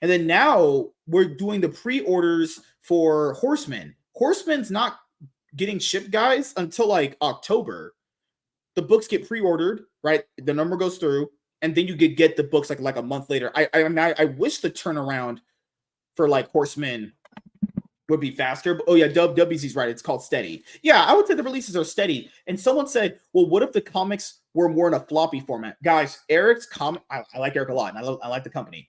And then now we're doing the pre-orders for Horseman. Horseman's not getting shipped, guys, until like October. The books get pre-ordered, right? The number goes through, and then you get the books like a month later. I wish the turnaround for like Horseman would be faster. But, oh yeah, WC's right. It's called steady. Yeah, I would say the releases are steady. And someone said, well, what if the comics were more in a floppy format? Guys, Eric's comic, I like Eric a lot, and I like the company.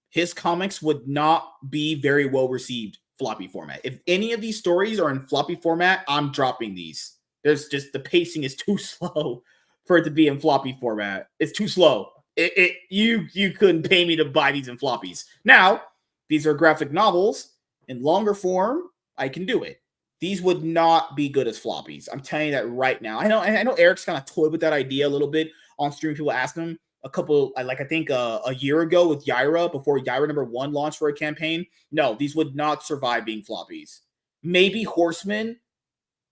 His comics would not be very well received floppy format. If any of these stories are in floppy format, I'm dropping these. There's just, the pacing is too slow for it to be in floppy format. It's too slow. You couldn't pay me to buy these in floppies. Now, these are graphic novels in longer form. I can do it. These would not be good as floppies. I'm telling you that right now. I know Eric's kind of toyed with that idea a little bit on stream. People ask him a year ago with Yaira, before Yaira #1 launched for a campaign. No, these would not survive being floppies. Maybe Horseman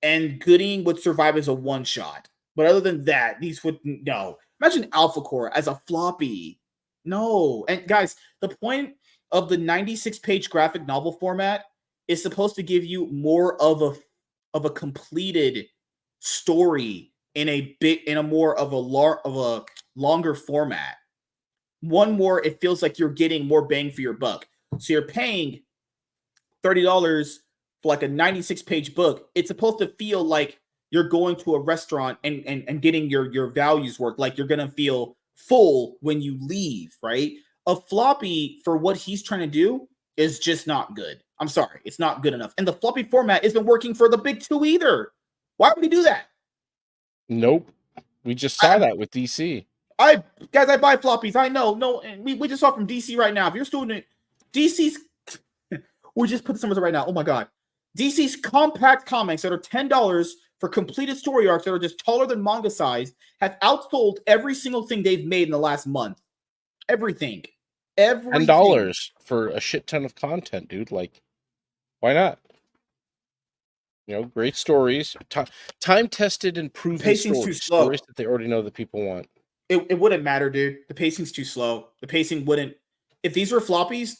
and Goodyng would survive as a one-shot. But other than that, these would, no. Imagine Alpha Core as a floppy. No. And guys, the point of the 96-page graphic novel format is supposed to give you more of a completed story in a more of a longer format. One more, it feels like you're getting more bang for your buck. So you're paying $30 for like a 96-page book. It's supposed to feel like you're going to a restaurant and getting your values work, like you're gonna feel full when you leave, right? A floppy, for what he's trying to do, is just not good. I'm sorry, it's not good enough. And the floppy format isn't working for the big two either. Why would we do that? Nope. We just saw that with DC. I buy floppies. I know. No, we just saw from DC right now. If you're still doing DC's, we just put this numbers right now. Oh my god. DC's compact comics that are $10 for completed story arcs that are just taller than manga size have outsold every single thing they've made in the last month. Everything. $10 for a shit ton of content, dude. Like, why not? You know, great stories, time-tested and proven pacing's stories, too slow. Stories that they already know that people want. It wouldn't matter, dude. The pacing's too slow. The pacing wouldn't. If these were floppies,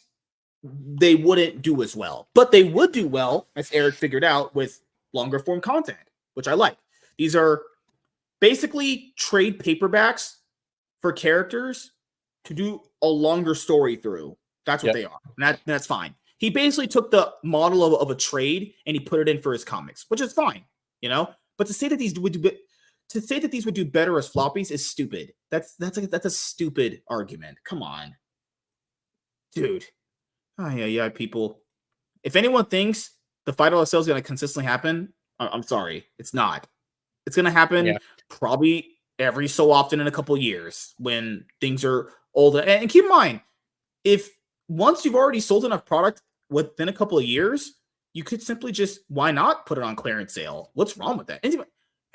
they wouldn't do as well. But they would do well, as Eric figured out, with longer form content, which I like. These are basically trade paperbacks for characters to do a longer story through. That's what they are. And that's fine. He basically took the model of a trade and he put it in for his comics, which is fine, you know. But to say that these would do better as floppies is stupid. That's a stupid argument. Come on, dude. Oh yeah, people. If anyone thinks the $5 sale is going to consistently happen, I'm sorry, it's not. It's going to happen probably every so often in a couple years when things are older. And keep in mind, if once you've already sold enough product within a couple of years, you could simply just, why not put it on clearance sale? What's wrong with that?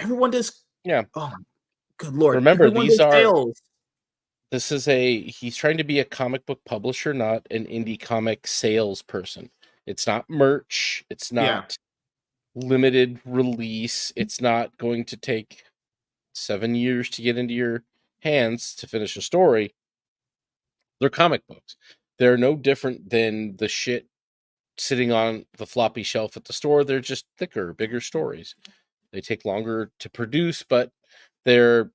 Everyone does. Yeah. Oh, good Lord. Remember, everyone these are sales. He's trying to be a comic book publisher, not an indie comic salesperson. It's not merch. It's not limited release. It's not going to take 7 years to get into your hands to finish a story. They're comic books. They're no different than the shit sitting on the floppy shelf at the store. They're just thicker, bigger stories. They take longer to produce, but they're,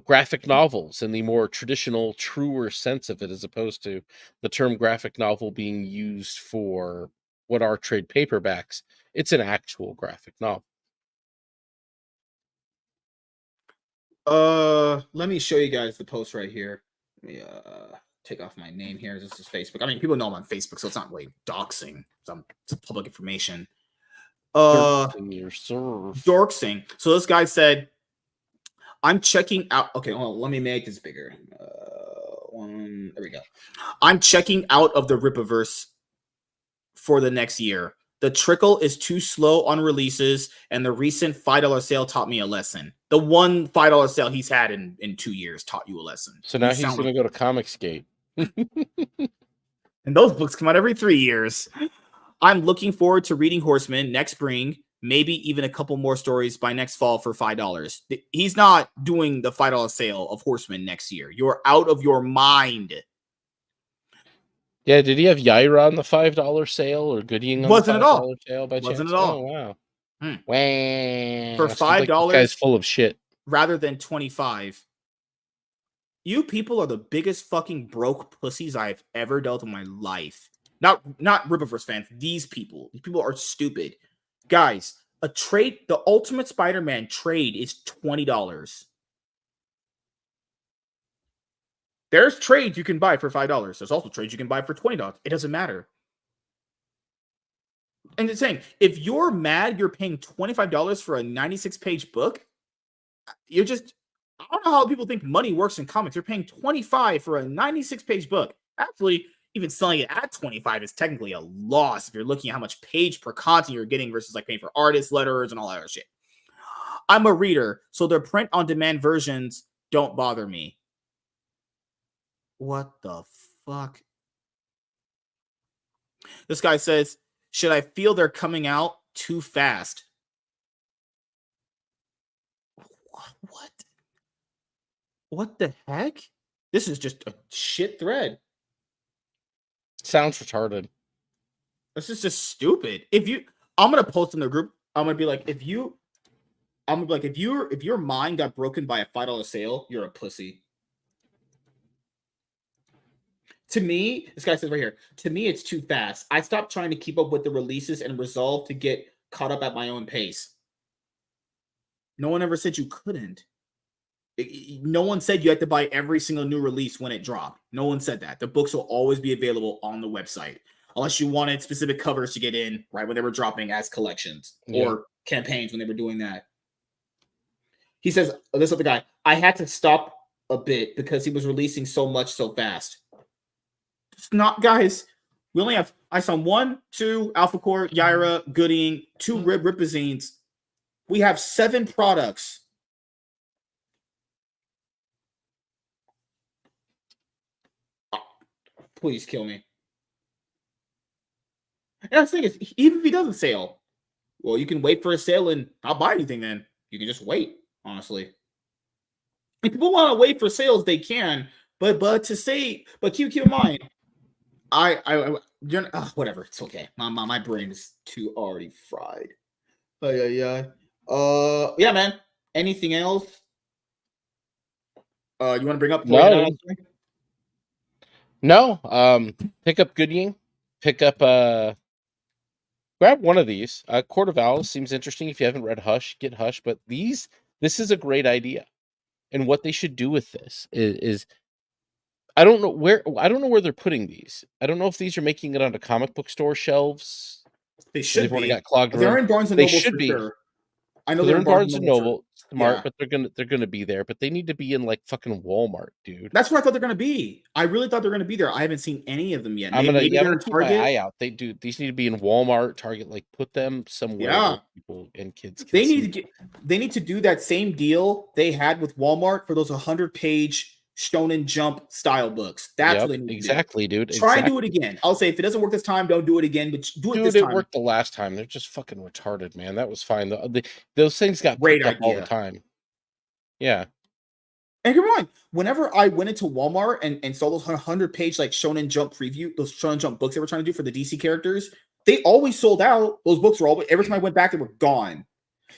graphic novels in the more traditional, truer sense of it, as opposed to the term graphic novel being used for what are trade paperbacks. It's an actual graphic novel. Let me show you guys the post right here. Let me take off my name here. This is Facebook. I mean, people know I'm on Facebook, so it's not really doxing. It's public information. Dorksing. So this guy said, I'm checking out. Okay, hold on, let me make this bigger. There we go. I'm checking out of the Rippaverse for the next year. The trickle is too slow on releases, and the recent $5 sale taught me a lesson. The one $5 sale he's had in 2 years taught you a lesson. So now he's going to go to Comicsgate. And those books come out every 3 years. I'm looking forward to reading Horseman next spring, maybe even a couple more stories by next fall for $5. He's not doing the $5 sale of Horseman next year. You're out of your mind. Yeah, did he have Yaira on the $5 sale or Goodying on Wasn't the $5 $5 sale by Wasn't chance? at all. Oh, wow. For $5, this guy's full of shit. Rather than $25. You people are the biggest fucking broke pussies I've ever dealt in my life. Not Rippaverse fans. These people are stupid. Guys, the Ultimate Spider-Man trade is $20. There's trades you can buy for $5. There's also trades you can buy for $20. It doesn't matter. And it's saying, if you're mad you're paying $25 for a 96-page book, you're just... I don't know how people think money works in comics. You're paying $25 for a 96-page book. Actually, even selling it at $25 is technically a loss if you're looking at how much page per content you're getting versus like paying for artist letters and all that other shit. I'm a reader, so their print-on-demand versions don't bother me. What the fuck? This guy says, should I feel they're coming out too fast? What? What the heck? This is just a shit thread. Sounds retarded. This is just stupid. I'm gonna post in the group. I'm gonna be like, if your mind got broken by a $5 sale, you're a pussy. To me, this guy says right here, to me, it's too fast. I stopped trying to keep up with the releases and resolved to get caught up at my own pace. No one ever said you couldn't. No one said you had to buy every single new release when it dropped. No one said that. The books will always be available on the website, unless you wanted specific covers to get in right when they were dropping as collections or campaigns when they were doing that. He says, this other guy, I had to stop a bit because he was releasing so much so fast. It's not, guys. We only have, I saw 1, 2, Alpha Core, Yaira, Goodying, 2 Ripazines. We have 7 products. Please kill me. And that's the thing is, even if he doesn't sale, well, you can wait for a sale and not buy anything then. You can just wait, honestly. If people want to wait for sales, they can. But keep in mind, whatever, it's okay. My brain is too already fried. Yeah, man. Anything else? You want to bring up? No. Pick up Goodying. Pick up grab one of these. Court of Owls seems interesting. If you haven't read Hush, get Hush. But this is a great idea. And what they should do with this is I don't know where they're putting these. I don't know if these are making it onto comic book store shelves. They should be. Got clogged. They're in Barnes and Noble. They should be. Sure. I know they're in Barnes and Noble. Smart, but they're gonna be there. But they need to be in like fucking Walmart, dude. That's where I thought they're gonna be. I really thought they're gonna be there. I haven't seen any of them yet. I'm gonna keep my eye out. These need to be in Walmart, Target. Like put them somewhere. Where people and kids. They need to do that same deal they had with Walmart for those 100-page Shonen Jump style books. That's what they need exactly, to do. Dude. Try and do it again. I'll say if it doesn't work this time, don't do it again. But do it this time. It worked the last time. They're just fucking retarded, man. That was fine. Those things got great up all the time. Yeah. And come on, whenever I went into Walmart and saw those 100-page like Shonen Jump preview, those Shonen Jump books they were trying to do for the DC characters, they always sold out. Those books were always, every time I went back, they were gone.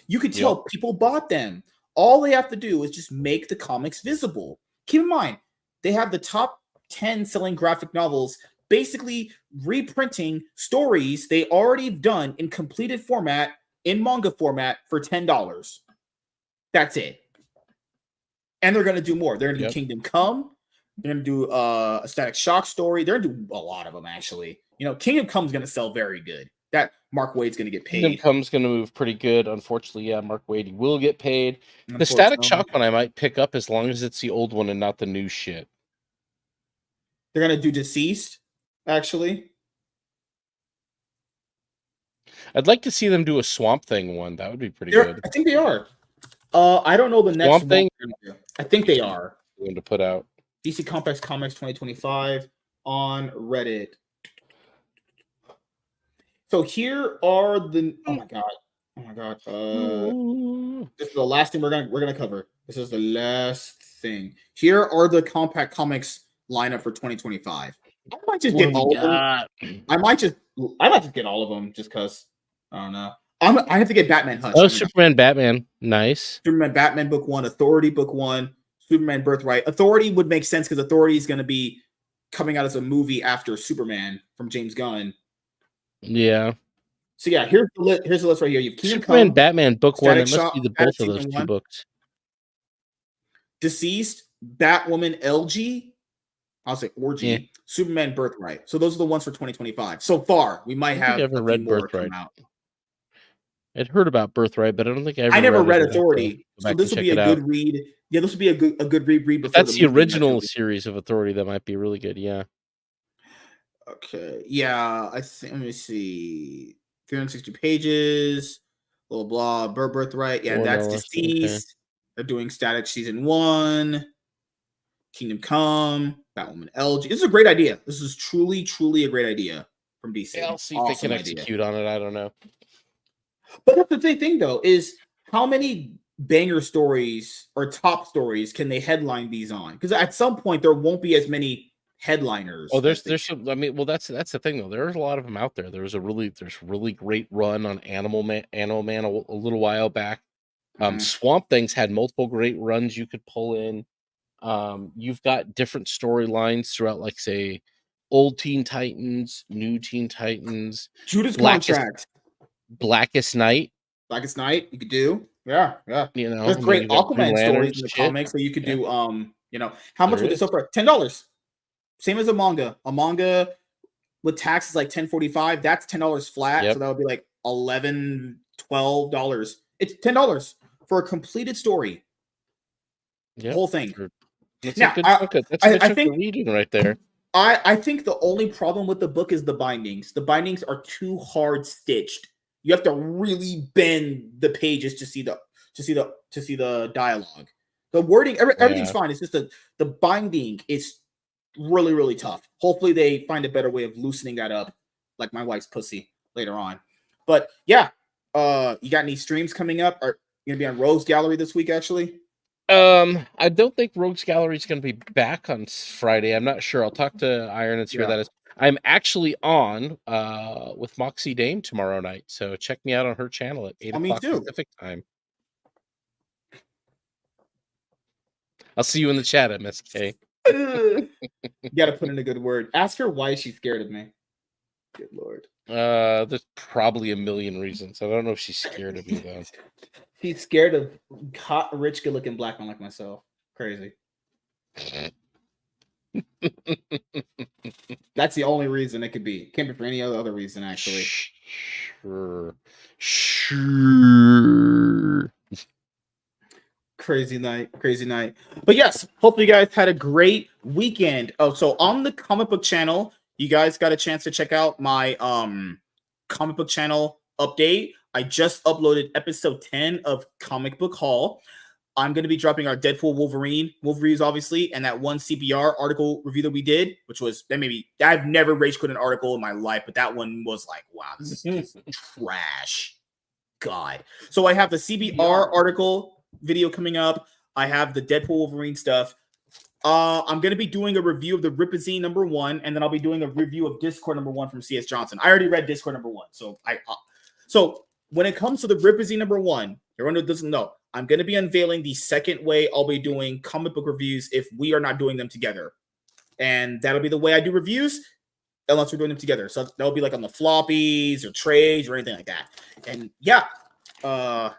You could tell people bought them. All they have to do is just make the comics visible. Keep in mind, they have the top 10 selling graphic novels, basically reprinting stories they already done in completed format, in manga format for $10. That's it. And they're going to do more. They're going to do Kingdom Come. They're going to do a Static Shock story. They're going to do a lot of them, actually. You know, Kingdom Come's going to sell very good. That Mark Wade's going to get paid. Kingdom Come's going to move pretty good. Unfortunately, yeah, Mark Wade will get paid. The Static Shock one I might pick up as long as it's the old one and not the new shit. They're going to do Deceased, actually. I'd like to see them do a Swamp Thing one. That would be pretty good. I think they are. I don't know the next Swamp Thing. I think they are going to put out DC Complex Comics 2025 on Reddit. So here are the oh my god. This is the last thing we're gonna cover. This is the last thing. Here are the Compact Comics lineup for 2025. I might just get all of them. I might just get all of them just because I don't know. I have to get Batman Hush. Oh, Superman, Batman. Nice. Superman, Batman book 1, Authority book 1, Superman Birthright. Authority would make sense because Authority is going to be coming out as a movie after Superman from James Gunn. Yeah. So yeah, here's the list right here. You have Kingdom Superman, Come, Batman book 1. It must Shock, be the both of those two books. Deceased, Batwoman, LG. I'll say Orgy. Superman Birthright. So those are the ones for 2025. So far, we might have. I haven't read Birthright. I'd heard about Birthright, but I don't think I never read Authority. So this will be a good read. Yeah, this will be a good read. Before that's the original series of Authority. That might be really good. Yeah. Okay. Yeah, I think. Let me see. 360 pages. Blah blah. Birthright. Yeah, that's Deceased. Okay. They're doing Static Season 1. Kingdom Come. Batwoman LG. This is a great idea. This is truly a great idea from DC. Yeah, I'll see if they can execute on it. I don't know. But that's the thing, though, is how many banger stories or top stories can they headline these on? Because at some point there won't be as many headliners. Oh, there's some. I mean, well, that's the thing though. There's a lot of them out there. There's really great run on Animal Man a little while back. Swamp Things had multiple great runs you could pull in. You've got different storylines throughout, like say, old Teen Titans, new Teen Titans, Judas Contract. Blackest Night. You could do. Yeah. You know, there's great Aquaman stories in the comics that you could do. You know, how much would this sell for? $10. Same as a manga. A manga with tax is like $10.45. That's $10 flat. So that would be like $11, $12. It's $10 for a completed story. The whole thing. That's a good chunk of reading right there. I think the only problem with the book is the bindings. The bindings are too hard stitched. You have to really bend the pages to see the dialogue. The wording, everything's fine. It's just the binding is really tough. Hopefully they find a better way of loosening that up, like my wife's pussy later on. But yeah, you got any streams coming up? Are you gonna be on Rogues Gallery this week? Actually, I don't think Rogues Gallery is going to be back on Friday. I'm not sure. I'll talk to Iron and see where that is. I'm actually on with Moxie Dame tomorrow night, so check me out on her channel at 8 o'clock Pacific time. I'll see you in the chat, MSK. You got to put in a good word. Ask her why she's scared of me. Good Lord. There's probably a million reasons. I don't know if she's scared of me though. She's scared of hot, rich, good-looking black man like myself. Crazy. That's the only reason it could be. Can't be for any other reason, actually. Sure. Crazy night. But yes, hopefully you guys had a great weekend. Oh, so on the comic book channel, you guys got a chance to check out my comic book channel update. I just uploaded episode 10 of Comic Book Haul. I'm going to be dropping our Deadpool Wolverines, obviously, and that one CBR article review that we did, which was I've never rage quit an article in my life, but that one was like, wow, this is trash. God. So I have the CBR article video coming up. I have the Deadpool Wolverine stuff. I'm going to be doing a review of the Ripazine #1, and then I'll be doing a review of Discord #1 from C.S. Johnson. I already read Discord #1, so so when it comes to the Ripazine #1, everyone who doesn't know, I'm going to be unveiling the second way I'll be doing comic book reviews if we are not doing them together, and that'll be the way I do reviews unless we're doing them together. So that'll be like on the floppies or trades or anything like that. And yeah,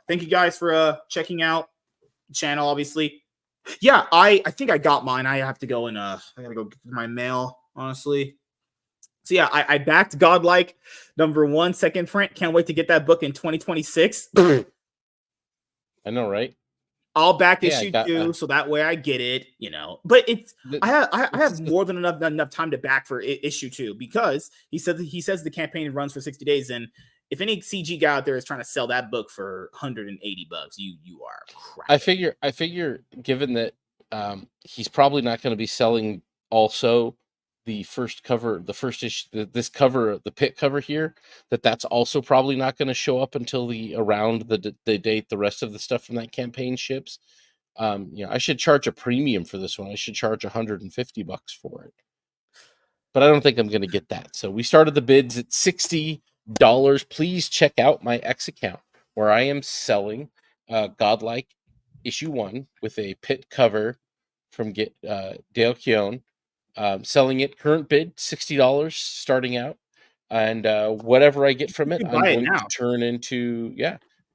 thank you guys for checking out the channel. Obviously. Yeah, I think I got mine. I have to go and I gotta go get my mail, honestly. So yeah, I backed Godlike #1 second print. Can't wait to get that book in 2026. I know, right? I'll back issue 2, so that way I get it, But it's I have more than enough time to back for issue 2 because he says the campaign runs for 60 days, and if any CG guy out there is trying to sell that book for $180, you are crap. I figure given that he's probably not going to be selling also the first cover, the first issue, this cover, the pit cover here, that's also probably not going to show up until around the date the rest of the stuff from that campaign ships. I should charge a premium for this one. I should charge $150 for it, but I don't think I'm going to get that. So we started the bids at $60. Please check out my X account where I am selling Godlike issue 1 with a pit cover from Dale Keown. Selling it current bid $60 starting out, and whatever I get from it, I'm going to turn into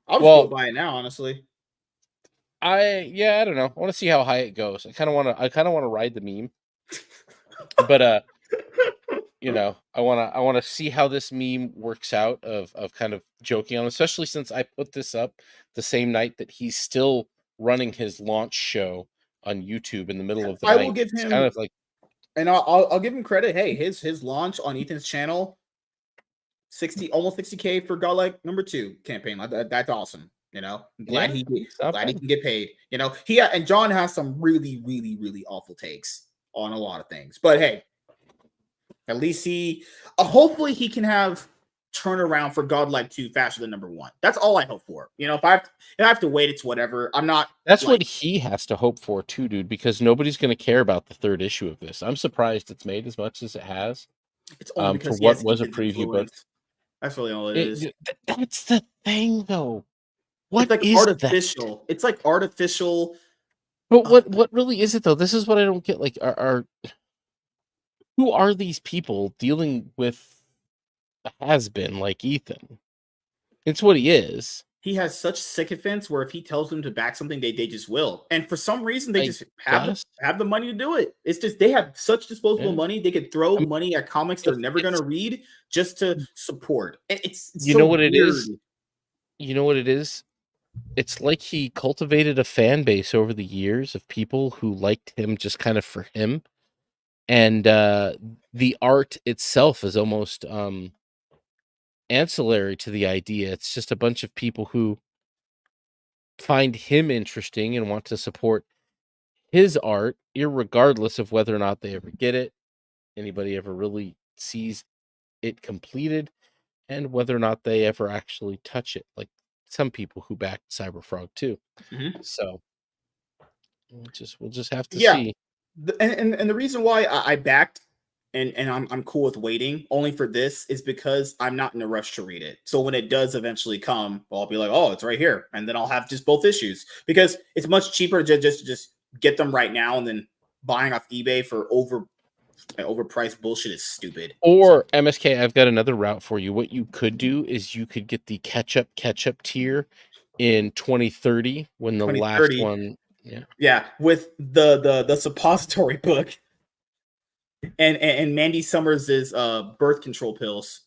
I'll just go buy it now, honestly. I don't know. I want to see how high it goes. I kind of want to ride the meme, but I want to see how this meme works out of kind of joking on, especially since I put this up the same night that he's still running his launch show on YouTube in the middle of the night. I will give him kind of like. And I'll give him credit. Hey, his launch on Ethan's channel, almost 60K for Godlike #2 campaign. That's awesome. I'm glad he can get paid. And John has some really, really, really awful takes on a lot of things. But hey, at least hopefully he can have turnaround for Godlike 2 faster than #1. That's all I hope for. If I have to wait, it's whatever. I'm not. That's what he has to hope for too, dude. Because nobody's going to care about the 3rd issue of this. I'm surprised it's made as much as it has. It's only because for what was a preview book. That's really all it is. That's the thing, though. It's like artificial. That? It's like artificial. But what really is it though? This is what I don't get. Like, who are these people dealing with a has-been like Ethan? It's what he is. He has such sycophants where if he tells them to back something, they just will. And for some reason, they just have the money to do it. It's just they have such disposable money. They could throw money at comics they're never going to read just to support. It's you know what it is? You know what it is? It's like he cultivated a fan base over the years of people who liked him just kind of for him. And the art itself is almost ancillary to the idea. It's just a bunch of people who find him interesting and want to support his art, irregardless of whether or not they ever get it, anybody ever really sees it completed, and whether or not they ever actually touch it, like some people who backed Cyberfrog too. Mm-hmm. So we'll just have to see. And the reason why I backed and I'm cool with waiting only for this is because I'm not in a rush to read it. So when it does eventually come, I'll be like, oh, it's right here, and then I'll have just both issues because it's much cheaper to just get them right now, and then buying off eBay for overpriced bullshit is stupid. Or MSK, I've got another route for you. What you could do is you could get the catch-up tier in 2030 when the last one. Yeah, with the suppository book and Mandy Summers' birth control pills.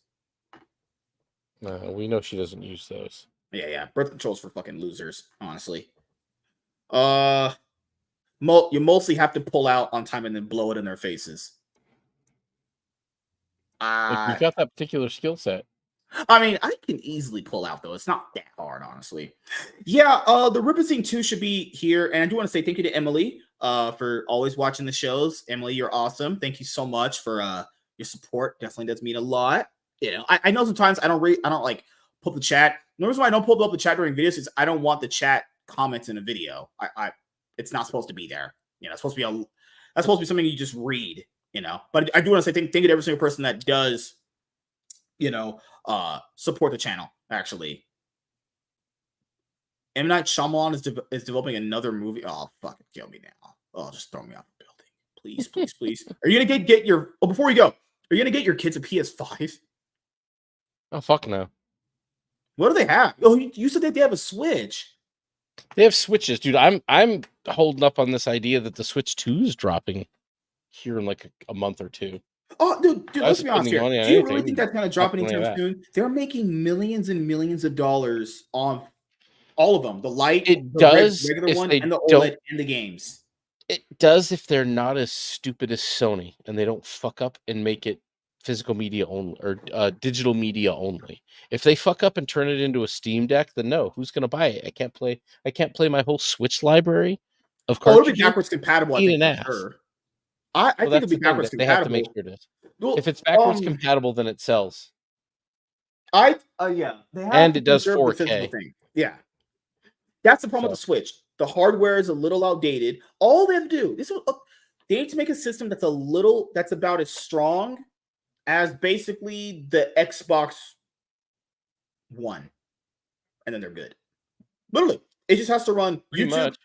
We know she doesn't use those. Yeah, birth control's for fucking losers, honestly. You mostly have to pull out on time and then blow it in their faces. You've got that particular skill set. I mean, I can easily pull out, though. It's not that hard, honestly. Yeah, the Ripazine 2 should be here. And I do want to say thank you to Emily for always watching the shows. Emily, you're awesome. Thank you so much for your support. Definitely does mean a lot. I know sometimes I don't like pull up the chat. The reason why I don't pull up the chat during videos is I don't want the chat comments in a video. it's not supposed to be there. It's supposed to be that's supposed to be something you just read. But I do want to say thank you to every single person that does, support the channel. Actually, M. Night Shyamalan is developing another movie. Oh, fucking kill me now. Oh, just throw me out the building, please, please, please. Are you gonna get your? Oh, before we go, are you gonna get your kids a PS5? Oh fuck no. What do they have? Oh, you said that they have a Switch. They have Switches, dude. I'm holding up on this idea that the Switch 2 is dropping here in like a month or two. Oh, dude, let's be honest here. Money on Do you really anything, think that's gonna drop anytime soon? They're making millions and millions of dollars on all of them. The Lite, It the does regular if one, they and the don't- OLED and the games. It does if they're not as stupid as Sony and they don't fuck up and make it physical media only or digital media only. If they fuck up and turn it into a Steam Deck, then no, who's gonna buy it? I can't play my whole Switch library of Oh, it'll be cartridges. backwards compatible, I think, for sure. I think it'll be backwards compatible. They have to make sure it is. Well, if it's backwards compatible, then it sells. Yeah. They have And to it does preserve the 4K. physical thing. Yeah. That's the problem with the Switch. The hardware is a little outdated. All they have to do they need to make a system that's about as strong as basically the Xbox One, and then they're good. Literally, it just has to run Pretty YouTube. much.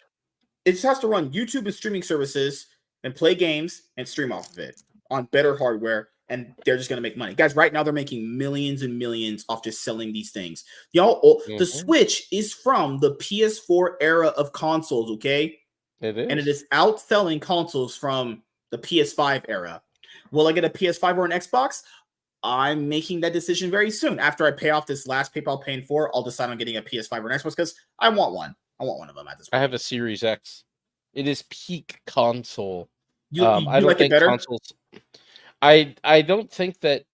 It just has to run YouTube and streaming services and play games and stream off of it on better hardware, and they're just going to make money. Guys, right now they're making millions and millions off just selling these things. The Switch is from the PS4 era of consoles, okay? It is. And it is outselling consoles from the PS5 era. Will I get a PS5 or an Xbox? I'm making that decision very soon. After I pay off this last PayPal paying for, I'll decide on getting a PS5 or an Xbox because I want one. I want one of them at this point. I have a Series X. It is peak console. You I don't like think it better? consoles. I don't think that.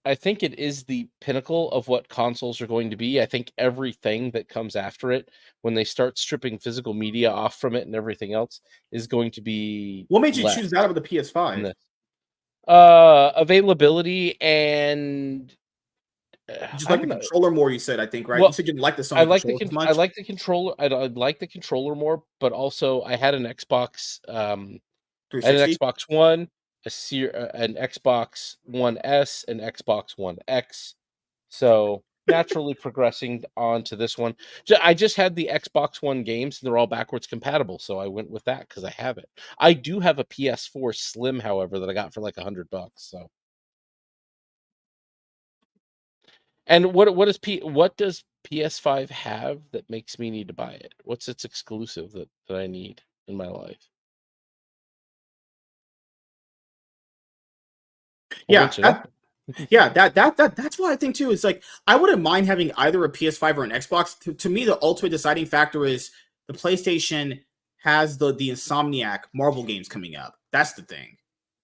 I think it is the pinnacle of what consoles are going to be. I think everything that comes after it, when they start stripping physical media off from it and everything else, is going to be. What made you choose that over the PS5? Availability and. Just like the controller more, you said, I think, right? Well, you said you didn't like the Sony I like controller as much. I like the controller. I like the controller more, but also I had an Xbox. I had an Xbox One, an Xbox One S, an Xbox One X. So naturally progressing on to this one. I just had the Xbox One games, and they're all backwards compatible, so I went with that because I have it. I do have a PS4 Slim, however, that I got for like $100. So. And what does PS5 have that makes me need to buy it? What's its exclusive that I need in my life? That's what I think too. It's like I wouldn't mind having either a PS5 or an Xbox. To me, the ultimate deciding factor is the PlayStation has the Insomniac Marvel games coming up. That's the thing.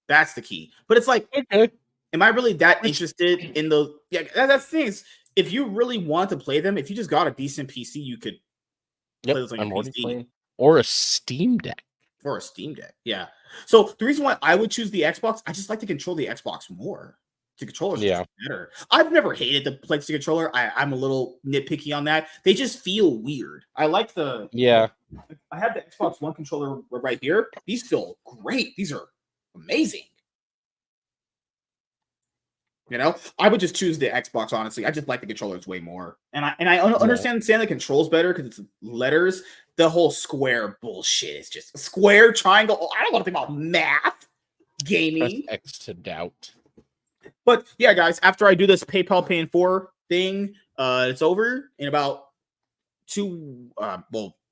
That's the key. But it's like, okay. Am I really that interested in the? Yeah, that's the thing. Is if you really want to play them, if you just got a decent PC, you could play those on your PC or a Steam Deck. Or a Steam Deck, yeah. So the reason why I would choose the Xbox, I just like to control the Xbox more. The controller's just better. I've never hated the PlayStation controller. I'm a little nitpicky on that. They just feel weird. I like the I have the Xbox One controller right here. These feel great. These are amazing. I would just choose the Xbox, honestly. I just like the controllers way more. And I understand the controls better because it's letters. The whole square bullshit is just square, triangle. I don't want to think about math, gaming. Press X to doubt. But yeah, guys, after I do this PayPal paying for thing, it's over in about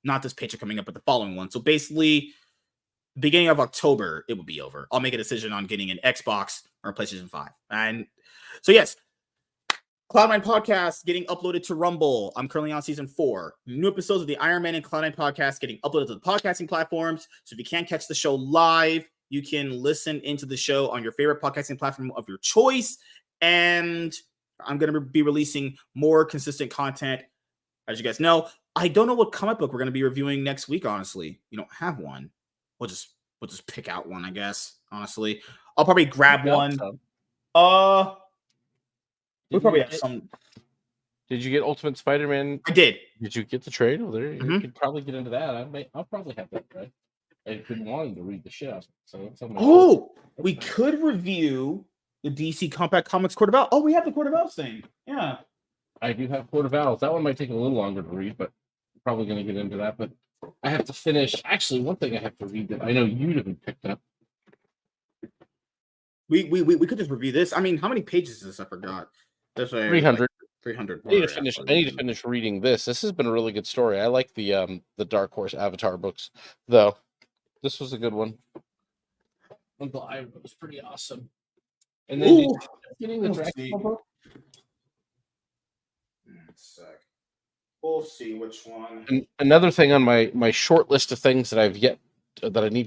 not this paycheck coming up, but the following one. So basically, beginning of October, it will be over. I'll make a decision on getting an Xbox or a PlayStation 5. And so, yes, Cloud9 Podcast getting uploaded to Rumble. I'm currently on season 4. New episodes of the Iron Man and Cloud9 Podcast getting uploaded to the podcasting platforms. So if you can't catch the show live, you can listen into the show on your favorite podcasting platform of your choice. And I'm going to be releasing more consistent content. As you guys know, I don't know what comic book we're going to be reviewing next week, honestly. We don't have one. We'll just pick out one, I guess, honestly. I'll probably grab one. We probably have some. Did you get Ultimate Spider-Man? I did. Did you get the trade? Well, there you could probably get into that. I'll probably have that, right? I've been wanting to read the shit out of it, so it's on my Oh, we could review the DC Compact Comics Court of Owls. Oh, we have the Court of Owls thing. Yeah. I do have Court of Owls. That one might take a little longer to read, but I'm probably going to get into that. But I have to finish. Actually, one thing I have to read that I know you haven't picked up. We could just review this. I mean, how many pages is this? I forgot. There's 300. 300. I need to finish reading this. This has been a really good story. I like the Dark Horse Avatar books, though. This was a good one. Uncle Ira was pretty awesome. And then getting the Dracula book. We'll see which one. And another thing on my short list of things that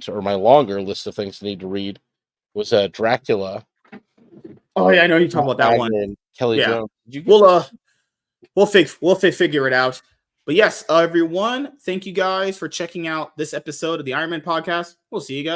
or my longer list of things I need to read was Dracula. Oh yeah, I know you're talking about that one. Kelly Yeah. Jones. We'll figure it out. But yes, everyone, thank you guys for checking out this episode of the Iron Man podcast. We'll see you guys.